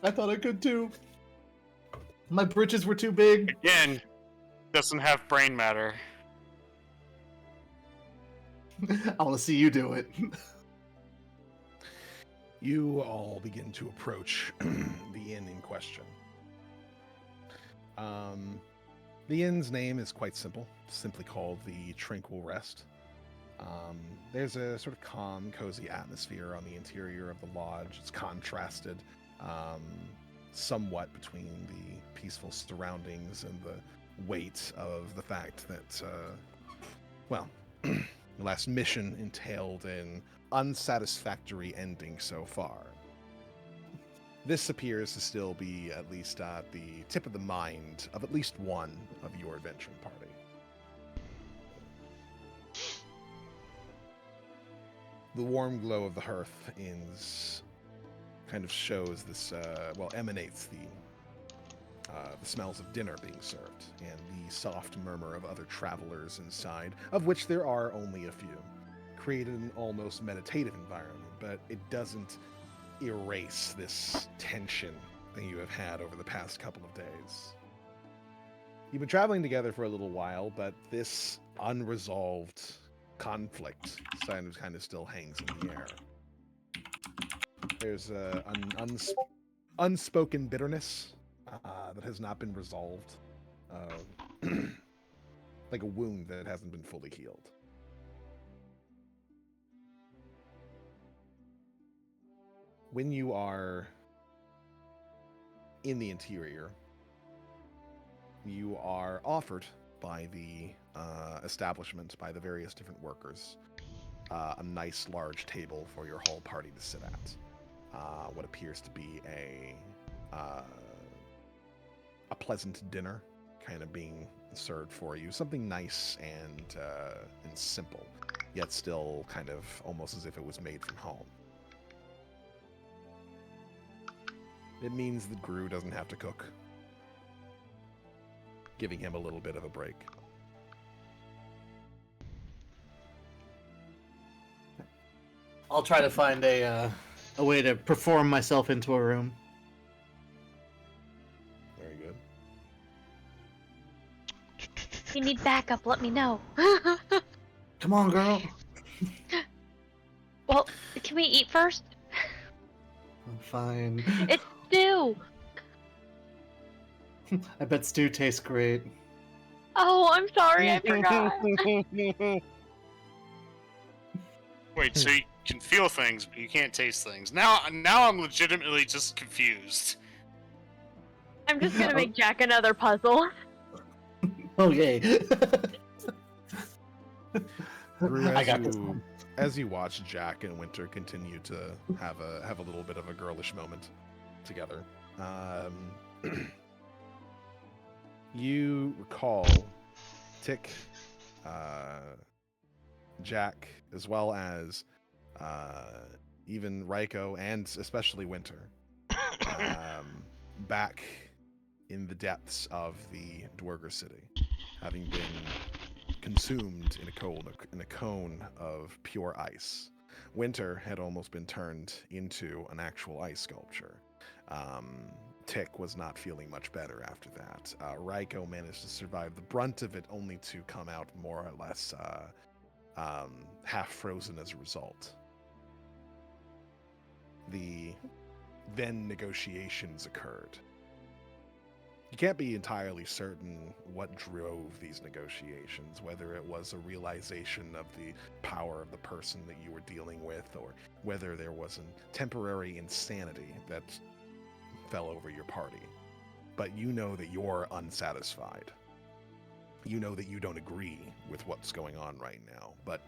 I thought I could too. My britches were too big. Again, doesn't have brain matter. I want to see you do it. You all begin to approach the inn in question. The inn's name is quite simple, simply called the Tranquil Rest. There's a sort of calm, cozy atmosphere on the interior of the lodge. It's contrasted somewhat between the peaceful surroundings and the weight of the fact that, well, the last mission entailed an unsatisfactory ending so far. This appears to still be at least at the tip of the mind of at least one of your adventuring party. The warm glow of the hearth kind of shows this, emanates the smells of dinner being served and the soft murmur of other travelers inside, of which there are only a few. Created an almost meditative environment, but it doesn't erase this tension that you have had over the past couple of days. You've been traveling together for a little while, but this unresolved conflict kind of still hangs in the air. There's an unspoken bitterness that has not been resolved, like a wound that hasn't been fully healed. When you are in the interior, you are offered by the establishment, by the various different workers, a nice large table for your whole party to sit at. What appears to be a pleasant dinner kind of being served for you. Something nice and simple, yet still kind of almost as if it was made from home. It means that Gru doesn't have to cook, giving him a little bit of a break. I'll try to find a way to perform myself into a room. Very good. If you need backup, let me know. Come on, girl. Well, can we eat first? Fine. It's stew. I bet stew tastes great. Oh, I'm sorry, I forgot. Wait, so you can feel things, but you can't taste things. Now I'm legitimately just confused. I'm just gonna make Jack another puzzle. Oh yay! Gru, I got this one. as you watch Jack and Winter continue to have a little bit of a girlish moment together, you recall Tick, Jack, as well as even Raiko and especially Winter, back in the depths of the Dwerger city, having been consumed in a cone of pure ice. Winter had almost been turned into an actual ice sculpture. Tick was not feeling much better after that. Raiko managed to survive the brunt of it, only to come out more or less half frozen as a result. Then negotiations occurred. You can't be entirely certain what drove these negotiations, whether it was a realization of the power of the person that you were dealing with, or whether there was a temporary insanity that fell over your party. But you know that you're unsatisfied. You know that you don't agree with what's going on right now, but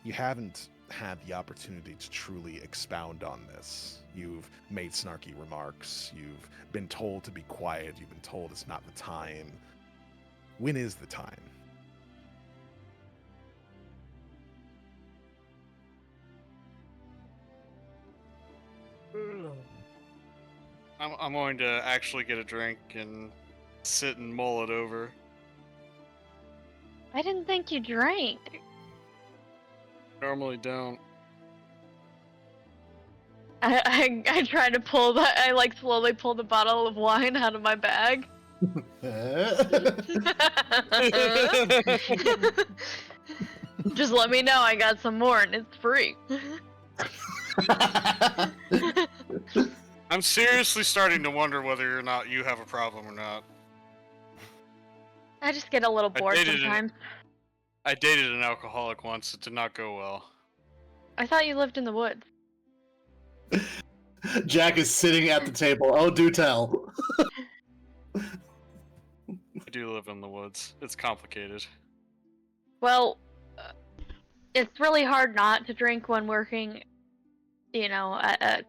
you haven't had the opportunity to truly expound on this. You've made snarky remarks. You've been told to be quiet. You've been told it's not the time. When is the time? I'm going to actually get a drink and sit and mull it over. I didn't think you drank. Normally don't. I try to I like slowly pull the bottle of wine out of my bag. Just let me know, I got some more and it's free. I'm seriously starting to wonder whether or not you have a problem or not. I just get a little bored sometimes. I dated an alcoholic once. It did not go well. I thought you lived in the woods. Jack is sitting at the table. Oh, do tell. I do live in the woods. It's complicated. Well, it's really hard not to drink when working, at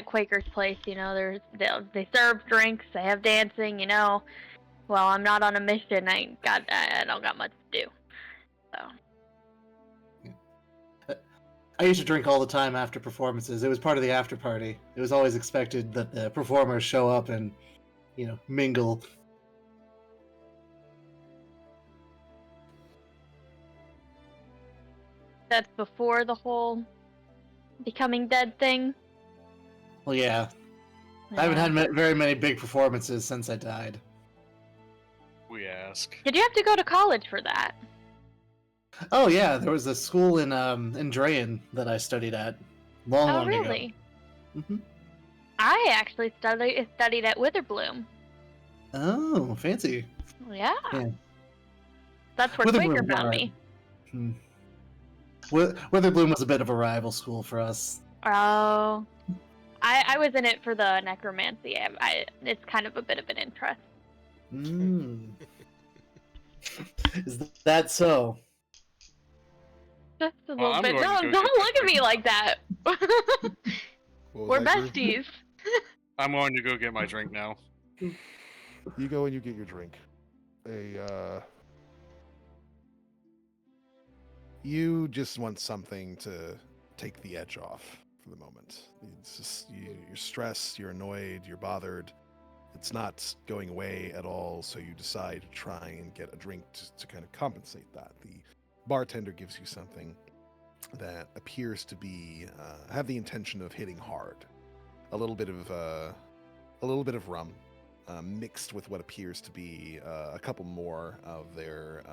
Quaker's place. They serve drinks, they have dancing. Well, I'm not on a mission. I don't got much to do. So. I used to drink all the time after performances. It was part of the after party. It was always expected that the performers show up and, mingle. That's before the whole becoming dead thing? Well, yeah. I haven't had very many big performances since I died. We ask. Did you have to go to college for that? Oh yeah, there was a school in Drayen that I studied at long ago. Oh really? Mm-hmm. I actually studied at Witherbloom. Oh, fancy. Yeah. That's where Quaker found me. Witherbloom was a bit of a rival school for us. Oh. I was in it for the necromancy. It's kind of a bit of an interest. Is that so? Just a little bit. No, don't look at me like that. We're besties. I'm going to go get my drink now. You go and you get your drink. You just want something to take the edge off for the moment. It's just you're stressed, you're annoyed, you're bothered. It's not going away at all, so you decide to try and get a drink to kind of compensate that. The bartender gives you something that appears to be have the intention of hitting hard. A little bit of rum, mixed with what appears to be a couple more of their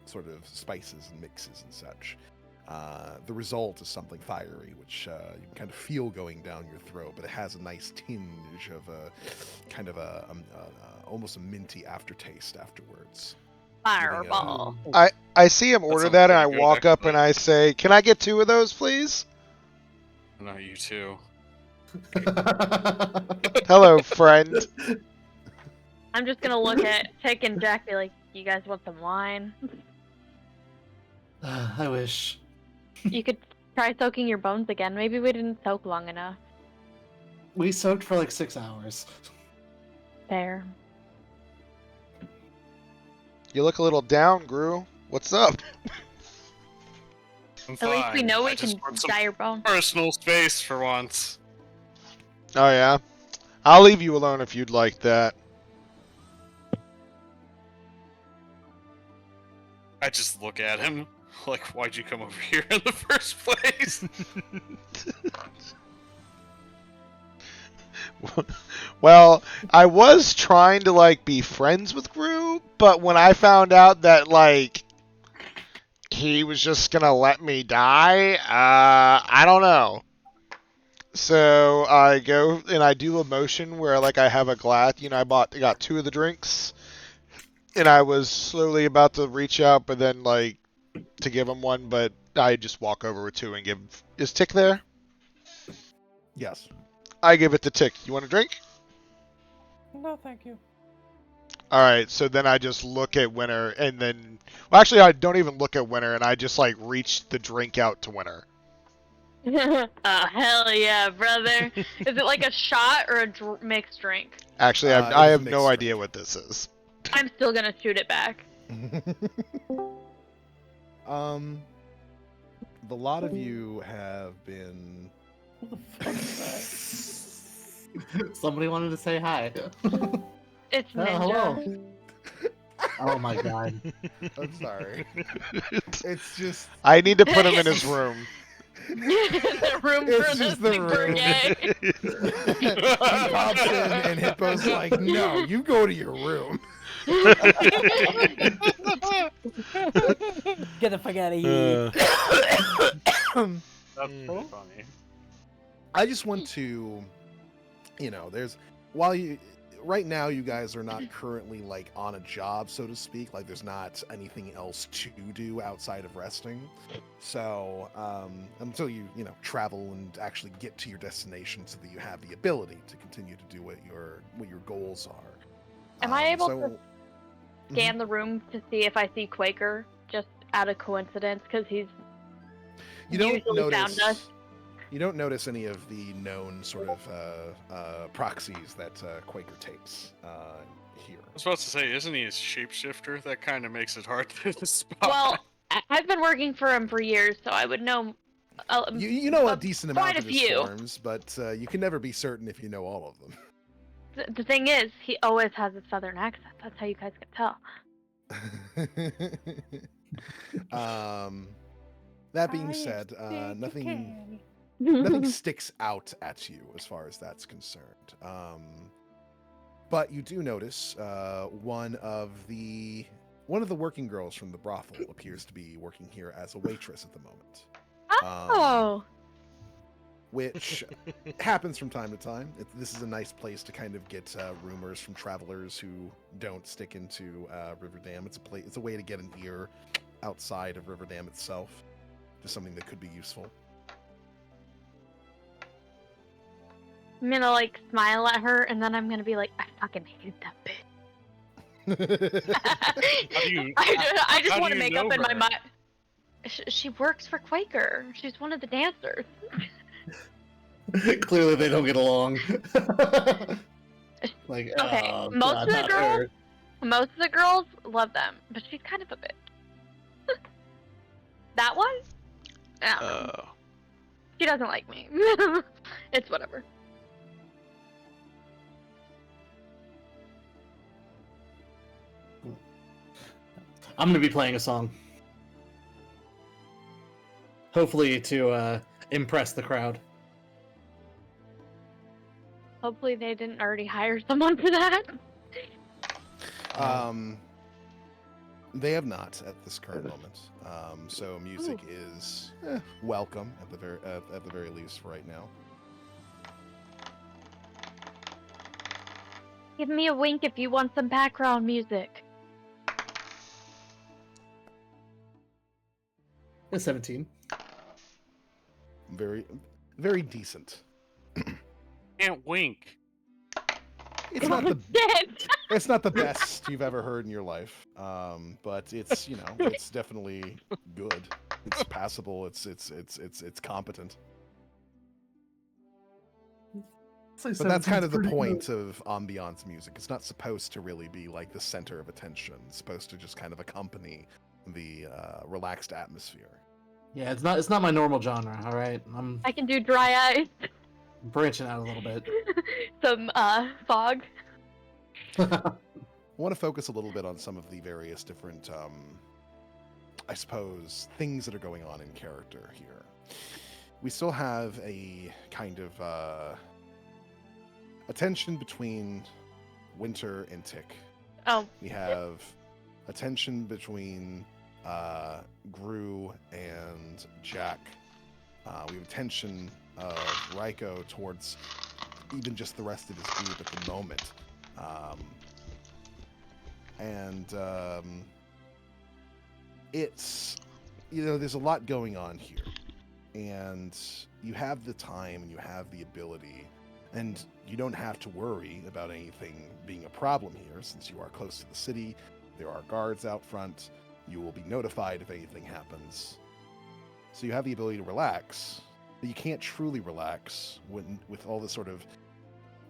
sort of spices and mixes and such. The result is something fiery, which you can kind of feel going down your throat, but it has a nice tinge of a kind of almost a minty aftertaste afterwards. Fireball. I see him order that, and I walk up and I say, "Can I get 2 of those, please?" No, you too. Hello, friend. I'm just gonna look at Tick and Jack, be like, "You guys want some wine?" I wish. You could try soaking your bones again. Maybe we didn't soak long enough. We soaked for like 6 hours. Fair. You look a little down, Gru. What's up? I'm At least we fine. know I we just can want some dye your bones. personal space for once. Oh yeah, I'll leave you alone if you'd like that. I just look at him like, why'd you come over here in the first place? Well, I was trying to like be friends with Gru, but when I found out that like he was just gonna let me die, I don't know. So I go and I do a motion where like I have a glass, I got 2 of the drinks, and I was slowly about to reach out, but then like to give him one, but I just walk over with 2 and give. Is Tick there? Yes. I give it to Tick. You want a drink? No, thank you. All right, so then I just look at Winter, and then, well, actually, I don't even look at Winter, and I just like reach the drink out to Winter. Oh, hell yeah, brother. Is it like a shot or a mixed drink? Actually, I have no idea what this is. I'm still gonna shoot it back. The lot of you have been. Somebody wanted to say hi. It's Ninja. Hello. Oh my god. I'm sorry. It's just. I need to put him in his room. The room It's for the just the super room. gay. He pops in, and Hippo's like, "No, you go to your room." Get the fuck out of here. That's pretty funny. I just want to, there's right now you guys are not currently like on a job, so to speak. Like there's not anything else to do outside of resting. So until you travel and actually get to your destination, so that you have the ability to continue to do what your goals are. Am I able to scan the room to see if I see Quaker just out of coincidence? Because he's usually found us. You don't notice any of the known sort of proxies that Quaker takes here. I was about to say, isn't he a shapeshifter? That kind of makes it hard to spot. Well, I've been working for him for years, so I would know. You know a decent amount quite a of his few. forms, but you can never be certain if you know all of them. The thing is, he always has a southern accent. That's how you guys can tell. That being said, nothing sticks out at you as far as that's concerned. But you do notice one of the working girls from the brothel appears to be working here as a waitress at the moment. Oh. Which happens from time to time. This is a nice place to kind of get rumors from travelers who don't stick into Riverdam. It's a way to get an ear outside of Riverdam itself to something that could be useful. I'm gonna like smile at her, and then I'm gonna be like, I fucking hate that bitch. I just want to make up in my mind. She works for Quaker. She's one of the dancers. Clearly, they don't get along. Like, okay, oh, most God, of the girls love them, but she's kind of a bitch. That one? I don't know. She doesn't like me. It's whatever. I'm gonna be playing a song. Hopefully to impress the crowd. Hopefully they didn't already hire someone for that. They have not at this current moment. So music is welcome at the very least for right now. Give me a wink if you want some background music. A 17. Very, very decent. Can't wink. It's not it's not the best you've ever heard in your life, but it's it's definitely good. It's passable. It's competent. But that's kind of the point of ambiance music. It's not supposed to really be like the center of attention. It's supposed to just kind of accompany the relaxed atmosphere. Yeah, it's not my normal genre. All right, I can do dry eyes. Branching out a little bit. Some fog. I want to focus a little bit on some of the various different, I suppose, things that are going on in character here. We still have a kind of a tension between Winter and Tick. Oh. We have a tension between Gru and Jack. We have a tension of Raiko towards even just the rest of his group at the moment. It's, there's a lot going on here. And you have the time and you have the ability, and you don't have to worry about anything being a problem here since you are close to the city. There are guards out front. You will be notified if anything happens. So you have the ability to relax, but you can't truly relax with all this sort of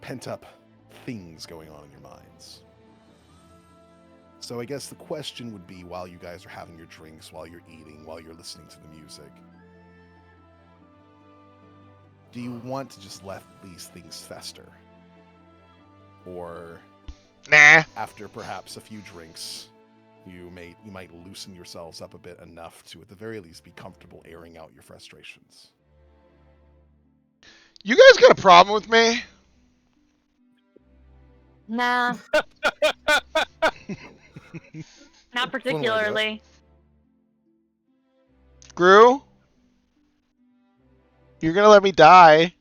pent-up things going on in your minds. So I guess the question would be, while you guys are having your drinks, while you're eating, while you're listening to the music, do you want to just let these things fester? Or after perhaps a few drinks, you might loosen yourselves up a bit enough to at the very least be comfortable airing out your frustrations? You guys got a problem with me? Nah. Not particularly. Gru? You're gonna let me die.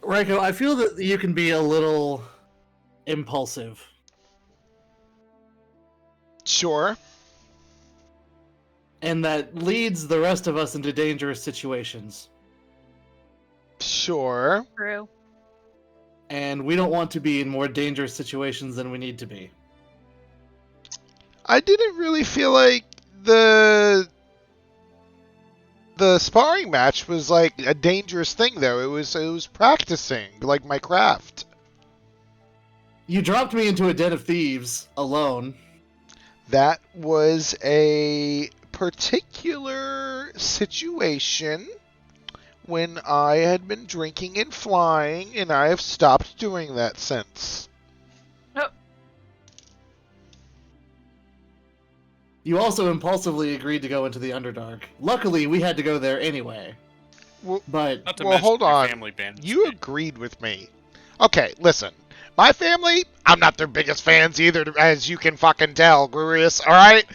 Raiko, I feel that you can be a little impulsive. Sure. And that leads the rest of us into dangerous situations. Sure. True. And we don't want to be in more dangerous situations than we need to be. I didn't really feel like the sparring match was like a dangerous thing, though. It was practicing like my craft. You dropped me into a den of thieves alone. That was a particular situation when I had been drinking and flying, and I have stopped doing that since. You also impulsively agreed to go into the Underdark. Luckily, we had to go there anyway. Well, but hold on. You agreed with me. Okay, listen. My family, I'm not their biggest fans either, as you can fucking tell, Glorious, alright?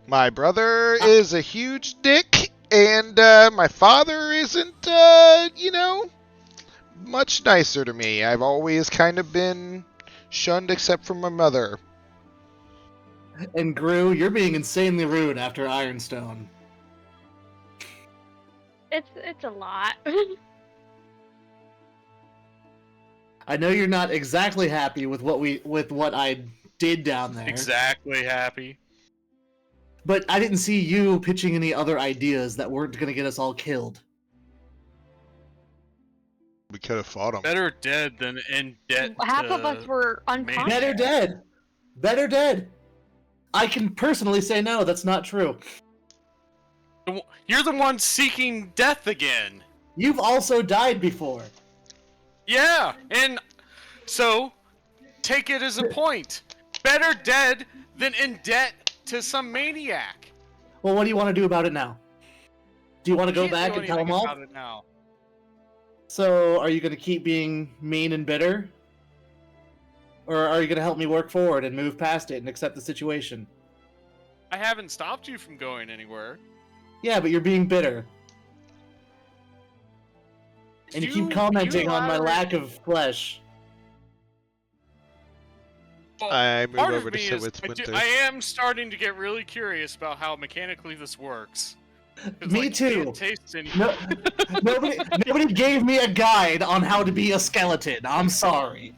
My brother is a huge dick, and my father isn't, much nicer to me. I've always kind of been shunned except for my mother. And Gru, you're being insanely rude after Ironstone. It's a lot. I know you're not exactly happy with what I did down there. Exactly happy. But I didn't see you pitching any other ideas that weren't going to get us all killed. We could have fought him. Better dead than in debt. Half of us were unconscious. Better dead. Better dead. I can personally say no, that's not true. You're the one seeking death again. You've also died before. Yeah, and so take it as a point. Better dead than in debt to some maniac. Well, what do you want to do about it now? Do you want to go back and tell them all? So, are you going to keep being mean and bitter? Or are you going to help me work forward and move past it and accept the situation? I haven't stopped you from going anywhere. Yeah, but you're being bitter. And you keep commenting on my lack of flesh. Well, I move part over of to me sit is, with Winter. I am starting to get really curious about how mechanically this works. Me like, too. You can't taste any... nobody gave me a guide on how to be a skeleton. I'm sorry.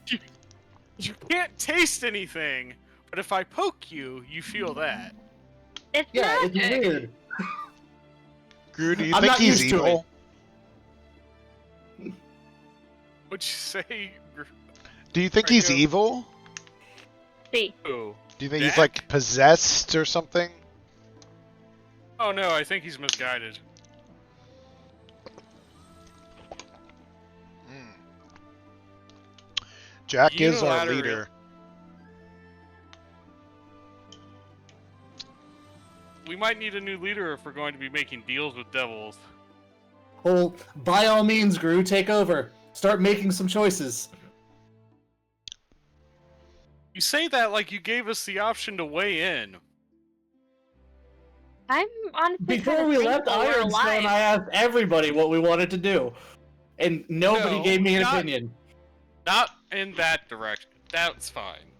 You can't taste anything, but if I poke you, you feel that. It's It's magic. weird. Gru, do you I'm think not he's used to evil? What'd you say? Do you think he's Franco? evil? See. Who? Do you think Jack? he's like possessed or something? Oh no, I think he's misguided. Jack is our Unilateral- leader. We might need a new leader if we're going to be making deals with devils. Well, by all means, Gru, take over. Start making some choices. You say that like you gave us the option to weigh in. I'm honestly Before kinda we left thankful we're Ironstone, alive. I asked everybody what we wanted to do. And nobody No, gave me an not- opinion. Not in that direction. That's fine.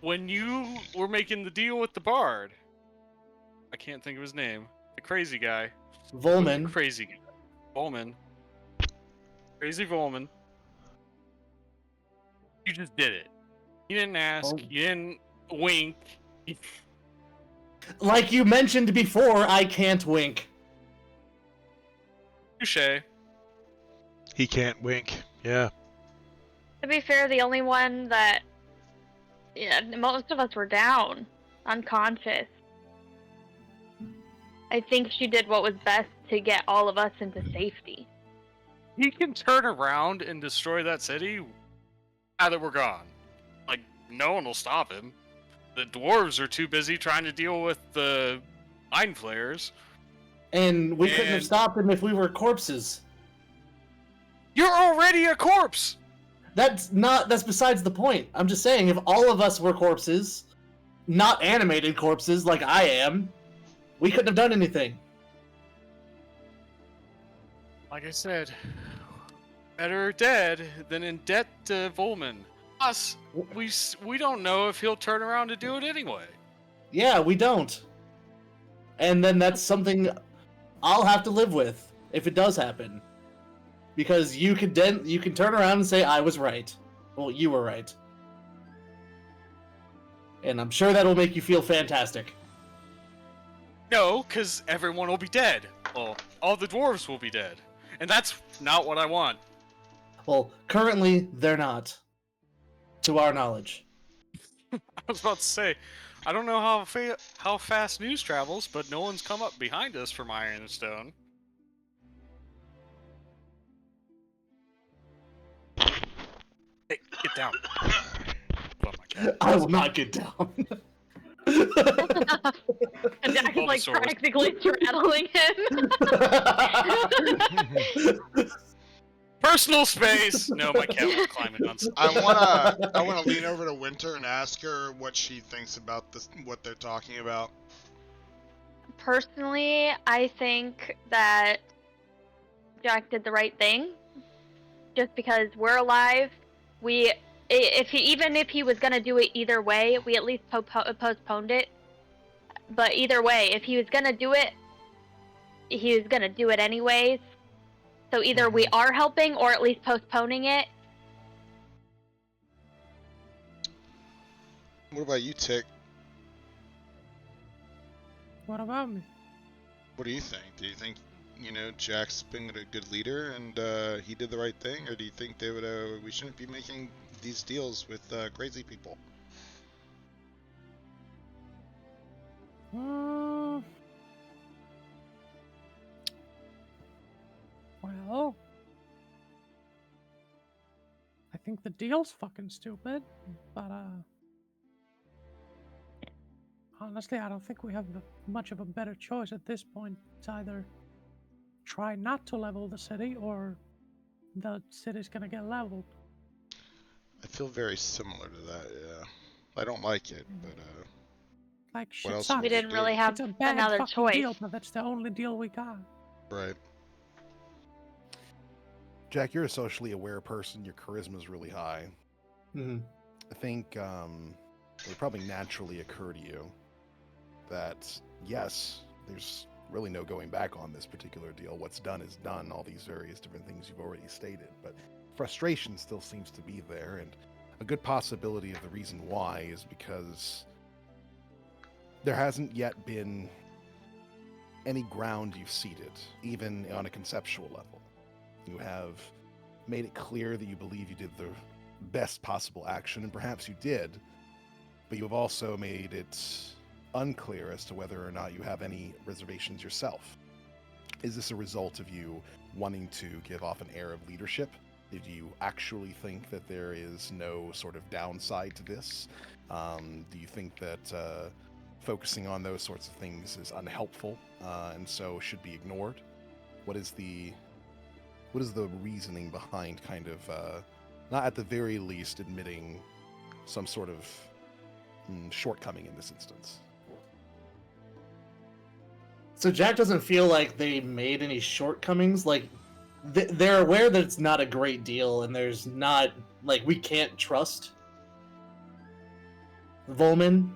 When you were making the deal with the bard, I can't think of his name. The crazy guy. Volman. Crazy guy. Volman. Crazy Volman. You just did it. You didn't ask. Oh. You didn't wink. Like you mentioned before, I can't wink. Touche. He can't wink. Yeah. To be fair, the only one that... Yeah, most of us were down. Unconscious. I think she did what was best to get all of us into safety. He can turn around and destroy that city now that we're gone. Like, no one will stop him. The dwarves are too busy trying to deal with the mind flayers. And we couldn't have And- stopped him if we were corpses. You're already a corpse! That's besides the point. I'm just saying, if all of us were corpses, not animated corpses like I am, we couldn't have done anything. Like I said, better dead than in debt to Volman. Plus, we don't know if he'll turn around to do it anyway. Yeah, we don't. And then that's something I'll have to live with if it does happen. Because you can turn around and say I was right. Well, you were right. And I'm sure that'll make you feel fantastic. No, because everyone will be dead. Well, all the dwarves will be dead. And that's not what I want. Well, currently they're not. To our knowledge. I was about to say, I don't know how fast news travels, but no one's come up behind us from Ironstone. Hey, get down. Oh, my cat. I will not get down. And Jack is like Bulbasaurus. practically straddling him. Personal space! No, my cat was climbing on something. I wanna lean over to Winter and ask her what she thinks about this, what they're talking about. Personally, I think that Jack did the right thing. Just because we're alive, even if he was gonna do it either way, we at least postponed it. But either way, if he was gonna do it, he was gonna do it anyways. So either we are helping or at least postponing it. What about you, Tick? What about me? What do you think? Do you think, Jack's been a good leader and he did the right thing, or do you think we shouldn't be making these deals with crazy people? Well, I think the deal's fucking stupid, but honestly, I don't think we have much of a better choice at this point. It's either try not to level the city or the city's gonna get leveled. I feel very similar to that, yeah. I don't like it, but Like what shit else sucks. are We didn't really have It's a bad another fucking choice. deal, but that's the only deal we got. Right. Jack, you're a socially aware person. Your charisma's really high. Mhm. I think it would probably naturally occur to you that, yes, there's really no going back on this particular deal. What's done is done, all these various different things you've already stated. But frustration still seems to be there, and a good possibility of the reason why is because there hasn't yet been any ground you've ceded, even on a conceptual level. You have made it clear that you believe you did the best possible action, and perhaps you did, but you have also made it unclear as to whether or not you have any reservations yourself. Is this a result of you wanting to give off an air of leadership? Did you actually think that there is no sort of downside to this? Do you think that focusing on those sorts of things is unhelpful and so should be ignored? What is the reasoning behind kind of not at the very least admitting some sort of shortcoming in this instance? So Jack doesn't feel like they made any shortcomings. Like they're aware that it's not a great deal, and there's not like we can't trust Volman.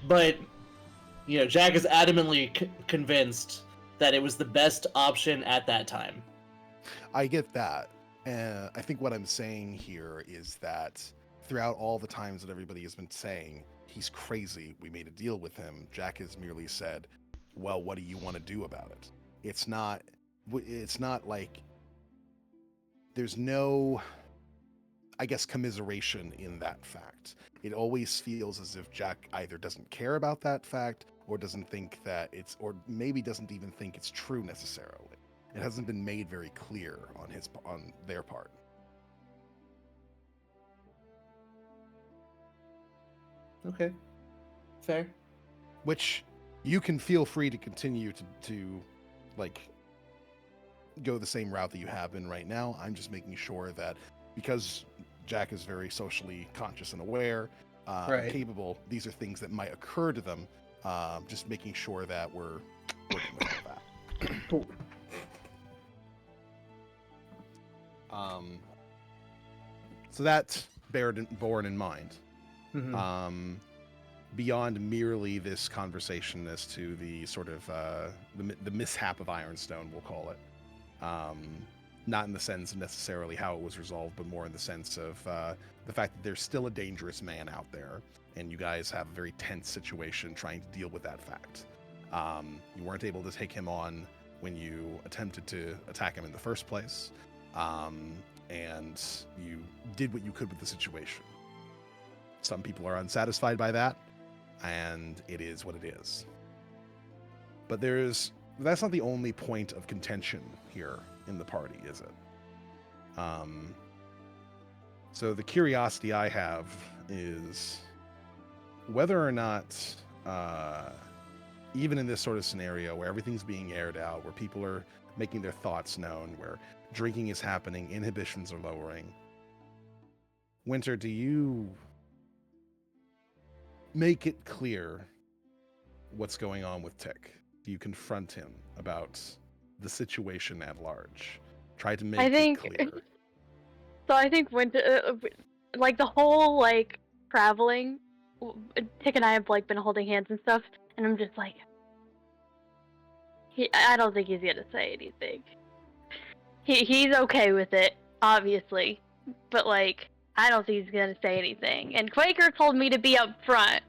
But Jack is adamantly convinced that it was the best option at that time. I get that. I think what I'm saying here is that throughout all the times that everybody has been saying he's crazy, we made a deal with him, Jack has merely said, well, what do you want to do about it? It's not like there's no, I guess, commiseration in that fact. It always feels as if Jack either doesn't care about that fact or doesn't think that it's, or maybe doesn't even think it's true necessarily. It hasn't been made very clear on their part. Okay, fair. Which you can feel free to continue to like go the same route that you have been right now. I'm just making sure that because Jack is very socially conscious and aware, Right. capable, these are things that might occur to them. Just making sure that we're working with all that. Cool. So that's borne in mind. Mhm. Beyond merely this conversation as to the sort of the mishap of Ironstone, we'll call it. Not in the sense of necessarily how it was resolved, but more in the sense of the fact that there's still a dangerous man out there, and you guys have a very tense situation trying to deal with that fact. You weren't able to take him on when you attempted to attack him in the first place, and you did what you could with the situation. Some people are unsatisfied by that, and it is what it is. But that's not the only point of contention here in the party, is it? So the curiosity I have is whether or not, even in this sort of scenario where everything's being aired out, where people are making their thoughts known, where drinking is happening, inhibitions are lowering, Winter, do you make it clear what's going on with Tick? Do you confront him about the situation at large? Try to make it clear. So I think Winter, like the whole like traveling, Tick and I have like been holding hands and stuff, and I'm just like, I don't think he's gonna say anything. He's okay with it, obviously, but like I don't think he's gonna say anything. And Quaker told me to be up front.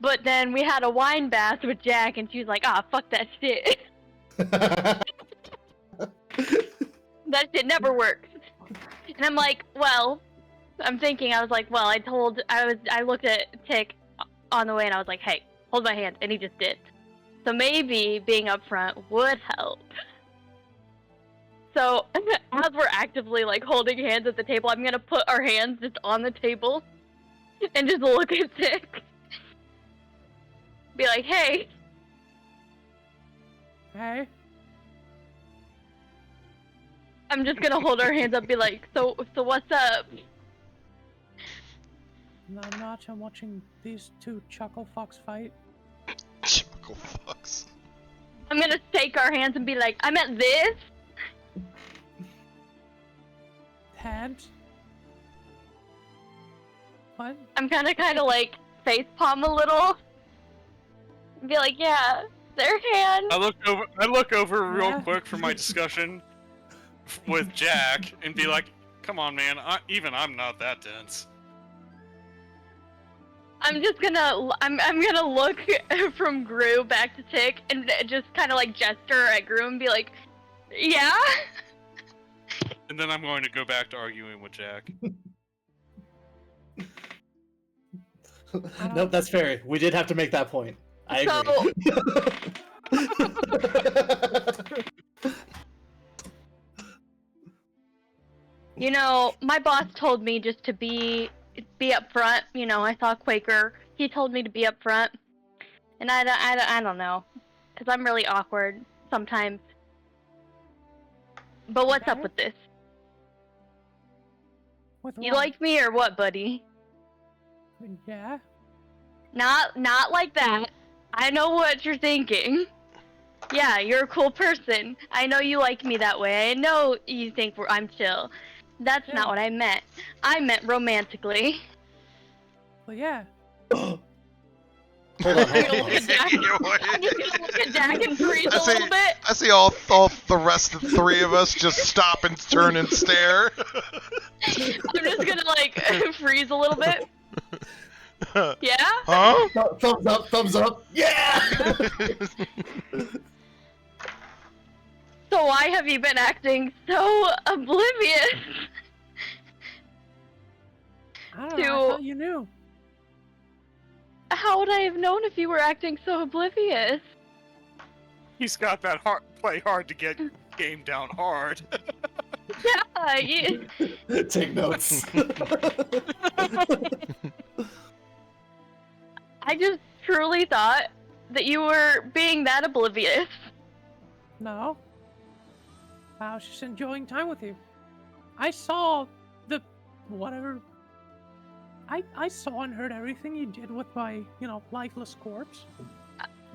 But then we had a wine bath with Jack, and she was like, "Ah, fuck that shit." That shit never works. And I'm like, well, I was like, well, I looked at Tick on the way, and I was like, hey, hold my hand, and he just did. So maybe being up front would help. So as we're actively like holding hands at the table, I'm gonna put our hands just on the table and just look at Tick. Be like, hey. Hey. I'm just gonna hold our hands up and be like, so what's up? Not much. I'm watching these two chuckle fucks fight. Chuckle fucks. I'm gonna shake our hands and be like, I meant this? Hands? What? I'm kinda like face palm a little. And be like, yeah, their hands. I look over real Yeah. quick for my discussion with Jack and be like, "Come on, man. I'm not that dense." I'm just gonna, I'm gonna look from Gru back to Tick and just kind of like gesture at Gru and be like, yeah? And then I'm going to go back to arguing with Jack. Nope, that's fair. We did have to make that point. I agree. You know, my boss told me just to be up front. You know, I saw Quaker. He told me to be up front. And I don't know. Because I'm really awkward sometimes. But what's up with this? With You what? like me or what, buddy? Yeah. Not like that. I know what you're thinking. Yeah, you're a cool person. I know you like me that way. I know you think I'm chill. That's not what I meant. I meant romantically. Well, yeah. Hold on. I'm just gonna look at Jack and freeze a little bit. I see all the rest of the three of us just stop and turn and stare. I'm just gonna like freeze a little bit. Yeah? Huh? Thumbs up, thumbs up. Yeah! So why have you been acting so oblivious? I don't know. I thought you knew. How would I have known if you were acting so oblivious? He's got that play hard to get game down hard. Yeah, you... Take notes. I just truly thought that you were being that oblivious. No. I was just enjoying time with you. I saw the... whatever... I saw and heard everything you did with my, lifeless corpse.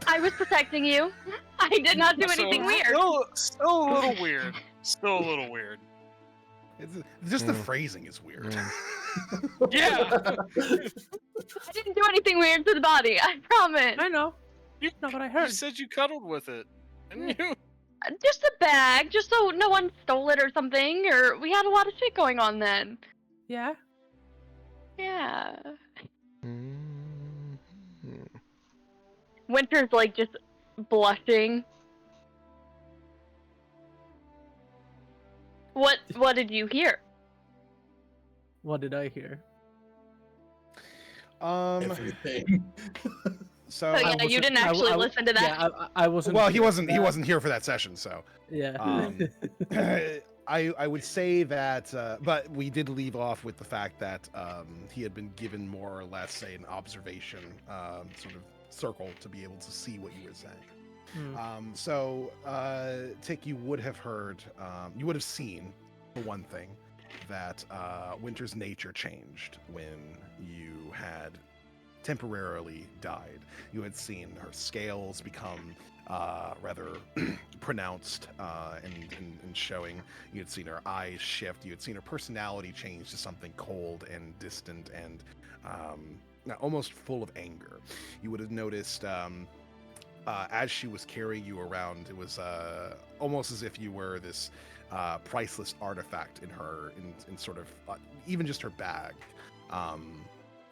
I was protecting you. I did not do anything weird. Still a little weird. Still a little weird. It's just the phrasing is weird. Yeah. I didn't do anything weird to the body, I promise. I know. You, No, but I heard. You said you cuddled with it. Didn't you? Just a bag, just so no one stole it or something, or we had a lot of shit going on then. Yeah? Yeah. Winter's like just blushing. What did you hear? What did I hear? Everything. So Oh yeah, you didn't actually listen to that. Yeah, I wasn't. well, he wasn't here for that session, so Yeah. I would say that, but we did leave off with the fact that he had been given more or less, say, an observation sort of circle to be able to see what you were saying. So, Tick, you would have heard, you would have seen, for one thing, that Winter's nature changed when you had temporarily died. You had seen her scales become rather pronounced and showing. You had seen her eyes shift. You had seen her personality change to something cold and distant and almost full of anger. You would have noticed as she was carrying you around, it was almost as if you were this priceless artifact in her, in sort of even just her bag.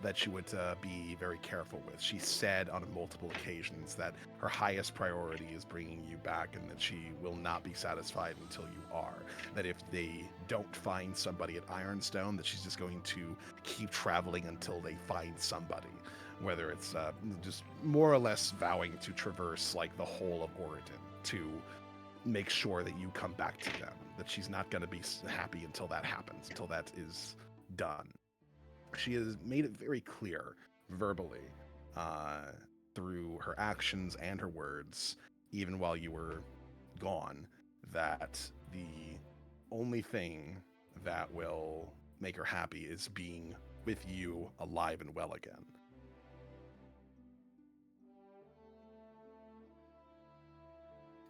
That she would be very careful with. She said on multiple occasions that her highest priority is bringing you back and that she will not be satisfied until you are. That if they don't find somebody at Ironstone, that she's just going to keep traveling until they find somebody. Whether it's just more or less vowing to traverse like the whole of Oregon to make sure that you come back to them. That she's not going to be happy until that happens, until that is done. She has made it very clear verbally through her actions and her words, even while you were gone, that the only thing that will make her happy is being with you alive and well again.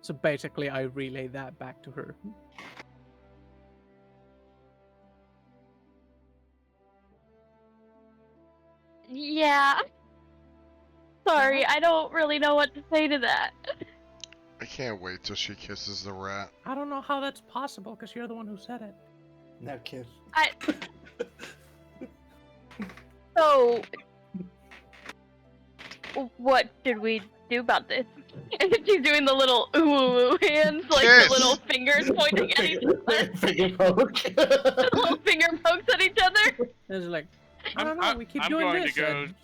So basically, I relay that back to her. Yeah. Sorry, I don't really know what to say to that. I can't wait till she kisses the rat. I don't know how that's possible because you're the one who said it. No kid. So, what did we do about this? She's doing the little ooh hands, like Kiss! the little fingers pointing at each other. Finger poke. The little finger pokes at each other. It's like, I don't know. I'm- We keep I'm doing going this. to go and-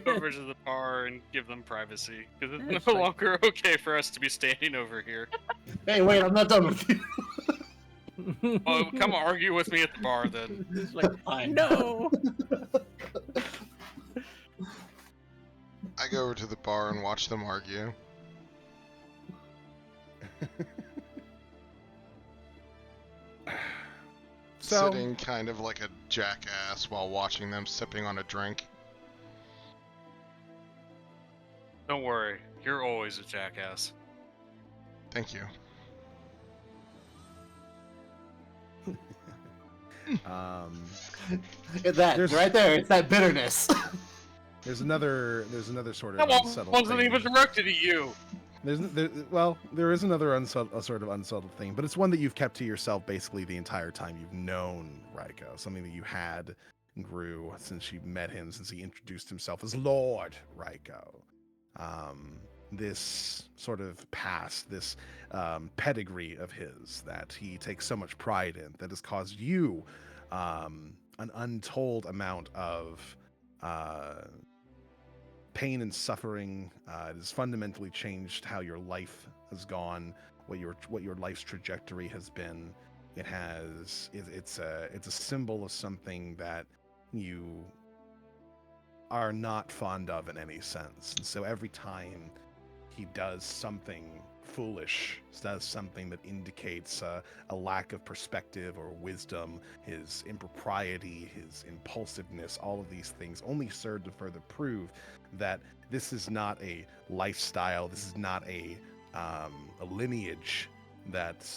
over to the bar and give them privacy because Yeah, it's it's no like- longer okay for us to be standing over here. Hey, wait, I'm not done with you. Well, come argue with me at the bar then. It's like, Fine. no. I go over to the bar and watch them argue. So, Sitting kind of like a jackass while watching them sipping on a drink. Don't worry, you're always a jackass. Thank you. That There's- right there, it's that bitterness. there's another sort of That one unsettled wasn't thing. even directed at you. There is another sort of unsettled thing, but it's one that you've kept to yourself basically the entire time you've known Raiko. Something that you had and grew since you met him, since he introduced himself as Lord Raiko. This sort of past, this pedigree of his that he takes so much pride in, that has caused you an untold amount of pain and suffering. It has fundamentally changed how your life has gone, what your life's trajectory has been. It's a symbol of something that you are not fond of in any sense. And so every time he does something foolish, does something that indicates a lack of perspective or wisdom, his impropriety, his impulsiveness, all of these things only serve to further prove that this is not a lifestyle, this is not a lineage that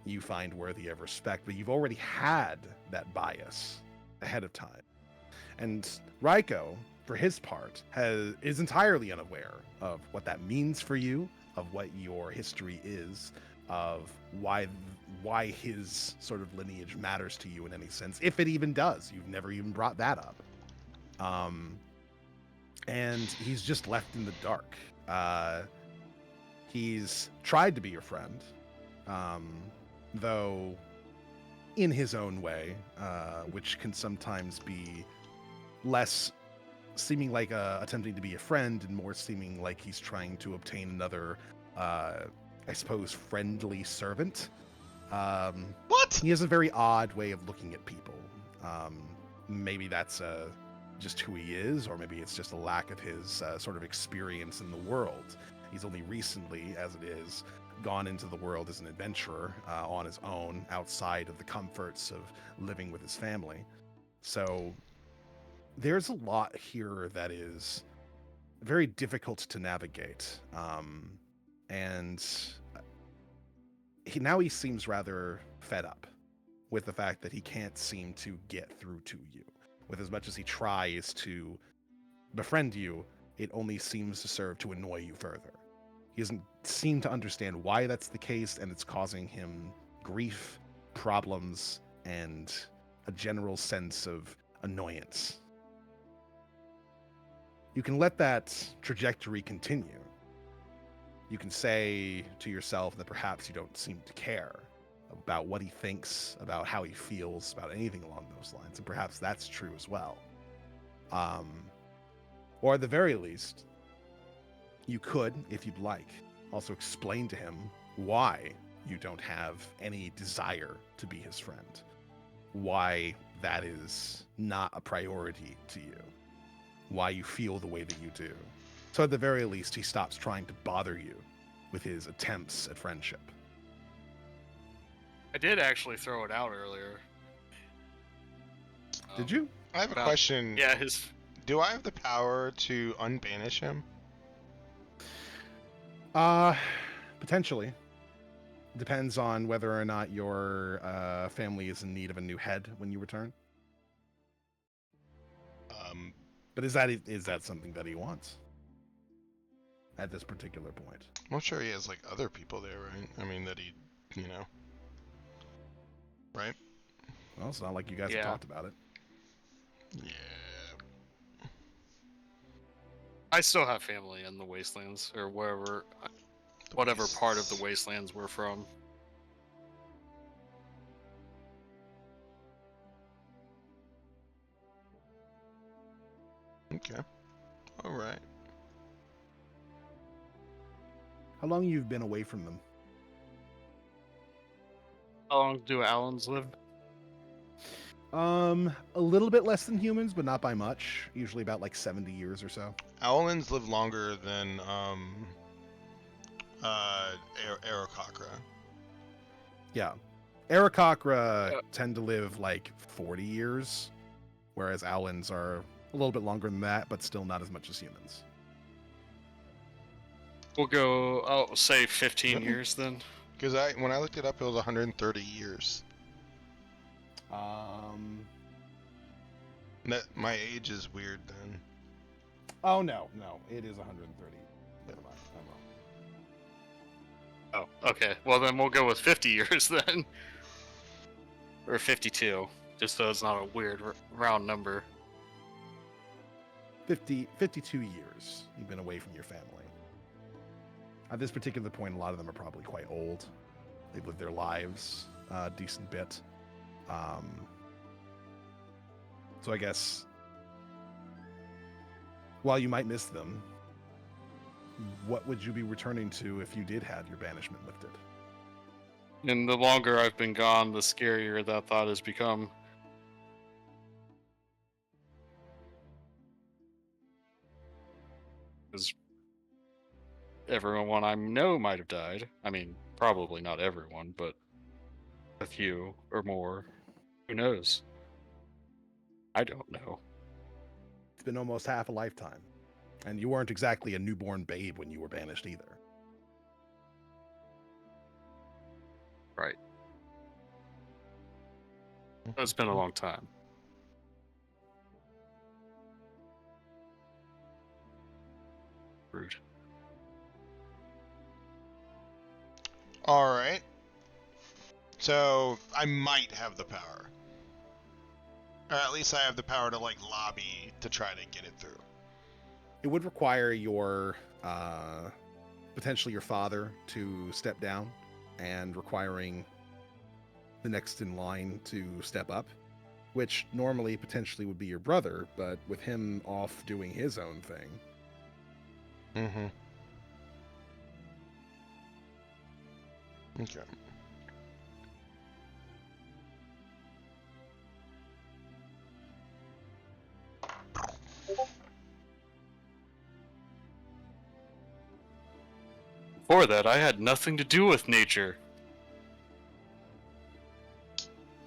you find worthy of respect, but you've already had that bias ahead of time. And Raiko, for his part, is entirely unaware of what that means for you, of what your history is, of why his sort of lineage matters to you in any sense, if it even does. You've never even brought that up. And he's just left in the dark. He's tried to be your friend, though in his own way, which can sometimes be less seeming like attempting to be a friend and more seeming like he's trying to obtain another, I suppose, friendly servant. What? He has a very odd way of looking at people. Maybe that's just who he is, or maybe it's just a lack of his sort of experience in the world. He's only recently, as it is, gone into the world as an adventurer on his own, outside of the comforts of living with his family. So there's a lot here that is very difficult to navigate. And now he seems rather fed up with the fact that he can't seem to get through to you. With as much as he tries to befriend you, it only seems to serve to annoy you further. He doesn't seem to understand why that's the case, and it's causing him grief, problems, and a general sense of annoyance. You can let that trajectory continue. You can say to yourself that perhaps you don't seem to care about what he thinks, about how he feels, about anything along those lines, and perhaps that's true as well. Or at the very least, you could, if you'd like, also explain to him why you don't have any desire to be his friend, why that is not a priority to you, why you feel the way that you do. So at the very least, he stops trying to bother you with his attempts at friendship. I did actually throw it out earlier. Did you? I have a question. Yeah, his. Do I have the power to unbanish him? Potentially. Depends on whether or not your family is in need of a new head when you return. But is that something that he wants at this particular point? I'm sure he has like other people there, right? I mean, that he, right? Well, it's not like you guys have talked about it. Yeah. I still have family in the Wastelands, or wherever, whatever part of the Wastelands we're from. Okay. All right. How long you've been away from them? How long do Allens live? A little bit less than humans, but not by much. Usually about like 70 years or so. Owlins live longer than Aarakocra. Yeah. Aarakocra tend to live like 40 years, whereas Owlins are a little bit longer than that, but still not as much as humans. We'll go, I'll say 15 years then. Because when I looked it up, it was 130 years. My age is weird then. Oh, no, it is 130. Never mind, I'm wrong. Oh, okay. Well, then we'll go with 50 years then. Or 52, just so it's not a weird round number. 52 years you've been away from your family. At this particular point, a lot of them are probably quite old. They've lived their lives a decent bit. So I guess while you might miss them, what would you be returning to if you did have your banishment lifted? And the longer I've been gone, the scarier that thought has become. Because everyone I know might have died. I mean, probably not everyone, but a few or more. Who knows? I don't know. It's been almost half a lifetime. And you weren't exactly a newborn babe when you were banished either. Right. It's been a long time. Rude. All right. So I might have the power. Or at least I have the power to like lobby to try to get it through. It would require your potentially your father to step down, and requiring the next in line to step up, which normally potentially would be your brother, but with him off doing his own thing. Mm-hmm. Okay. Before that, I had nothing to do with nature.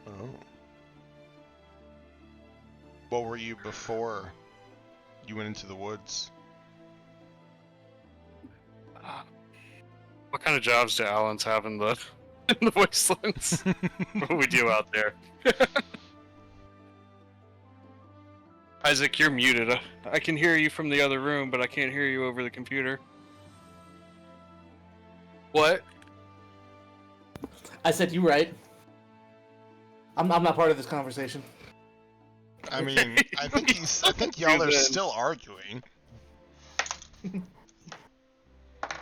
Oh. What were you before you went into the woods? What kind of jobs do Allens have in the in the wastelands? What do we do out there? Isaac, you're muted. I can hear you from the other room, but I can't hear you over the computer. What? I said you right. I'm not part of this conversation. I mean, I think y'all are still arguing.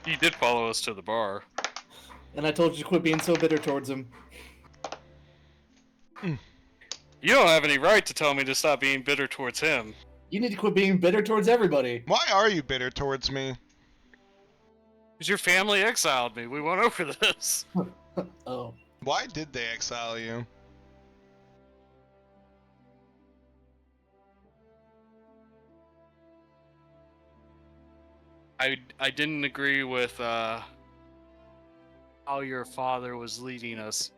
You did follow us to the bar. And I told you to quit being so bitter towards him. You don't have any right to tell me to stop being bitter towards him. You need to quit being bitter towards everybody. Why are you bitter towards me? Because your family exiled me. We went over this. Oh. Why did they exile you? I didn't agree with how your father was leading us.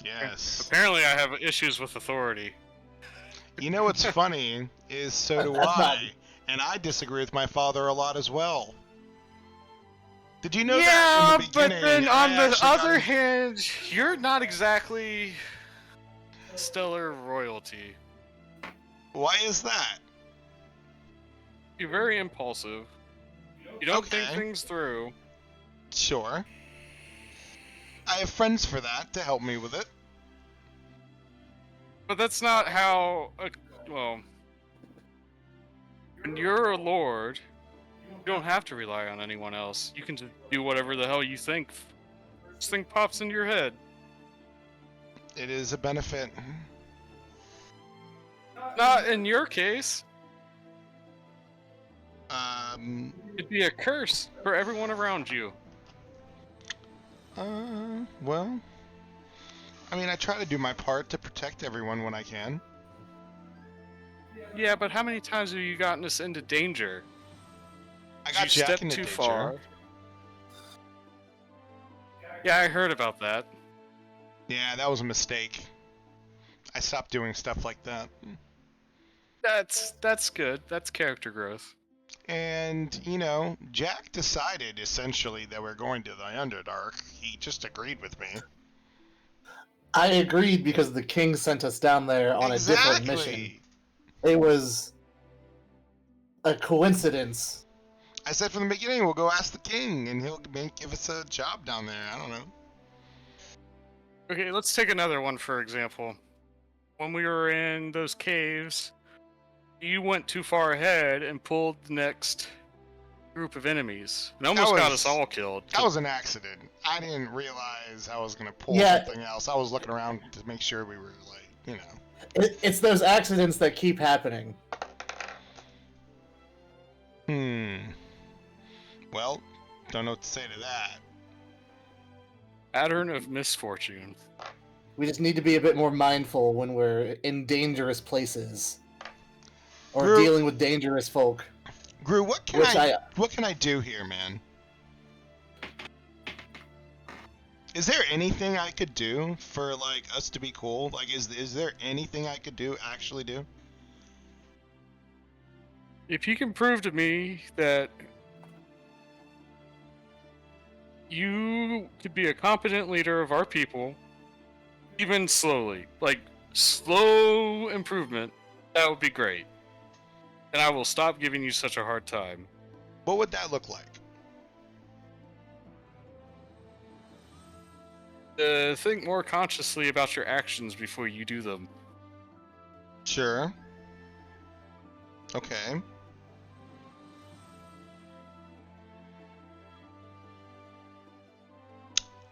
Yes. Apparently, I have issues with authority. You know what's funny is so do That's not- I, and I disagree with my father a lot as well. Did you know Yeah, that in the but beginning? then on I the actually got other in- hand, you're not exactly stellar royalty. Why is that? You're very impulsive. You don't think Okay. things through. Sure. I have friends for that to help me with it. But that's not how. Well, when you're a lord, you don't have to rely on anyone else. You can just do whatever the hell you think. First thing pops into your head. It is a benefit. Not in your case. It'd be a curse for everyone around you. Well, I mean, I try to do my part to protect everyone when I can. Yeah, but how many times have you gotten us into danger? I got you Jack stepped into too danger. far. Yeah, I heard about that. Yeah, that was a mistake. I stopped doing stuff like that. That's good. That's character growth. And, you know, Jack decided essentially that we're going to the Underdark. He just agreed with me. I agreed because the king sent us down there on a different mission. It was a coincidence. I said from the beginning, we'll go ask the king, and he'll give us a job down there. I don't know. Okay, let's take another one for example. When we were in those caves, you went too far ahead and pulled the next group of enemies. And almost got us all killed. That was an accident. I didn't realize I was going to pull Yeah. something else. I was looking around to make sure we were, like, you know. It's those accidents that keep happening. Well, don't know what to say to that. Pattern of misfortune. We just need to be a bit more mindful when we're in dangerous places. Or dealing with dangerous folk. Gru, what can I do here, man? Is there anything I could do for, like, us to be cool? Like, is there anything I could actually do? If you can prove to me that you could be a competent leader of our people, even slowly, like slow improvement, that would be great. And I will stop giving you such a hard time. What would that look like? Think more consciously about your actions before you do them. Sure. Okay.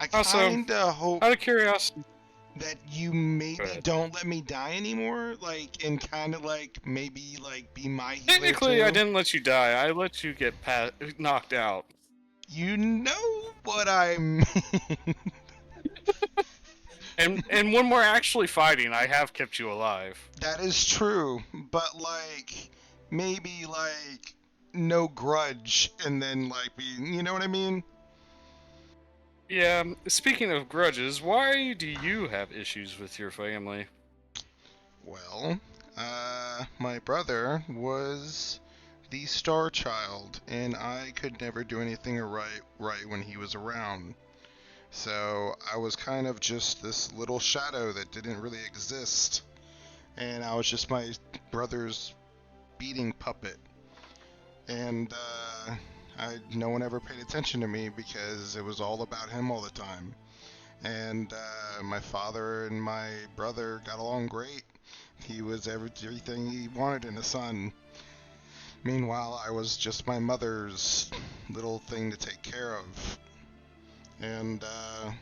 I kinda hope, out of curiosity, that you maybe don't let me die anymore, like, and kind of like maybe like be my healer. Technically, too. I didn't let you die. I let you get knocked out. You know what I mean. And when we're actually fighting, I have kept you alive. That is true, but like maybe like no grudge, and then like you know what I mean? Yeah, speaking of grudges, why do you have issues with your family? Well, my brother was the star child, and I could never do anything right when he was around. So I was kind of just this little shadow that didn't really exist, and I was just my brother's beating puppet. And no one ever paid attention to me because it was all about him all the time. And my father and my brother got along great. He was everything he wanted in a son. Meanwhile, I was just my mother's little thing to take care of. And I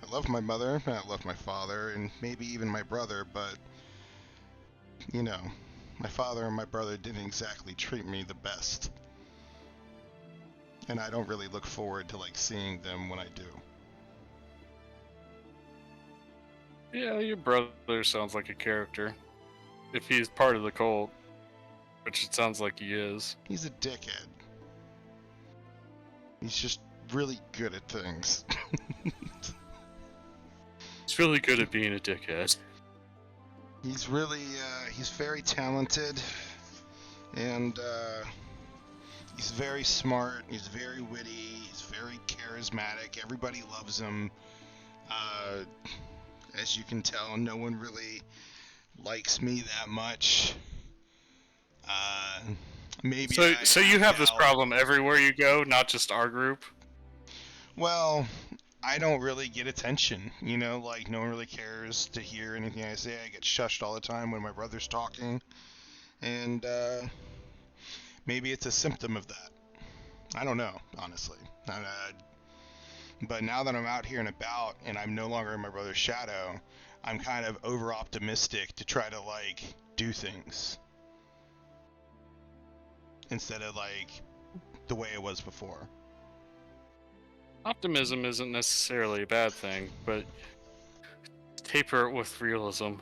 love my mother, and I love my father, and maybe even my brother, but, you know, my father and my brother didn't exactly treat me the best. And I don't really look forward to, like, seeing them when I do. Yeah, your brother sounds like a character. If he's part of the cult, which it sounds like he is. He's a dickhead. He's just really good at things. really good at being a dickhead. He's really, he's very talented, and he's very smart, he's very witty, he's very charismatic, everybody loves him. As you can tell, no one really likes me that much. Maybe So you have this problem everywhere you go, not just our group? Well, I don't really get attention, you know, like no one really cares to hear anything I say. I get shushed all the time when my brother's talking, and maybe it's a symptom of that. I don't know, honestly. But now that I'm out here and about, and I'm no longer in my brother's shadow, I'm kind of over-optimistic to try to, like, do things. Instead of, like, the way it was before. Optimism isn't necessarily a bad thing, but taper it with realism.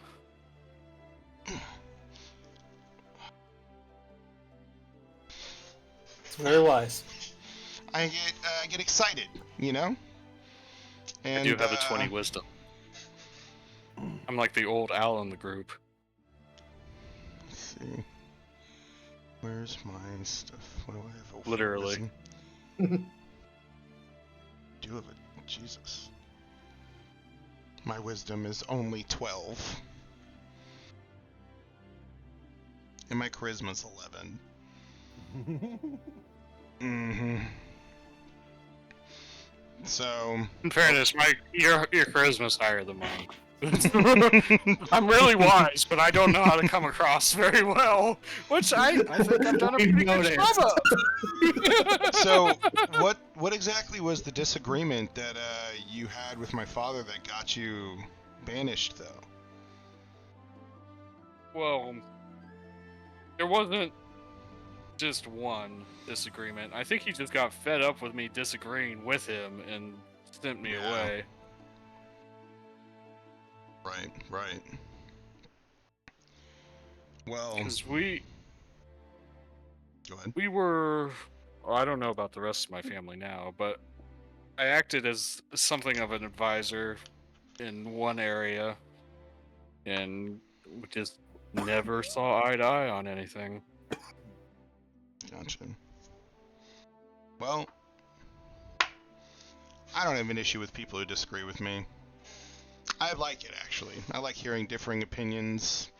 It's very wise. I get excited, you know? And, I do have a 20 wisdom. I'm like the old owl in the group. Let's see. Where's my stuff? What do I have? Literally. Do you have a... Jesus. My wisdom is only 12. And my charisma's 11. Mm-hmm. So... In fairness, your charisma's higher than mine. I'm really wise, but I don't know how to come across very well, which I think I've done a pretty good job of. So, what exactly was the disagreement that you had with my father that got you banished, though? Well, there wasn't just one disagreement. I think he just got fed up with me disagreeing with him and sent me away. Right. Well, because go ahead. We were, well, I don't know about the rest of my family now, but I acted as something of an advisor in one area, and we just never saw eye to eye on anything. Gotcha. Well, I don't have an issue with people who disagree with me. I like it, actually. I like hearing differing opinions,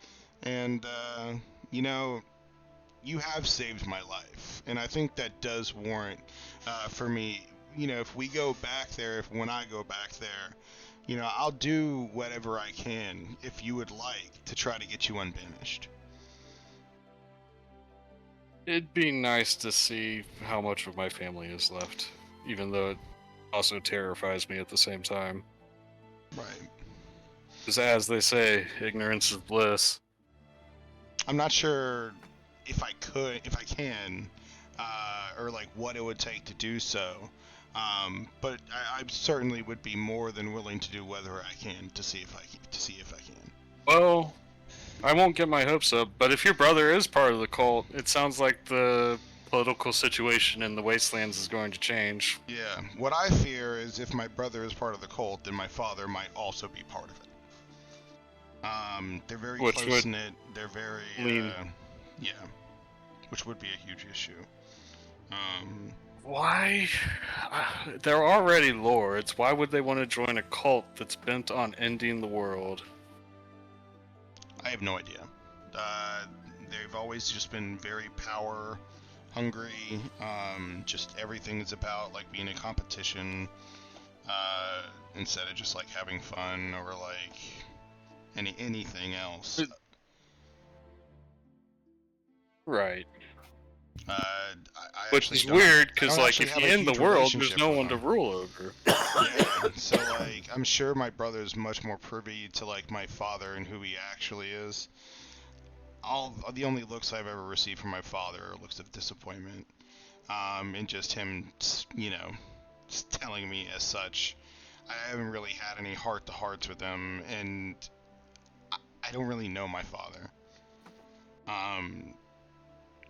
and, you know, you have saved my life, and I think that does warrant, for me, you know, if we go back there, when I go back there, you know, I'll do whatever I can, if you would like, to try to get you unbanished. It'd be nice to see how much of my family is left, even though it also terrifies me at the same time. Right. Because as they say, ignorance is bliss. I'm not sure if I can, or like what it would take to do so. But I certainly would be more than willing to do whatever I can to see if I can. Well, I won't get my hopes up, but if your brother is part of the cult, it sounds like the political situation in the Wastelands is going to change. Yeah, what I fear is if my brother is part of the cult, then my father might also be part of it. They're very close-knit, they're very, yeah, which would be a huge issue. Why? They're already lords. Why would they want to join a cult that's bent on ending the world? I have no idea. They've always just been very power hungry. Just everything is about like being a competition, instead of just like having fun or like anything else. Right. Which is weird, because like if you end the world, there's no one to rule over. Yeah, so like I'm sure my brother's much more privy to like my father and who he actually is. The only looks I've ever received from my father are looks of disappointment, and just him, you know, telling me as such. I haven't really had any heart-to-hearts with him, and I don't really know my father.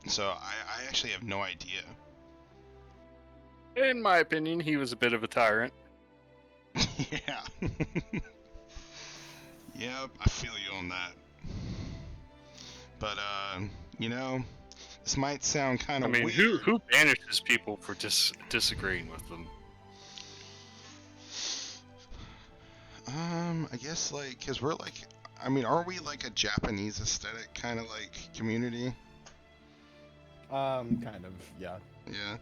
So I actually have no idea. In my opinion, he was a bit of a tyrant. Yeah. Yep, I feel you on that. But, you know, this might sound kind of weird. Who banishes people for disagreeing with them? I guess, like, because we're, like, I mean, aren't we, like, a Japanese aesthetic kind of, like, community? Kind of, yeah. Yeah.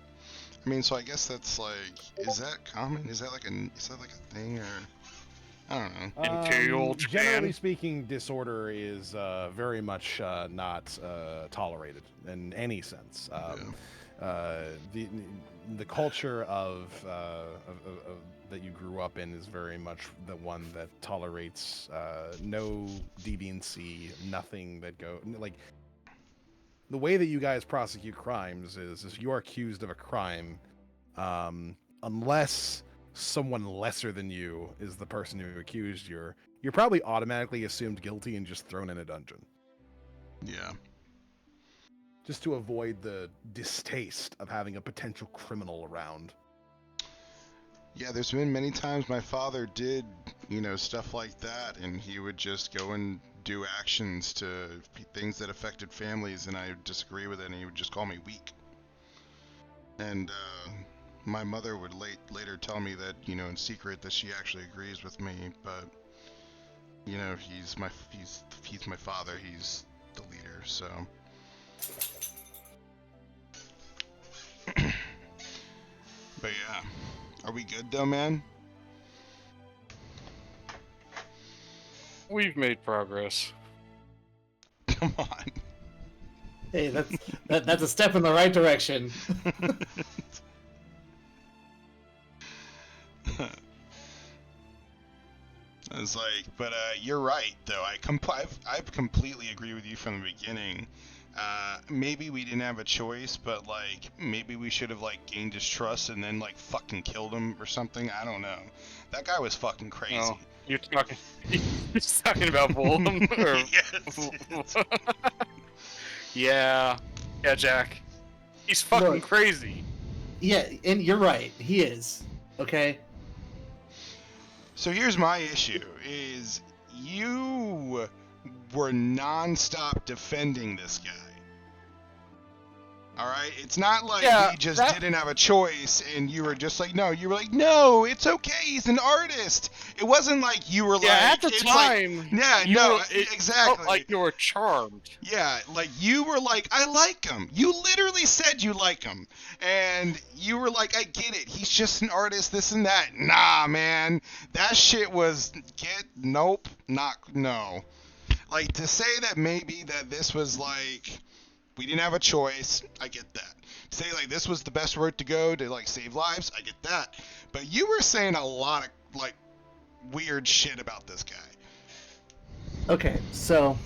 I mean, so I guess that's, like, is that common? Is that, like, a thing, or... I don't know. Imperial Japan? Generally speaking, disorder is very much not tolerated in any sense. The culture of that you grew up in is very much the one that tolerates no deviancy, nothing that like. The way that you guys prosecute crimes is if you're accused of a crime, unless someone lesser than you is the person who accused you're probably automatically assumed guilty and just thrown in a dungeon. Yeah. Just to avoid the distaste of having a potential criminal around. Yeah, there's been many times my father did, you know, stuff like that, and he would just go and do actions to things that affected families, and I would disagree with it, and he would just call me weak. And, my mother would later tell me that, you know, in secret that she actually agrees with me, but, you know, he's my father, he's the leader, so. But yeah, are we good though, man? We've made progress. Come on. Hey, that's a step in the right direction. It's like, but you're right though. I've completely agree with you from the beginning. Maybe we didn't have a choice, but like maybe we should have like gained his trust and then like fucking killed him or something. I don't know. That guy was fucking crazy. Oh, you're talking about Volum? Or... Yes. Yeah, Jack. He's fucking crazy. Yeah, and you're right. He is. Okay. So here's my issue: is you were non-stop defending this guy. All right, it's not like we just didn't have a choice, and you were just like, no. You were like, no, it's okay. He's an artist. It wasn't like you were like, at the time. Like, exactly. Felt like you were charmed. Yeah, like you were like, I like him. You literally said you like him, and you were like, I get it. He's just an artist, this and that. Nah, man, that shit was no. Like to say that maybe that this was like. We didn't have a choice. I get that. Say like this was the best route to go to like save lives. I get that. But you were saying a lot of like weird shit about this guy. Okay, so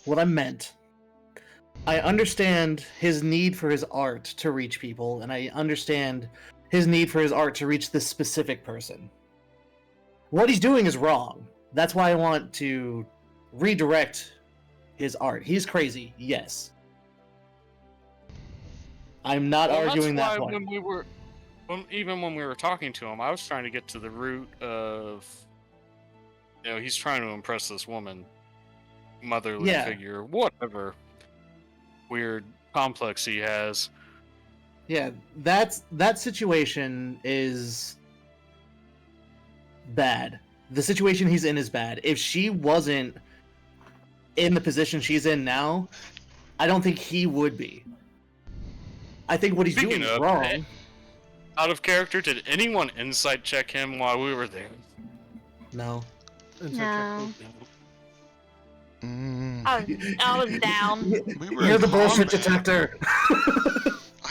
what I meant, I understand his need for his art to reach people, and I understand his need for his art to reach this specific person. What he's doing is wrong. That's why I want to redirect his art. He's crazy, yes. I'm not arguing that point. Even when we were talking to him, I was trying to get to the root of, you know, he's trying to impress this woman, motherly figure, whatever weird complex he has. Yeah, that situation is bad. The situation he's in is bad. If she wasn't in the position she's in now, I don't think he would be. I think what he's doing is wrong. Out of character, did anyone insight check him while we were there? No. No. I was down. You're the bullshit detector.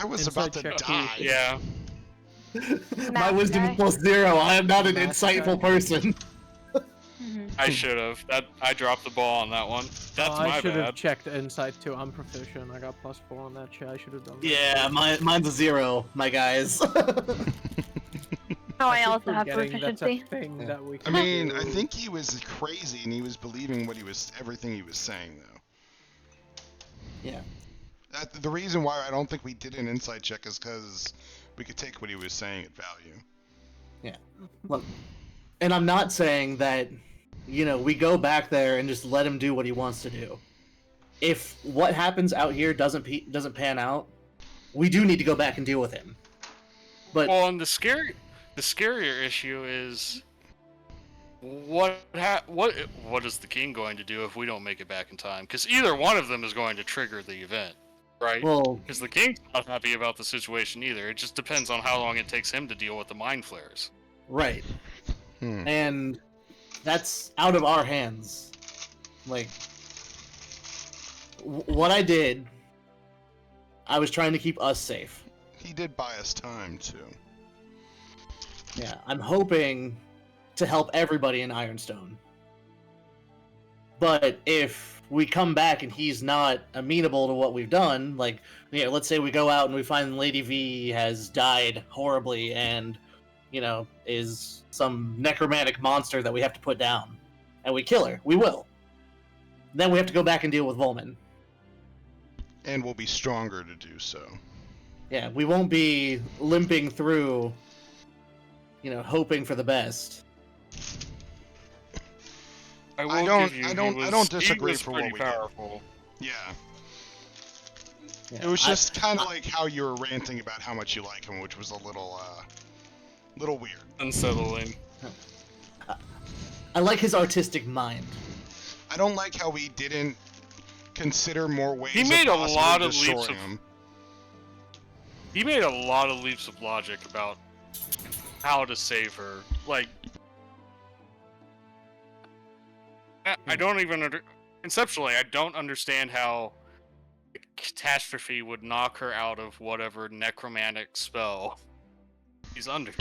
I was about to die. Yeah. My wisdom is +0. I am not an insightful person. I should have. I dropped the ball on that one. That's my I should have bad. checked insight too. I'm proficient. I got +4 on that shit. I should have done that. Yeah, mine's a 0, my guys. I also have Forgetting that's a proficiency. thing that we I can mean, do. I think he was crazy and he was believing everything he was saying, though. Yeah. The reason why I don't think we did an insight check is because we could take what he was saying at value. Yeah. Look, and I'm not saying that we go back there and just let him do what he wants to do. If what happens out here doesn't pan out, we do need to go back and deal with him. But and the scarier issue is what is the king going to do if we don't make it back in time? Because either one of them is going to trigger the event, right? Well, because the king's not happy about the situation either. It just depends on how long it takes him to deal with the mind flares. Right. And that's out of our hands. Like, what I did, I was trying to keep us safe. He did buy us time, too. Yeah, I'm hoping to help everybody in Ironstone. But if we come back and he's not amenable to what we've done, like, let's say we go out and we find Lady V has died horribly and, is some necromantic monster that we have to put down, and we kill her, we will. Then we have to go back and deal with Volman. And we'll be stronger to do so. Yeah, we won't be limping through, hoping for the best. I don't disagree for what we powerful. Did. Yeah. It was just kind of like how you were ranting about how much you like him, which was a little weird. Unsettling. I like his artistic mind. I don't like how we didn't consider more ways He made a lot of leaps of him. He made a lot of leaps of logic about how to save her. Like, I don't even conceptually, I don't understand how catastrophe would knock her out of whatever necromantic spell he's under.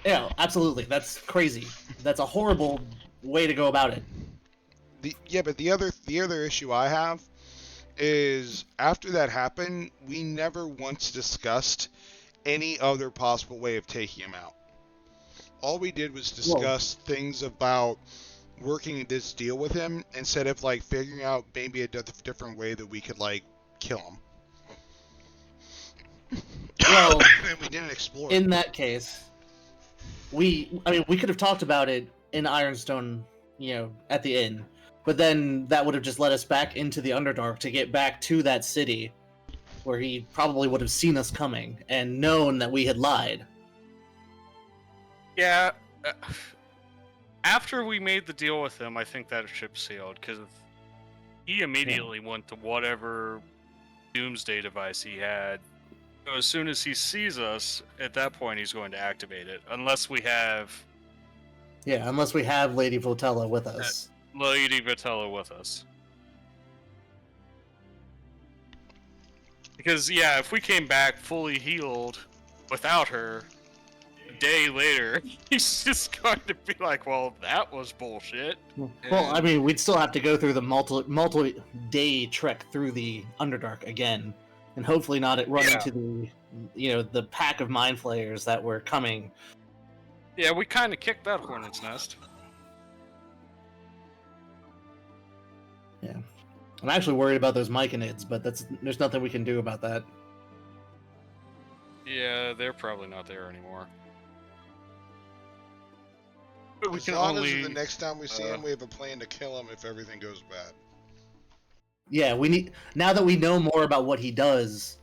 Yeah, absolutely. That's crazy. That's a horrible way to go about it. But the other issue I have is after that happened, we never once discussed any other possible way of taking him out. All we did was discuss things about working this deal with him instead of figuring out maybe a different way that we could kill him. Well, we didn't explore. In that case, we could have talked about it in Ironstone, at the inn, but then that would have just led us back into the Underdark to get back to that city, where he probably would have seen us coming and known that we had lied. Yeah. After we made the deal with him, I think that ship sailed, because he immediately went to whatever doomsday device he had. So as soon as he sees us, at that point he's going to activate it, unless we have... Yeah, unless we have Lady Votella with us. Lady Votella with us. Because, yeah, if we came back fully healed without her, a day later, he's just going to be like, well, that was bullshit. Well, we'd still have to go through the multi-day trek through the Underdark again, and hopefully not run into the pack of mind flayers that were coming. Yeah, we kind of kicked that hornet's nest. Yeah. I'm actually worried about those myconids, but there's nothing we can do about that. Yeah, they're probably not there anymore. But we can only... the next time we see him, we have a plan to kill him if everything goes bad. Yeah, now that we know more about what he does,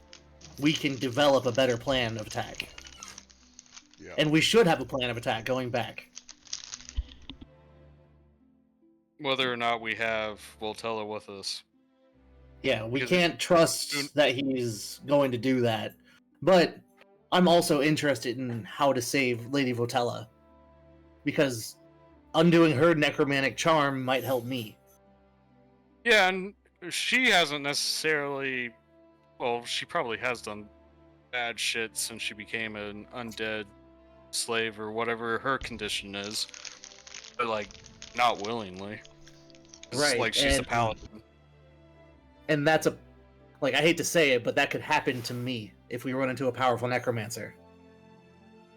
we can develop a better plan of attack. Yeah. And we should have a plan of attack going back. Whether or not we have Voltella with us. Yeah, we can't trust that he's going to do that. But I'm also interested in how to save Lady Votella, because undoing her necromantic charm might help me. Yeah, and she hasn't necessarily... Well, she probably has done bad shit since she became an undead slave or whatever her condition is. But, not willingly. Right. She's a paladin. And that's I hate to say it, but that could happen to me if we run into a powerful necromancer.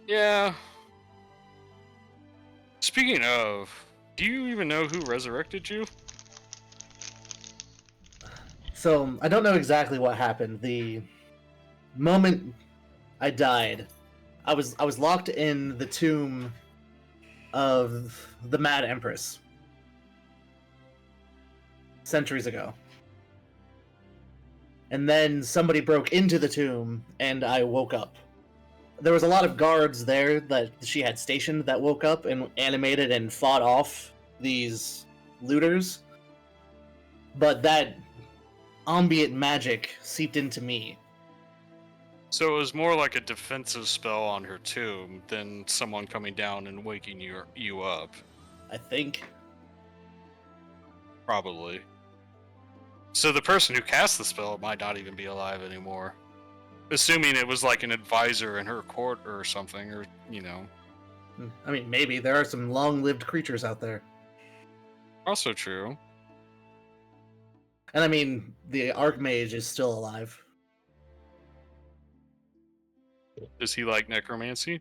Yeah. Speaking of, do you even know who resurrected you? So, I don't know exactly what happened. The moment I died, I was locked in the tomb of the Mad Empress. centuries ago. And then somebody broke into the tomb, and I woke up. There was a lot of guards there that she had stationed that woke up and animated and fought off these looters. But that ambient magic seeped into me. So it was more like a defensive spell on her tomb than someone coming down and waking you up. I think. Probably. So the person who cast the spell might not even be alive anymore. Assuming it was like an advisor in her court or something, or, you know. I mean, maybe. There are some long-lived creatures out there. Also true. And I mean, the Archmage is still alive. Does he like necromancy?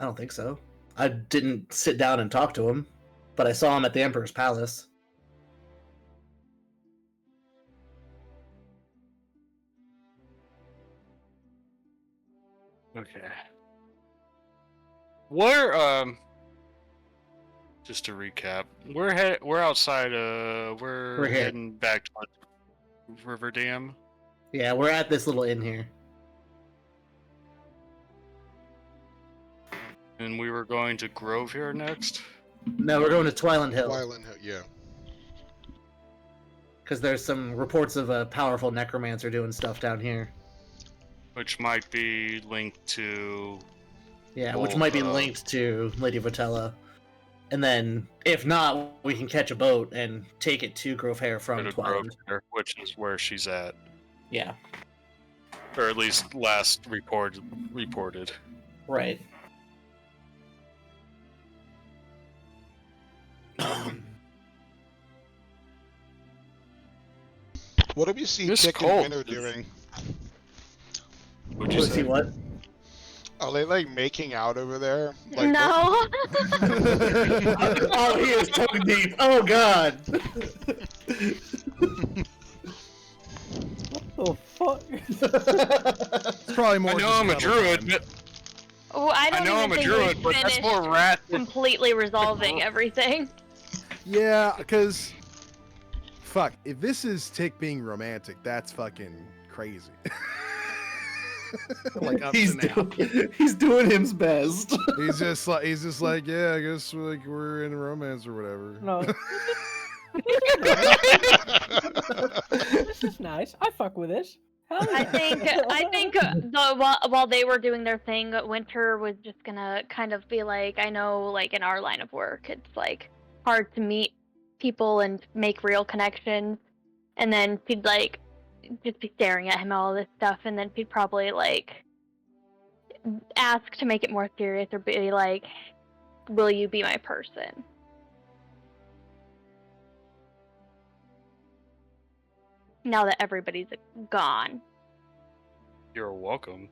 I don't think so. I didn't sit down and talk to him, but I saw him at the Emperor's Palace. Okay. Where, just to recap, we're outside, we're heading back to River Dam. Yeah, we're at this little inn here. And we were going to Grove here next? No, we're going to Twiland Hills. Twiland Hill, yeah. Because there's some reports of a powerful necromancer doing stuff down here. Which might be linked to... Yeah, which might be linked to Lady Votella. And then, if not, we can catch a boat and take it to Grove Hair from Twiland. Which is where she's at. Yeah. Or at least last reported. Right. What have you seen This Chick and cult Winter is- doing? What'd you say? See what? Are they like making out over there? Like, No. Oh, he is tongue deep. Oh, God. What the fuck? It's probably more. I know just I'm a cuddle druid, time. but Oh, I don't know even I'm a think druid, we but that's finished more rat than... completely resolving everything. Yeah, because fuck, if this is Tick being romantic, that's fucking crazy. Like up he's to now. doing his best. He's just like, yeah, I guess like we're in a romance or whatever. No. This is nice. I fuck with this. Hell yeah. I think while they were doing their thing, Winter was just gonna kind of be like, I know, like in our line of work, it's like hard to meet people and make real connections, and then she'd like just be staring at him all this stuff, and then she'd probably like ask to make it more serious or be like, will you be my person? Now that everybody's gone. You're welcome.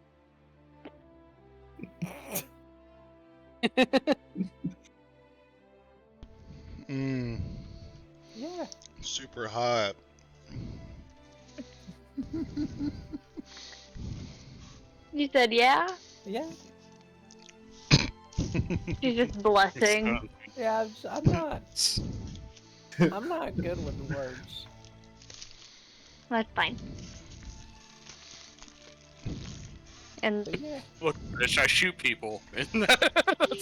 Yeah. super hot. You said yeah? Yeah. She's just blushing. Yeah, I'm not good with words. That's fine. And Yeah. Look, bitch, I shoot people. That's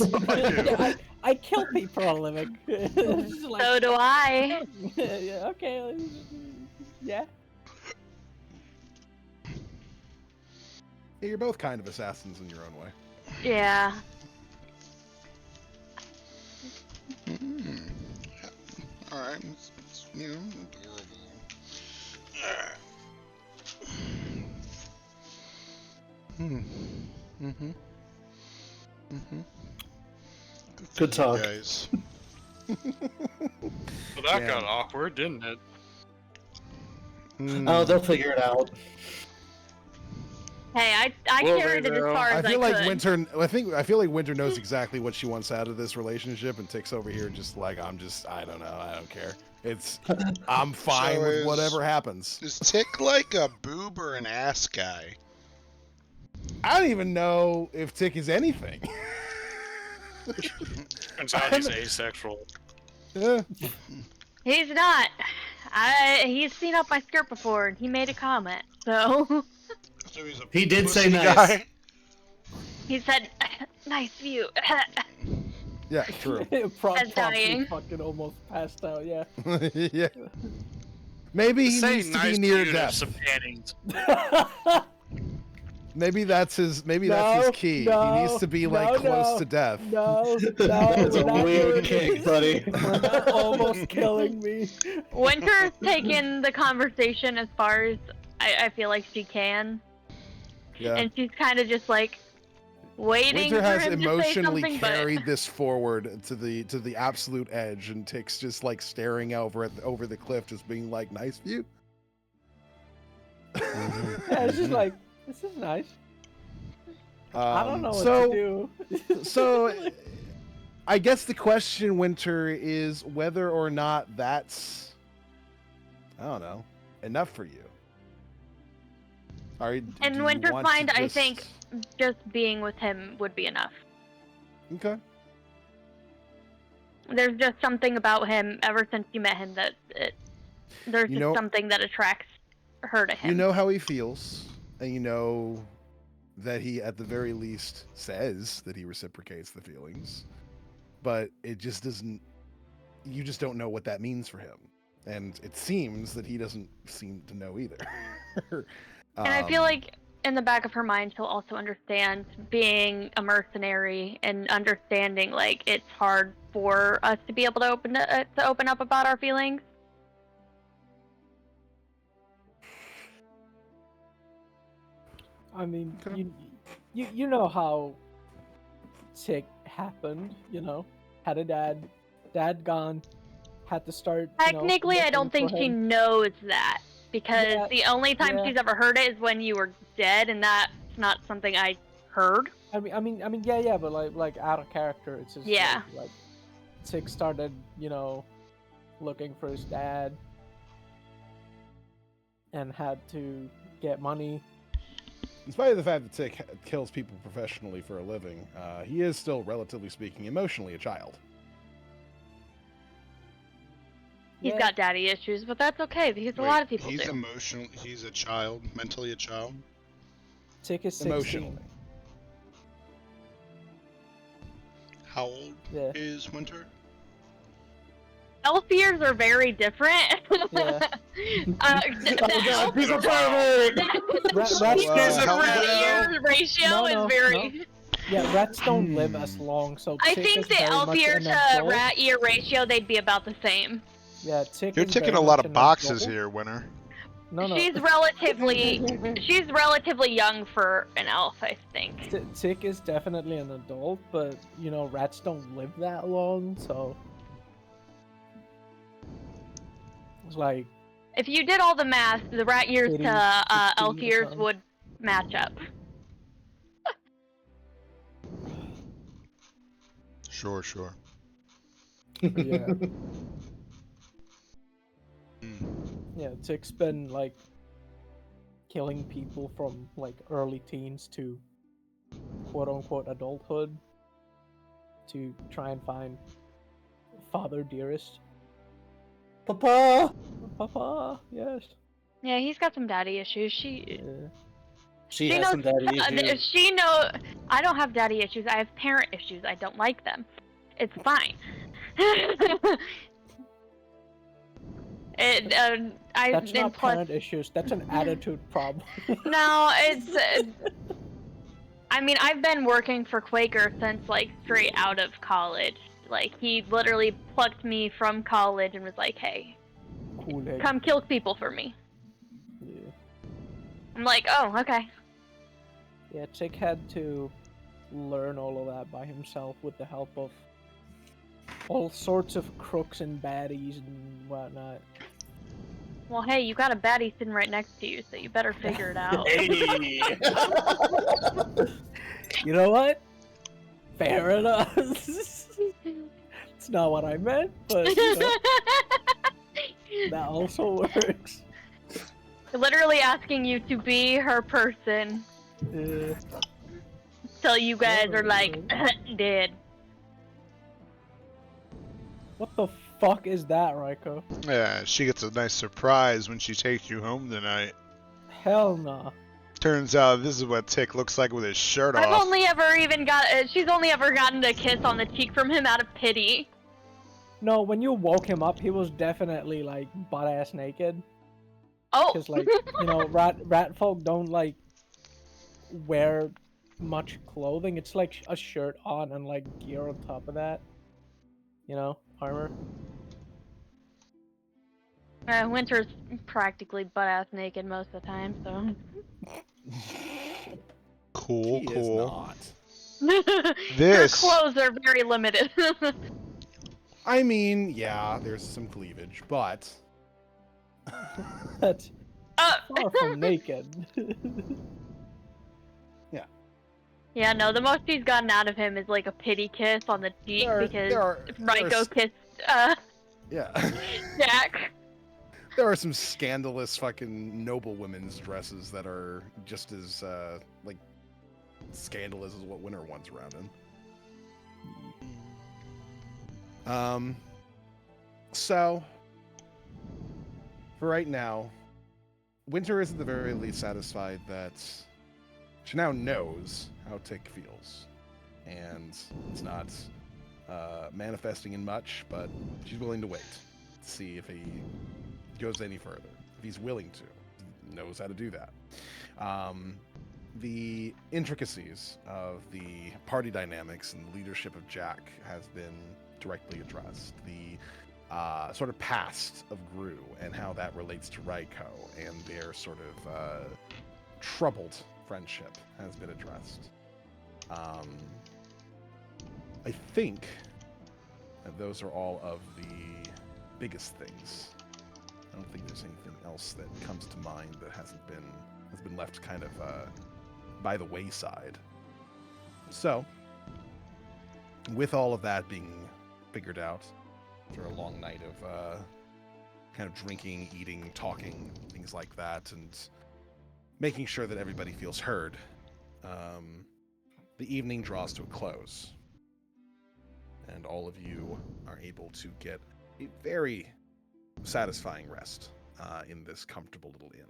all I do. Yeah, I kill people for a living. It's like, so do I. yeah, okay. Yeah. Yeah, you're both kind of assassins in your own way. Yeah. Alright, it's, you know, adorable. Good talk. Guys. Well, that got awkward, didn't it? Oh, they'll figure it out. Hey, I Well, carried it as there far I as I feel like could. Winter. I feel like Winter knows exactly what she wants out of this relationship, and Tick's over here just like I don't know, I don't care. I'm fine So with whatever happens. Is Tick like a boob or an ass guy? I don't even know if Tick is anything. Turns out he's asexual. Yeah. He's not. He's seen up my skirt before, and he made a comment, so... So he's a He did say pussy nice. guy. He said, nice view. Yeah, true. As dying. Fucking almost passed out, yeah. Yeah. Maybe he Say needs to nice be near to you to death. some panties. Maybe that's his. Maybe that's his key. He needs to be like close to death. No, That's a we're not weird doing kick, buddy. We're not almost killing me. Winter's taken the conversation as far as I feel like she can. Yeah. And she's kind of just like waiting Winter for has him to say emotionally something, carried this forward to the absolute edge, and Tick's just like staring over the cliff, just being like, "Nice view." Yeah, it's just like, this is nice. I don't know what to do. So, I guess the question, Winter, is whether or not that's, I don't know, enough for you. And Winter find, I think, just being with him would be enough. Okay. There's just something about him ever since you met him that there's just something that attracts her to him. You know how he feels, and you know that he, at the very least, says that he reciprocates the feelings, but it just doesn't. You just don't know what that means for him, and it seems that he doesn't seem to know either. And I feel like in the back of her mind, she'll also understand being a mercenary and understanding like it's hard for us to be able to open up about our feelings. I mean, you know how Tick happened, you know? Had a dad gone, had to start, Technically, I don't think she knows that, because the only time she's ever heard it is when you were dead, and that's not something I heard. I mean, yeah, but like out of character, it's just like Tick started, looking for his dad, and had to get money. In spite of the fact that Tick kills people professionally for a living, he is still, relatively speaking, emotionally a child. He's got daddy issues, but that's okay, because a lot of people he's do. He's a child, mentally a child? Tick is 16. Emotionally. How old is Winter? Elf years are very different. Yeah. He's a pervert! Year ratio is very... No. Yeah, rats don't live as long, so I Tick think is the very elf much year an to adult. rat year ratio, they'd be about the same. Yeah, Tick You're is ticking very a lot much of an boxes adult. here, Winter. No. She's relatively young for an elf, I think. Tick is definitely an adult, but rats don't live that long, so it's like If you did all the math, the rat years 80, to 60 elf or years something. would match up. Sure. yeah. Yeah, Tick's been like killing people from like early teens to quote unquote adulthood to try and find father dearest. Papa, yes. Yeah, he's got some daddy issues. She has some daddy issues. I don't have daddy issues. I have parent issues. I don't like them. It's fine. That's not parent issues. That's an attitude problem. No, it's. I mean, I've been working for Quaker since like straight out of college. Like he literally plucked me from college and was like, "Hey, Kool-Aid. come kill people for me." Yeah. I'm like, "Oh, okay." Yeah, Tick had to learn all of that by himself with the help of all sorts of crooks and baddies and whatnot. Well, hey, you got a baddie sitting right next to you, so you better figure it out. Hey. You know what? Fair enough. It's not what I meant, but that also works. Literally asking you to be her person. So you guys are like, dead. What the fuck is that, Raiko? Yeah, she gets a nice surprise when she takes you home tonight. Hell no. Turns out this is what Tick looks like with his shirt I've off. only ever she's only ever gotten a kiss on the cheek from him out of pity. No, when you woke him up, he was definitely like butt-ass naked. Oh! Because, like, you know, rat folk don't, like, wear much clothing. It's like a shirt on and, like, gear on top of that. You know, armor. Winter's practically butt-ass naked most of the time, so... Cool, He cool. is not. Her clothes are very limited. I mean, yeah, there's some cleavage, but... That's far from naked. Yeah. Yeah, no, the most he's gotten out of him is like a pity kiss on the cheek because Raiko kissed Yeah. Jack. There are some scandalous fucking noble women's dresses that are just as, like, scandalous as what Winter wants around in. So, for right now, Winter is at the very least satisfied that she now knows how Tick feels. And it's not manifesting in much, but she's willing to wait to see if he goes any further. If he's willing to, knows how to do that. The intricacies of the party dynamics and the leadership of Jack has been directly addressed. The sort of past of Gru and how that relates to Raiko and their sort of troubled friendship has been addressed. I think that those are all of the biggest things. I don't think there's anything else that comes to mind that has been left kind of by the wayside. So, with all of that being figured out, after a long night of kind of drinking, eating, talking, things like that, and making sure that everybody feels heard, the evening draws to a close. And all of you are able to get a very satisfying rest in this comfortable little inn.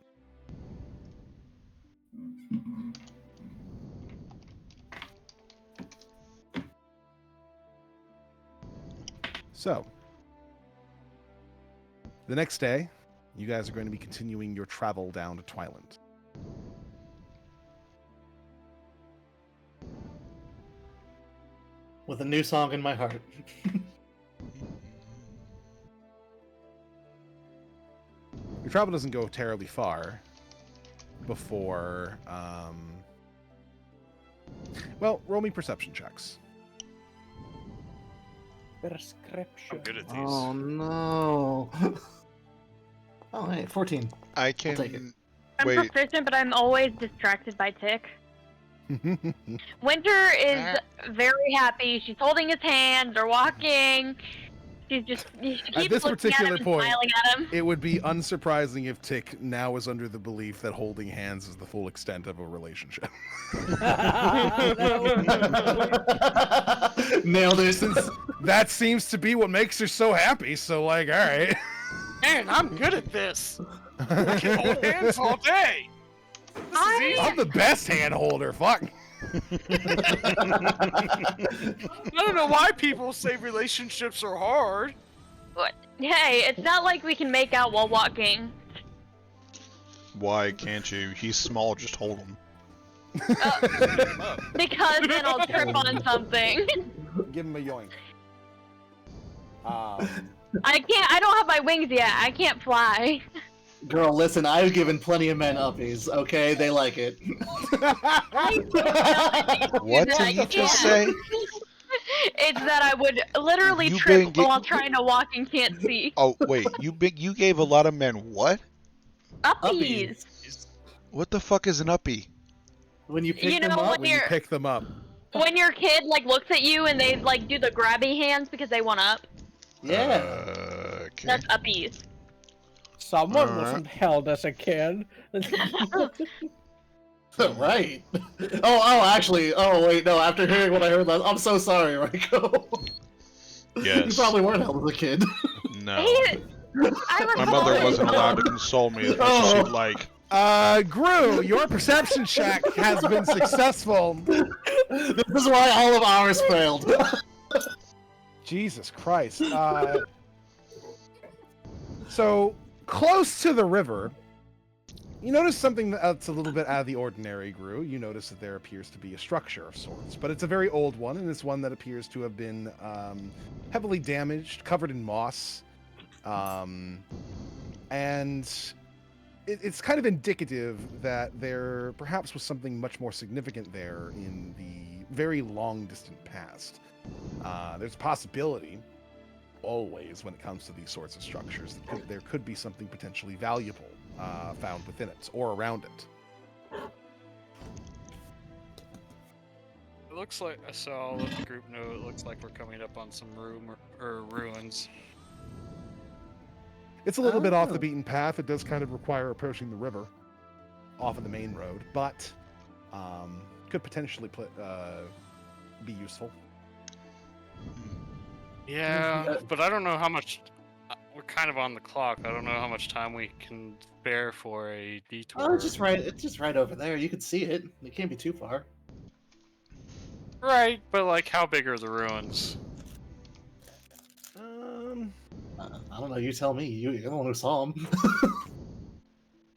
So, the next day, you guys are going to be continuing your travel down to Twiland. With a new song in my heart. Your travel doesn't go terribly far before, well, roll me perception checks. Prescription. I'm good at these. Oh no. Oh hey, 14. I can take it. I'm wait. proficient, but I'm always distracted by Tick. Winter is very happy. She's holding his hand. They're walking. She keeps At this looking particular at him point, and smiling at him. it would be unsurprising if Tick now is under the belief that holding hands is the full extent of a relationship. Nailed it. Since that seems to be what makes her so happy, so like, all right. Man, I'm good at this. I can hold hands all day. This is easy. I'm the best hand holder. Fuck. I don't know why people say relationships are hard. What? Hey, it's not like we can make out while walking. Why can't you? He's small, just hold him. Because then I'll trip on something. Give him a yoink. I don't have my wings yet. I can't fly. Girl, listen, I've given plenty of men uppies, okay? They like it. What did you just say? It's that I would literally You've trip been while trying to walk and can't see. Oh wait, you gave a lot of men what? Uppies. What the fuck is an uppie? When you pick You them know, up, When you pick them up. When your kid like looks at you and they like do the grabby hands because they want up. yeah. Okay. That's uppies. Someone wasn't held as a kid. Right. Actually, wait, no, after hearing what I heard last, I'm so sorry, Raiko. Yes. You probably weren't held as a kid. No. I My mother recall wasn't it. allowed to console me as much as she'd like. Gru, your perception check has been successful. This is why all of ours failed. Jesus Christ. So, close to the river, you notice something that's a little bit out of the ordinary, Gru. You notice that there appears to be a structure of sorts, but it's a very old one, and it's one that appears to have been heavily damaged, covered in moss, and it's kind of indicative that there perhaps was something much more significant there in the very long distant past. There's a possibility, always, when it comes to these sorts of structures, that there could be something potentially valuable found within it or around it. It looks like, so I'll let the group know it looks like we're coming up on some ruins. It's a little bit off the beaten path. It does kind of require approaching the river off of the main road, but could potentially be useful. Yeah, but I don't know how much. We're kind of on the clock. I don't know how much time we can spare for a detour. Oh, it's just right over there. You can see it. It can't be too far. Right, but like, how big are the ruins? I don't know. You tell me. You're the one who saw them.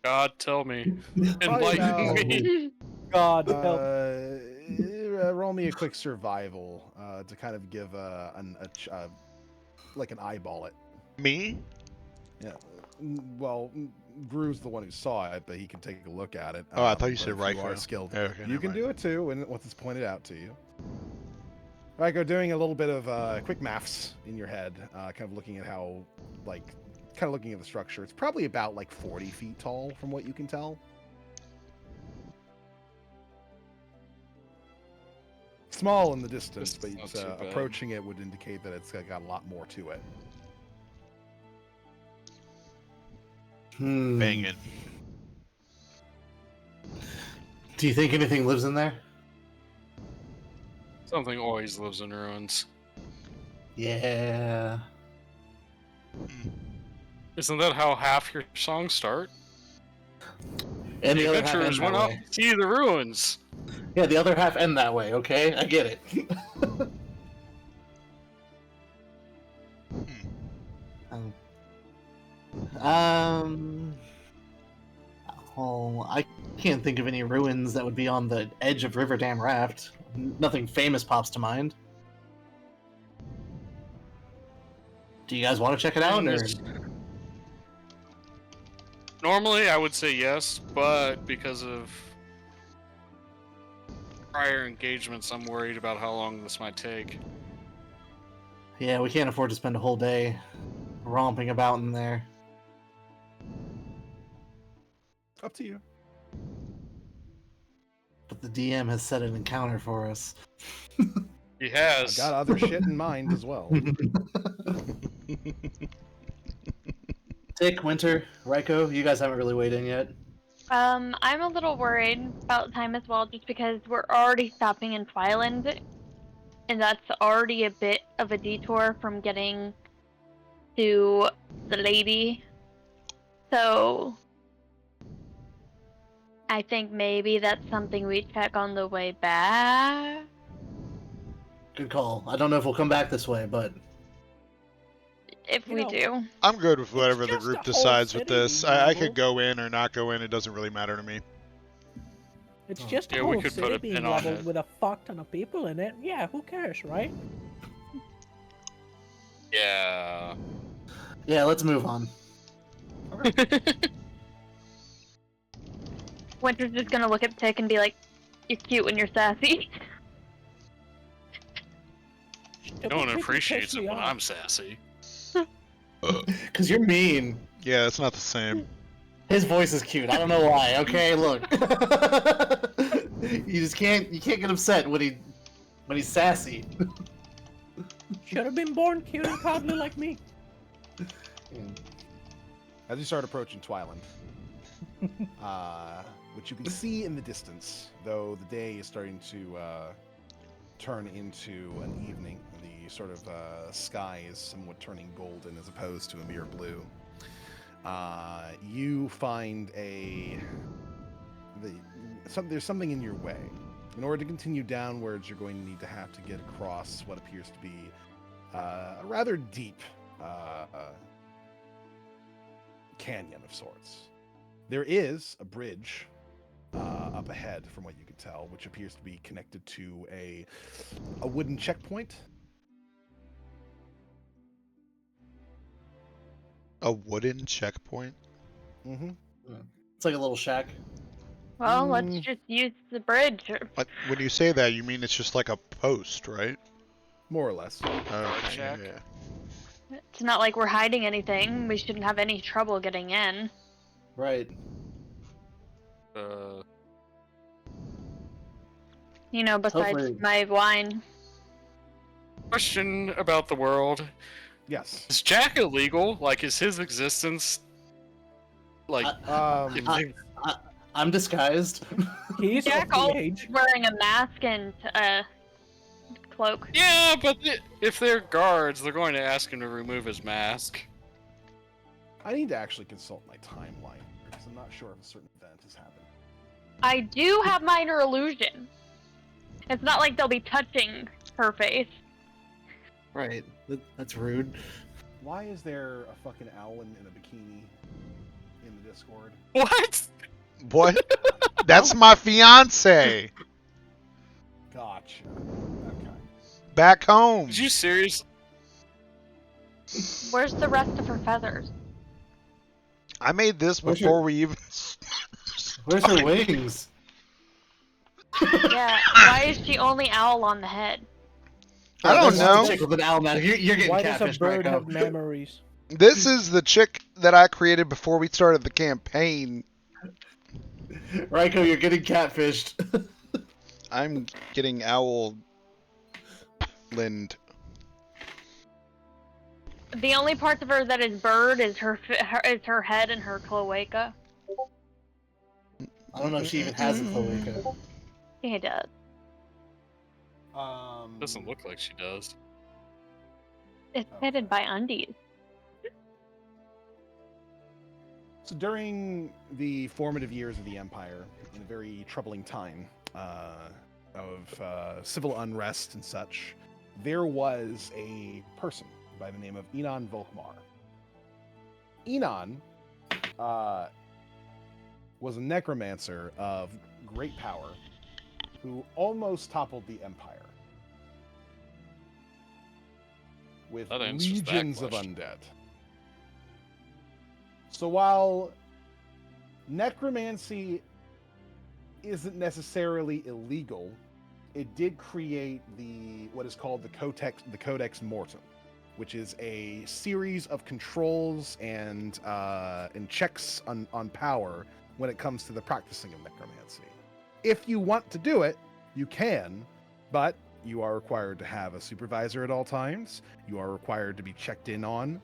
God, tell me. Probably Enlighten me. God help. Roll me a quick survival to kind of give like an eyeball it. Me? Yeah. Well, Gru's the one who saw it, but he can take a look at it. Oh, I thought you but said if Ryko. You are skilled. Okay, You can do it too, once it's pointed out to you. Ryko, doing a little bit of quick maths in your head, kind of looking at how, kind of looking at the structure. It's probably about 40 feet tall, from what you can tell. Small in the distance, but approaching it would indicate that it's got a lot more to it. Banging. Do you think anything lives in there? Something always lives in ruins. Yeah. Isn't that how half your songs start? And the other half adventurers end went that out way. to see the ruins. Yeah, the other half end that way. Okay, I get it. Oh, I can't think of any ruins that would be on the edge of Riverdam Raft. Nothing famous pops to mind. Do you guys want to check it out, or? Normally, I would say yes, but because of prior engagements, I'm worried about how long this might take. Yeah, we can't afford to spend a whole day romping about in there. Up to you. But the DM has set an encounter for us. He has. I got other shit in mind as well. Tick, Winter, Ryko, you guys haven't really weighed in yet. I'm a little worried about time as well, just because we're already stopping in Twiland, and that's already a bit of a detour from getting to the lady. So I think maybe that's something we check on the way back. Good call. I don't know if we'll come back this way, but If we do. I'm good with whatever the just group a whole decides with city, this. I could Marvel. go in or not go in. It doesn't really matter to me. It's just a Yeah, we whole could put city a being pin on leveled it. with a fuck ton of people in it. Yeah, who cares, right? Yeah. yeah, let's move on. Winter's just gonna look at Tick and be like, "You're cute when you're sassy." No one Stupid appreciates piss it me when off. I'm sassy. Because you're mean. Yeah, it's not the same. His voice is cute. I don't know why. Okay, look. You can't get upset when he's sassy. Should have been born cute and cuddly like me. As you start approaching Twiland, which you can see in the distance, though the day is starting to turn into an evening, and The sort of sky is somewhat turning golden as opposed to a mere blue. You find there's something in your way. In order to continue downwards, you're going to need to have to get across what appears to be a rather deep canyon of sorts. There is a bridge up ahead, from what you can tell, which appears to be connected to a wooden checkpoint. A wooden checkpoint? Mm-hmm. It's like a little shack. Well, let's just use the bridge. But when you say that, you mean it's just like a post, right? More or less. Okay, shack. yeah. It's not like we're hiding anything. We shouldn't have any trouble getting in. Right. You know, besides Hopefully. my wine. Question about the world. Yes. Is Jack illegal? Like, is his existence... Like, if they- I'm disguised. He's Jack of always the age. wearing a mask and a cloak. yeah, but if they're guards, they're going to ask him to remove his mask. I need to actually consult my timeline because I'm not sure if a certain event has happened. I do have minor illusion. It's not like they'll be touching her face. Right. That's rude. Why is there a fucking owl in a bikini in the Discord? What? What? That's my fiance. Gotcha. Okay. Back home. Did you serious? Where's the rest of her feathers? I made this Where's before your- we even. Where's her wings? Yeah, why is she only owl on the head? I don't This is know. the chick with an owl mask. You're getting Why does a catfished, bird Marco. have memories? This is the chick that I created before we started the campaign. Raiko, you're getting catfished. I'm getting owl. Lind. The only parts of her that is bird is her head and her cloaca. I don't know if she even has a cloaca. He does. Doesn't look like she does. It's hidden by undies. So during the formative years of the Empire, in a very troubling time of civil unrest and such, there was a person by the name of Enon Volkmar. Enon was a necromancer of great power who almost toppled the Empire with That answers that legions of question. undead. So while necromancy isn't necessarily illegal, it did create what is called the Codex Mortem, which is a series of controls and checks on power when it comes to the practicing of necromancy. If you want to do it, you can, but you are required to have a supervisor at all times. You are required to be checked in on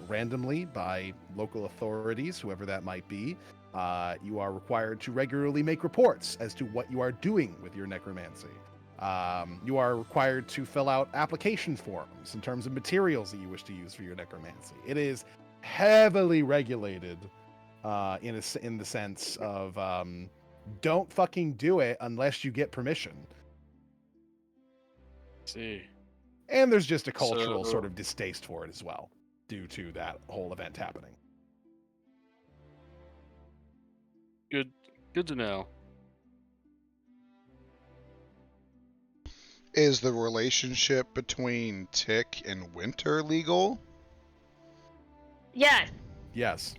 randomly by local authorities, whoever that might be. You are required to regularly make reports as to what you are doing with your necromancy. You are required to fill out application forms in terms of materials that you wish to use for your necromancy. It is heavily regulated in the sense of don't fucking do it unless you get permission. See. And there's just a cultural So- sort of distaste for it as well, due to that whole event happening. Good to know. Is the relationship between Tick and Winter legal? Yes. Yes.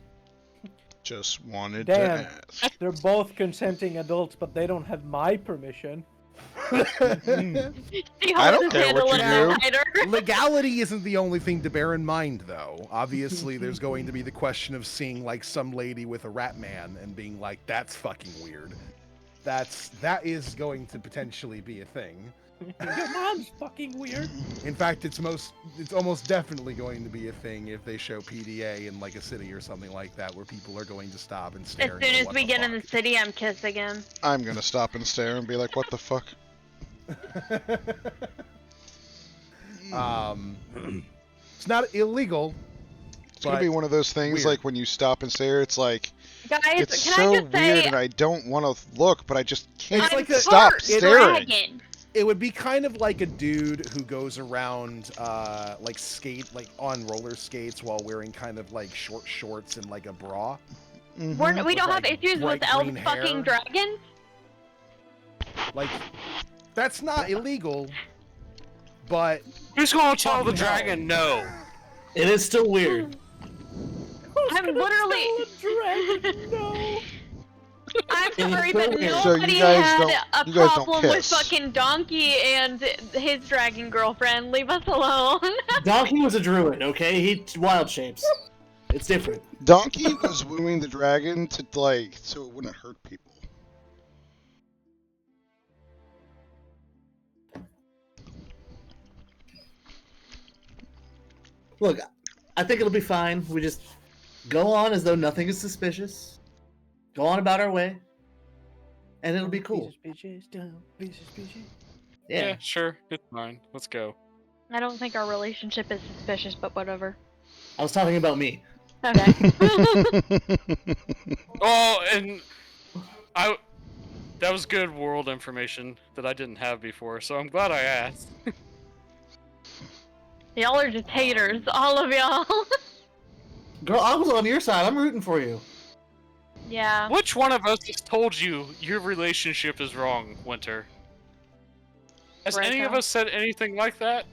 Just wanted Damn. to ask. They're both consenting adults, but they don't have my permission. See how I don't this care handle what you is do. lighter? Legality isn't the only thing to bear in mind, though. Obviously, there's going to be the question of seeing like some lady with a rat man and being like, "That's fucking weird." That is going to potentially be a thing. Your mom's fucking weird. In fact, it's almost definitely going to be a thing if they show PDA in like a city or something like that, where people are going to stop and As stare. soon and go, as "What we the get in the fuck?" city, I'm kissing him. I'm gonna stop and stare and be like, what the fuck? It's not illegal. It's gonna be one of those things weird. like when you stop and stare. It's like Guys, it's can so I just weird, say, and I don't want to look, but I just can't like stop part staring. dragon. It would be kind of like a dude who goes around like on roller skates while wearing kind of like short shorts and like a bra. Mhm. We don't have like, issues with bright elf green fucking hair. dragons. Like, that's not illegal, but Who's gonna tell Fucking the dragon no? It is still weird. I'm literally. No. I'm It is sorry, so but weird. So nobody you guys had don't- a you guys don't problem with kiss. fucking Donkey and his dragon girlfriend. Leave us alone. Donkey was a druid, okay? He wild shapes. It's different. Donkey was wooing the dragon to so it wouldn't hurt people. Look, I think it'll be fine. We just go on as though nothing is suspicious. Go on about our way. And it'll be cool. Yeah, Yeah. sure. It's fine. Let's go. I don't think our relationship is suspicious, but whatever. I was talking about me. Okay. Oh, and that was good world information that I didn't have before, so I'm glad I asked. Y'all are just haters, all of y'all. Girl, I was on your side. I'm rooting for you. Yeah. Which one of us has told you your relationship is wrong, Winter? Has any of Ryko. us said anything like that?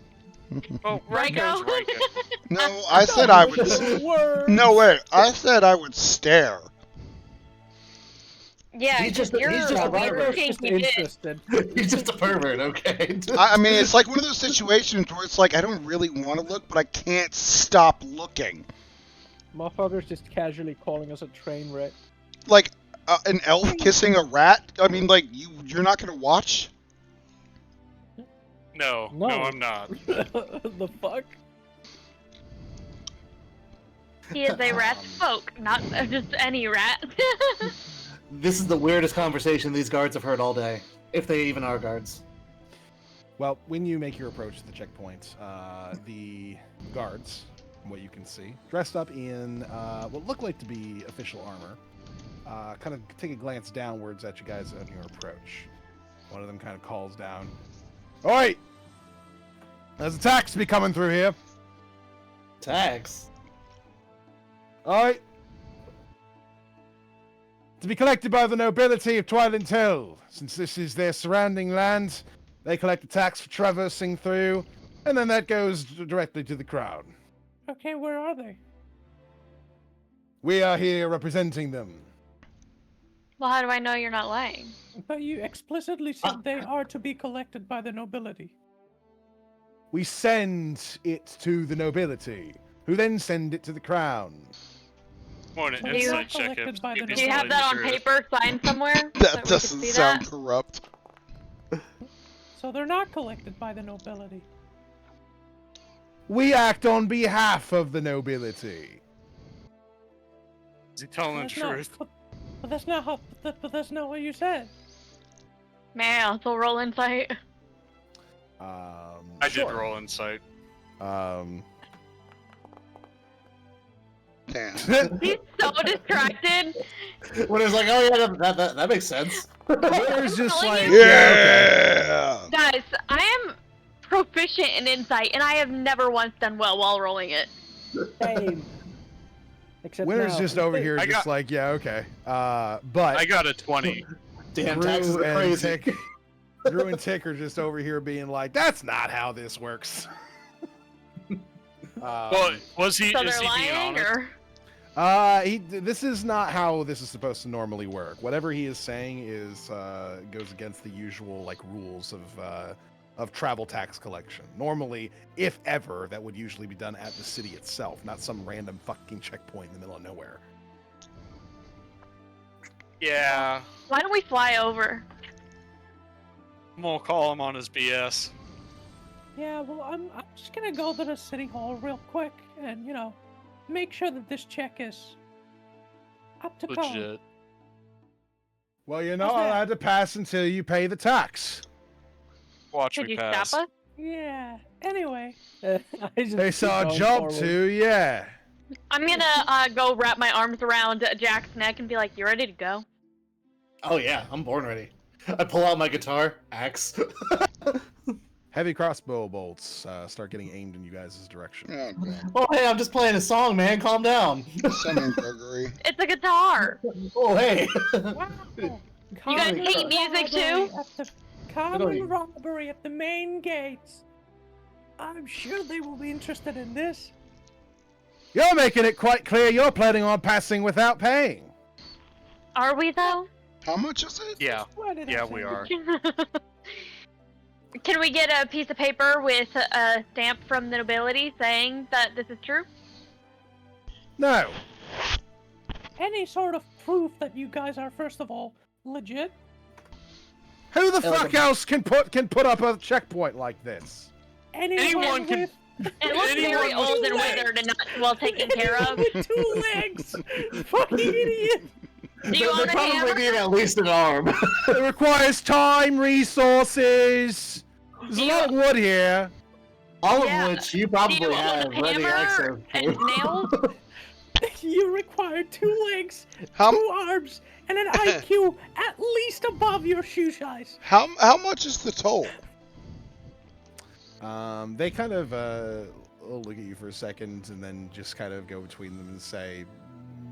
Oh, Ryko's Ryko. Ryko. No, I said I would. No way. I said I would stare. Yeah, He's just you're a a pervert. weird Just kinky bitch. interested. He's just a pervert, okay? I mean, it's like one of those situations where it's like I don't really want to look, but I can't stop looking. Motherfucker's just casually calling us a train wreck. Like an elf kissing a rat. I mean, like you're not gonna watch. No, I'm not. The fuck? He is a rat folk, not just any rat. This is the weirdest conversation these guards have heard all day. If they even are guards. well, when you make your approach to the checkpoint, the guards, from what you can see, dressed up in what look like to be official armor, kind of take a glance downwards at you guys on your approach. One of them kind of calls down, "Oi! There's a tax to be coming through here. Tax? Oi! To be collected by the nobility of Twiland Hills. Since this is their surrounding land, they collect a tax for traversing through, and then that goes directly to the crown. Okay, where are they? We are here representing them. Well, how do I know you're not lying? But you explicitly said they are to be collected by the nobility. We send it to the nobility, who then send it to the crown. Want an So you- insight check collected if by the if Do he's you have telling that the on truth. paper, signed somewhere? That we could doesn't see sound that? corrupt. So they're not collected by the nobility. We act on behalf of the nobility. Is he telling the That's not- truth? But that's not how. But that's not what you said. May I also roll insight? I did Sure. roll insight. Damn. He's so distracted. When it's like, oh yeah, that makes sense. There's just telling like, you. Yeah. Guys, I am proficient in insight, and I have never once done well while rolling it. Same. Except Winter's now, just over they- here, I just got- like, yeah, okay. But I got a 20. Damn, Drew taxes are and crazy. Tick, Drew and Tick are just over here being like, that's not how this works. Well, was he? So Is they're he being lying, honest? or This is not how this is supposed to normally work. Whatever he is saying is goes against the usual like rules of travel tax collection. Normally, if ever, that would usually be done at the city itself, not some random fucking checkpoint in the middle of nowhere. Yeah. why don't we fly over? I'm gonna call him on his BS. Yeah, well, I'm just gonna go to the city hall real quick and make sure that this check is up to code. Legit. Well, you're not How's that? allowed to pass until you pay the tax. Watch Could me you pass. stop us? Yeah. Anyway. They saw a job too, yeah. I'm gonna go wrap my arms around Jack's neck and be like, "You ready to go?" Oh yeah, I'm born ready. I pull out my guitar, axe. Heavy crossbow bolts start getting aimed in you guys' direction. Oh, God. Oh hey, I'm just playing a song, man. Calm down. Summon Gregory. It's a guitar. Oh hey. Wow. You guys hate music too? Common robbery at the main gates. I'm sure they will be interested in this. You're making it quite clear you're planning on passing without paying. Are we though? How much is it? Yeah. Why did I Yeah, say we that? are. Can we get a piece of paper with a stamp from the nobility saying that this is true? No. Any sort of proof that you guys are, first of all, legit? Who the fuck else can put up a checkpoint like this? Anyone can. It looks very old and withered and not well taken care of. With 2 legs! Fucking idiot! Do you own They a hammer? probably need at least an arm. It requires time, resources. There's a lot of wood here. All Yeah. of which you Do probably you own have a ready access hammer and to. nails? You require 2 legs, How 2 arms, and an IQ at least above your shoe size. how much is the toll? They kind of look at you for a second and then just kind of go between them and say,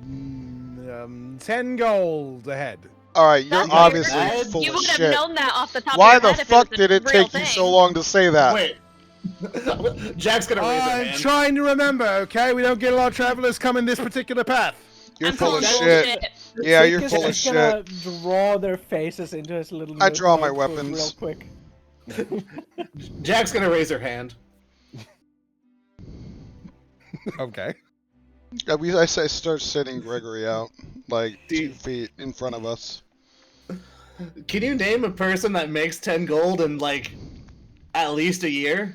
10 gold ahead. All right, you're That's obviously weird. full You of would have shit. known that off the top Why of your the head if fuck it was did a it real take you thing. so long to say that? Wait. Jack's gonna raise her I'm hand. trying to remember, okay? We don't get a lot of travelers coming this particular path. You're I'm full of full shit. Yeah, Jake you're is full of just gonna shit. draw their faces into his little. I draw my notebook weapons. real quick. Jack's gonna raise her hand. Okay. I say start sitting Gregory out, like Dude. 2 feet in front of us. Can you name a person that makes 10 gold in like at least a year?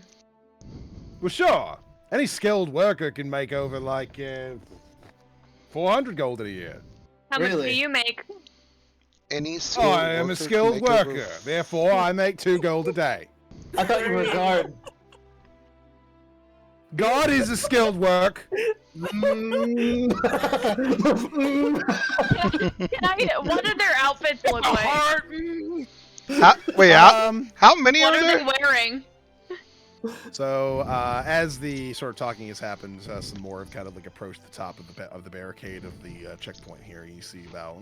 Well, sure. Any skilled worker can make over like 400 gold in a year. How much do Really? you make? Any skilled Oh, I am a worker can skilled make over- worker. Therefore, I make 2 gold a day. I thought you were a guard. God is a skilled work. What do their outfits look like? Wait, how many What are are there? they wearing? So, as the sort of talking has happened, some more have kind of like approached the top of the barricade of the checkpoint here. You see about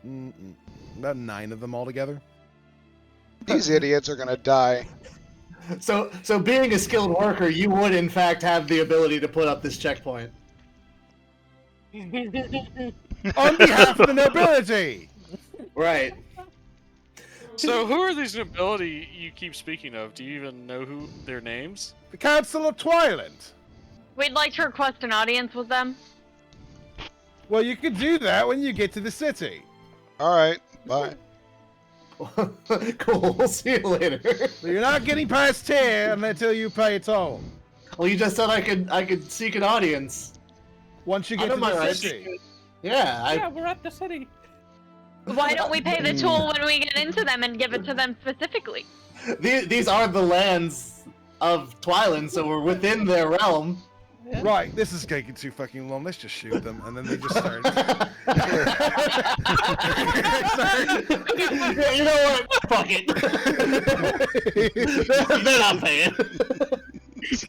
9 of them altogether. These idiots are gonna die. So being a skilled worker, you would in fact have the ability to put up this checkpoint. On behalf of the nobility! Right. So who are these nobility you keep speaking of? Do you even know who their names? The Council of Twiland! We'd like to request an audience with them. Well, you can do that when you get to the city. Alright, bye. Cool, we'll see you later. But you're not getting past here until you pay a toll. Well, you just said I could seek an audience. Once you I get know to my the rights. city. Yeah, Yeah, we're at the city. Why don't we pay the toll when we get into them and give it to them specifically? these are the lands of Twiland, so we're within their realm. Yeah. Right, this is taking too fucking long. Let's just shoot them, and then they just start. Yeah, you know what? Fuck it. They're not paying.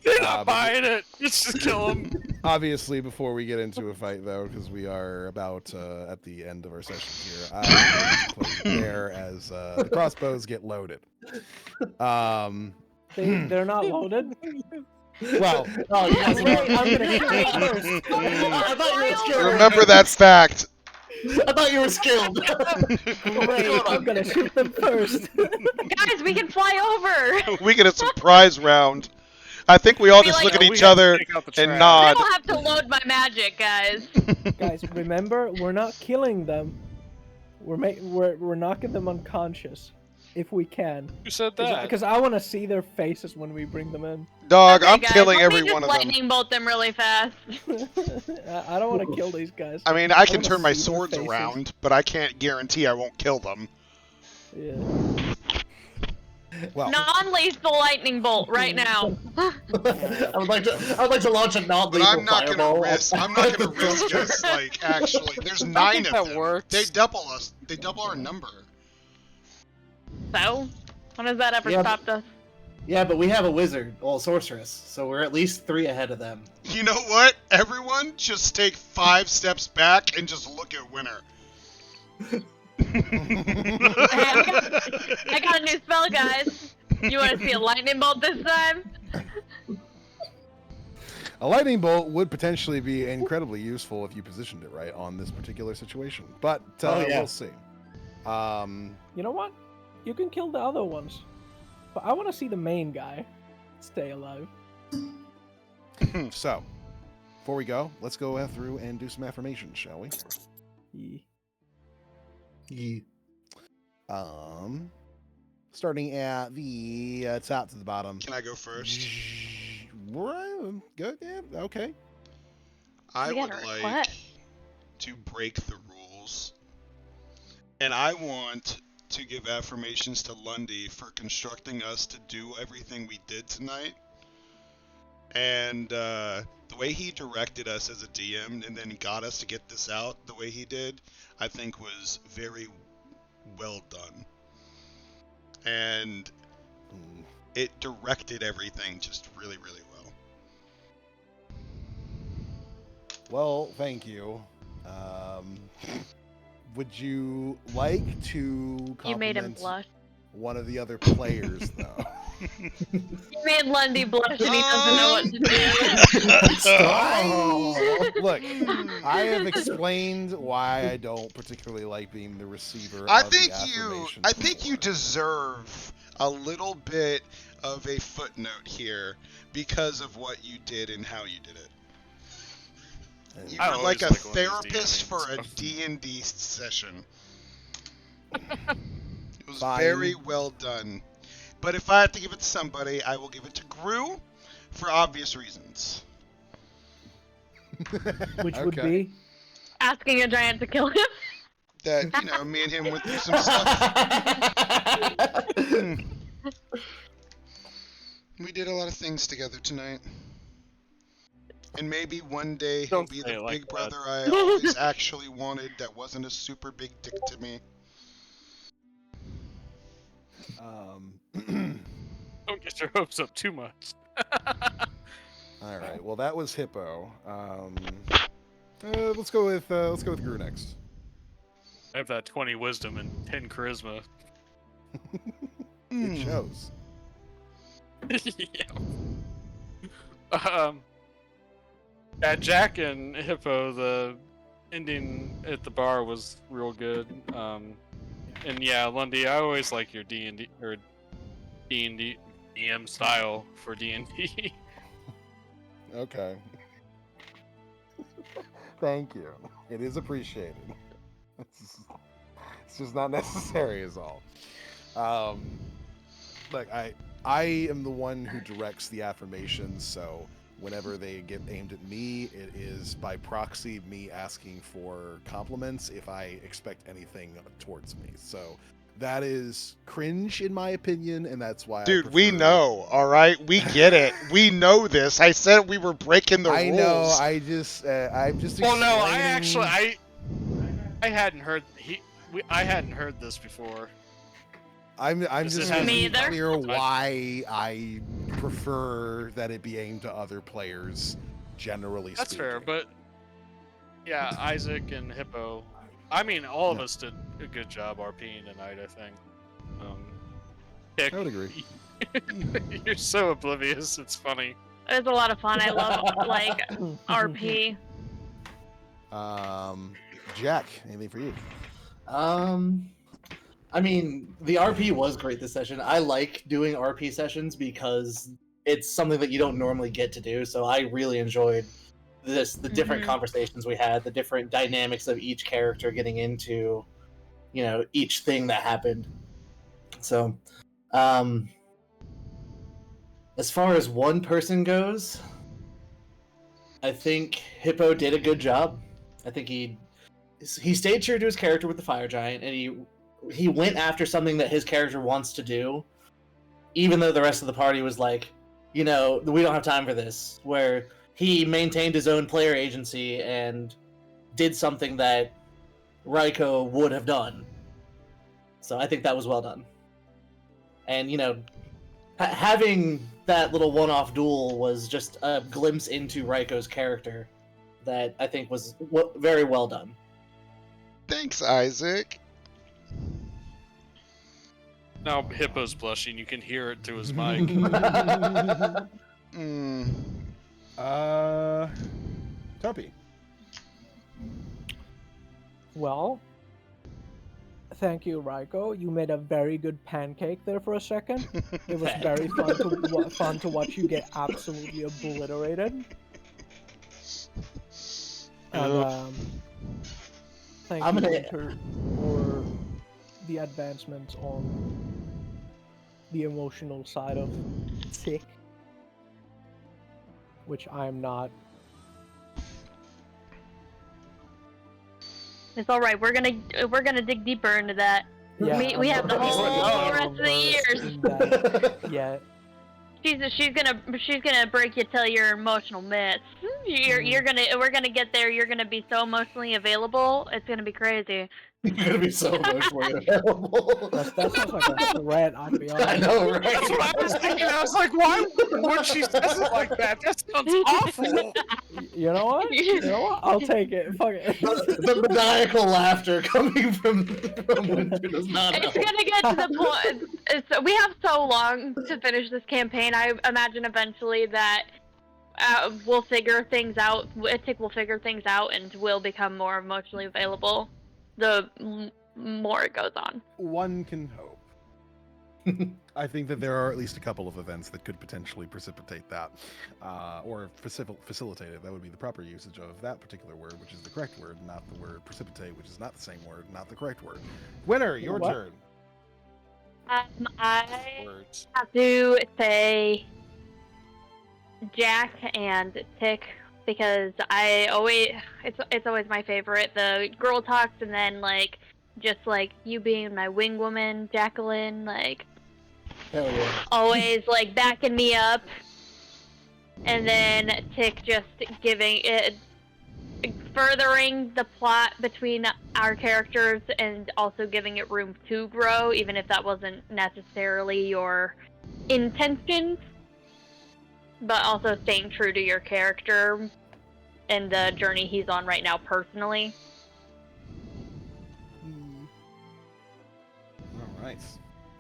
They're not buying it. Let's just kill them. Obviously, before we get into a fight, though, because we are about at the end of our session here, I'm going to close it there as the crossbows get loaded. They're not loaded. Well, Oh, you guys Wait, I'm gonna shoot I first. thought you were skilled. Remember that fact. I thought you were skilled. Great, I'm gonna shoot them first. Guys, we can fly over! We get a surprise round. I think we all Be just like, look at we each have to other take out the and trash. I nod. don't have to load my magic, guys. Guys, remember, we're not killing them. We're knocking them unconscious, if we can. Who said that? Because I want to see their faces when we bring them in. Dog, Okay, I'm guys, killing let me every just one of them. lightning bolt them really fast. I don't want to kill these guys. I mean, I can wanna turn my see their swords faces. around, but I can't guarantee I won't kill them. Yeah. Well, non-lethal lightning bolt right now. I would like to launch a non-lethal But I'm not fireball. gonna risk. I'm not gonna risk us. Like, actually, there's 9 of that them. works. They double us. They double our number. So, when has that ever Yeah, stopped us? Yeah, but we have a wizard, well, sorceress, so we're at least 3 ahead of them. You know what? Everyone, just take 5 steps back and just look at Winter. I got a new spell, guys. You want to see a lightning bolt this time? a lightning bolt would potentially be incredibly useful if you positioned it right on this particular situation, but we'll see. You know what? You can kill the other ones, but I want to see the main guy stay alive. So, before we go, let's go through and do some affirmations, shall we? Yeah. Starting at the top to the bottom. Can I go first? Good. Yeah. Okay. I We would gotta like request. to break the rules, and I want to give affirmations to Lundy for constructing us to do everything we did tonight. And the way he directed us as a DM and then got us to get this out the way he did, I think was very well done. And it directed everything just really, really well. Well, thank you. Would you like to You made him compliment blush. one of the other players, though? You made Lundy blush and he doesn't know what to do. Look, I have explained why I don't particularly like being the receiver. I of the think affirmations you before. deserve a little bit of a footnote here because of what you did and how you did it. You I were like always a like one of these therapist for a DMs. D&D session. It was Fine. very well done. But if I have to give it to somebody, I will give it to Gru for obvious reasons. Which would Okay. be Asking a giant to kill him. That, me and him went through some stuff. We did a lot of things together tonight. And maybe one day he'll Don't be say the it like big that. brother I always actually wanted that wasn't a super big dick to me. Don't get your hopes up too much. All right. Well, that was Hippo. Let's go with Gru next. I have that 20 wisdom and 10 charisma. It shows. Yeah. At Jack and Hippo, the ending at the bar was real good. And yeah, Lundy, I always like your D&D or D&D DM style for D&D. Okay. Thank you. It is appreciated. It's just not necessary is all. Look, I am the one who directs the affirmations, so whenever they get aimed at me, it is by proxy me asking for compliments if I expect anything towards me. So that is cringe in my opinion, and that's why Dude, we know, alright? We get it. We know this. I said we were breaking the rules. I know, I'm just Well, no, I explaining- actually, I hadn't heard I hadn't heard this before. I'm This just is Me making either. clear why I prefer that it be aimed to other players, generally That's speaking. fair, but yeah, Isaac and Hippo. I mean, all of us did a good job RPing tonight, I think. Hick, I would agree. you're so oblivious. It's funny. It was a lot of fun. I love like RP. Jack, anything for you? I mean, the RP was great this session. I like doing RP sessions because it's something that you don't normally get to do. So I really enjoyed the different Mhm. conversations we had, the different dynamics of each character getting into, each thing that happened. So, as far as one person goes, I think Hippo did a good job. I think he stayed true to his character with the fire giant, and he went after something that his character wants to do, even though the rest of the party was like, we don't have time for this, where he maintained his own player agency and did something that Raiko would have done. So I think that was well done. And, having that little one-off duel was just a glimpse into Raiko's character that I think was very well done. Thanks, Isaac. Now Hippo's blushing. You can hear it through his mic. Topi. Well, thank you, Raiko. You made a very good pancake there for a second. It was very fun to watch you get absolutely obliterated. And thank you, Winter, for the advancements on the emotional side of Tick, which I'm not. It's all right. We're gonna dig deeper into that. Yeah, we have the whole rest of the years. Yeah. She's gonna break you till your emotional myths. We're gonna get there. You're gonna be so emotionally available. It's gonna be crazy. You're gonna be so emotionally available. That sounds like a threat, I'll be honest. I know, right? That's what I was thinking. I was like, why would she say it like that? That sounds awful. You know what? I'll take it. Fuck it. The maniacal laughter coming from Winter does not help. It's gonna get to the point. We have so long to finish this campaign. I imagine eventually that we'll figure things out. Tick will figure things out and will become more emotionally available the more it goes on. One can hope. I think that there are at least a couple of events that could potentially precipitate that, or facilitate it. That would be the proper usage of that particular word, which is the correct word, not the word precipitate, which is not the same word, not the correct word. Winner, your turn. I have to say Jack and Tick, because it's always my favorite. The girl talks, and then just you being my wing woman, Jacqueline, hell yeah, always backing me up, and then Tick just giving it, furthering the plot between our characters, and also giving it room to grow, even if that wasn't necessarily your intentions. But also staying true to your character and the journey he's on right now personally. All right.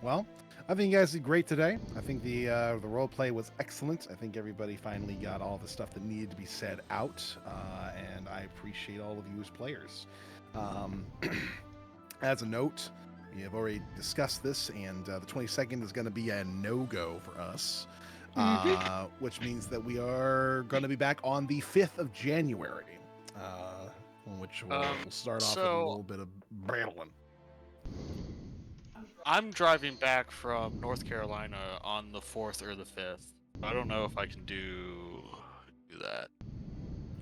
Well, I think you guys did great today. I think the role play was excellent. I think everybody finally got all the stuff that needed to be said out, and I appreciate all of you as players. As a note, we have already discussed this, and the 22nd is going to be a no-go for us. Which means that we are going to be back on the 5th of January, which we'll start off with a little bit of battling. I'm driving back from North Carolina on the 4th or the 5th. I don't know if I can do that.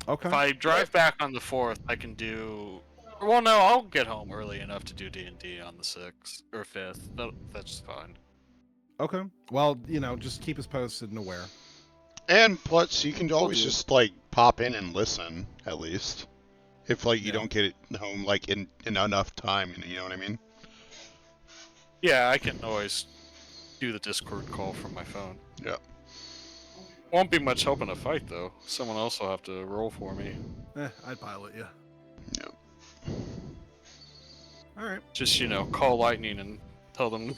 Okay. If I drive back on the 4th, I can do... Well, no, I'll get home early enough to do D&D on the 6th or 5th. That's fine. Okay. Well, just keep us posted and aware. And plus, you can always just pop in and listen, at least, if you don't get it home in enough time. You know what I mean? Yeah, I can always do the Discord call from my phone. Yeah. Won't be much help in a fight though. Someone else will have to roll for me. I'd pilot you. Yeah. All right. Just call Lightning and tell them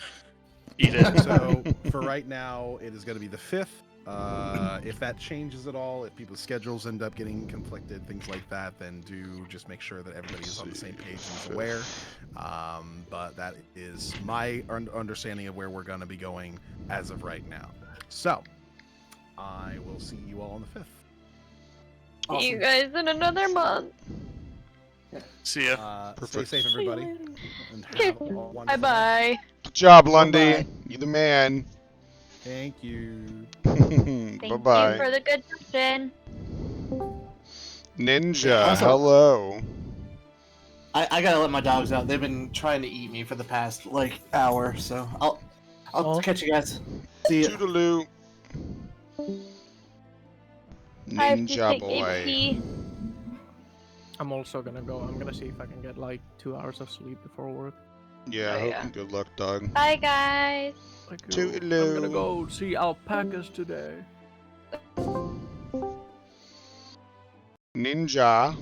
eat it. So for right now, it is going to be the 5th. If that changes at all, if people's schedules end up getting conflicted, things like that, then do just make sure that everybody is on the same page and is aware. But that is my understanding of where we're going to be going as of right now. So I will see you all on the 5th. Awesome. See you guys in another month. See ya. Stay safe, everybody. And Okay. Bye-bye. Good job, Lundy. You're the man. Thank you. Thank Bye-bye. you for the good question. Ninja, Also, hello. I gotta let my dogs out. They've been trying to eat me for the past hour, so I'll catch you guys. See ya. Toodaloo. I have to Ninja take boy. a pee. I'm also gonna go. I'm gonna see if I can get like 2 hours of sleep before work. Yeah, Oh, hope yeah. and good luck, dog. Bye, guys. Thank you. Toodaloo. I'm gonna go see alpacas today. Ninja.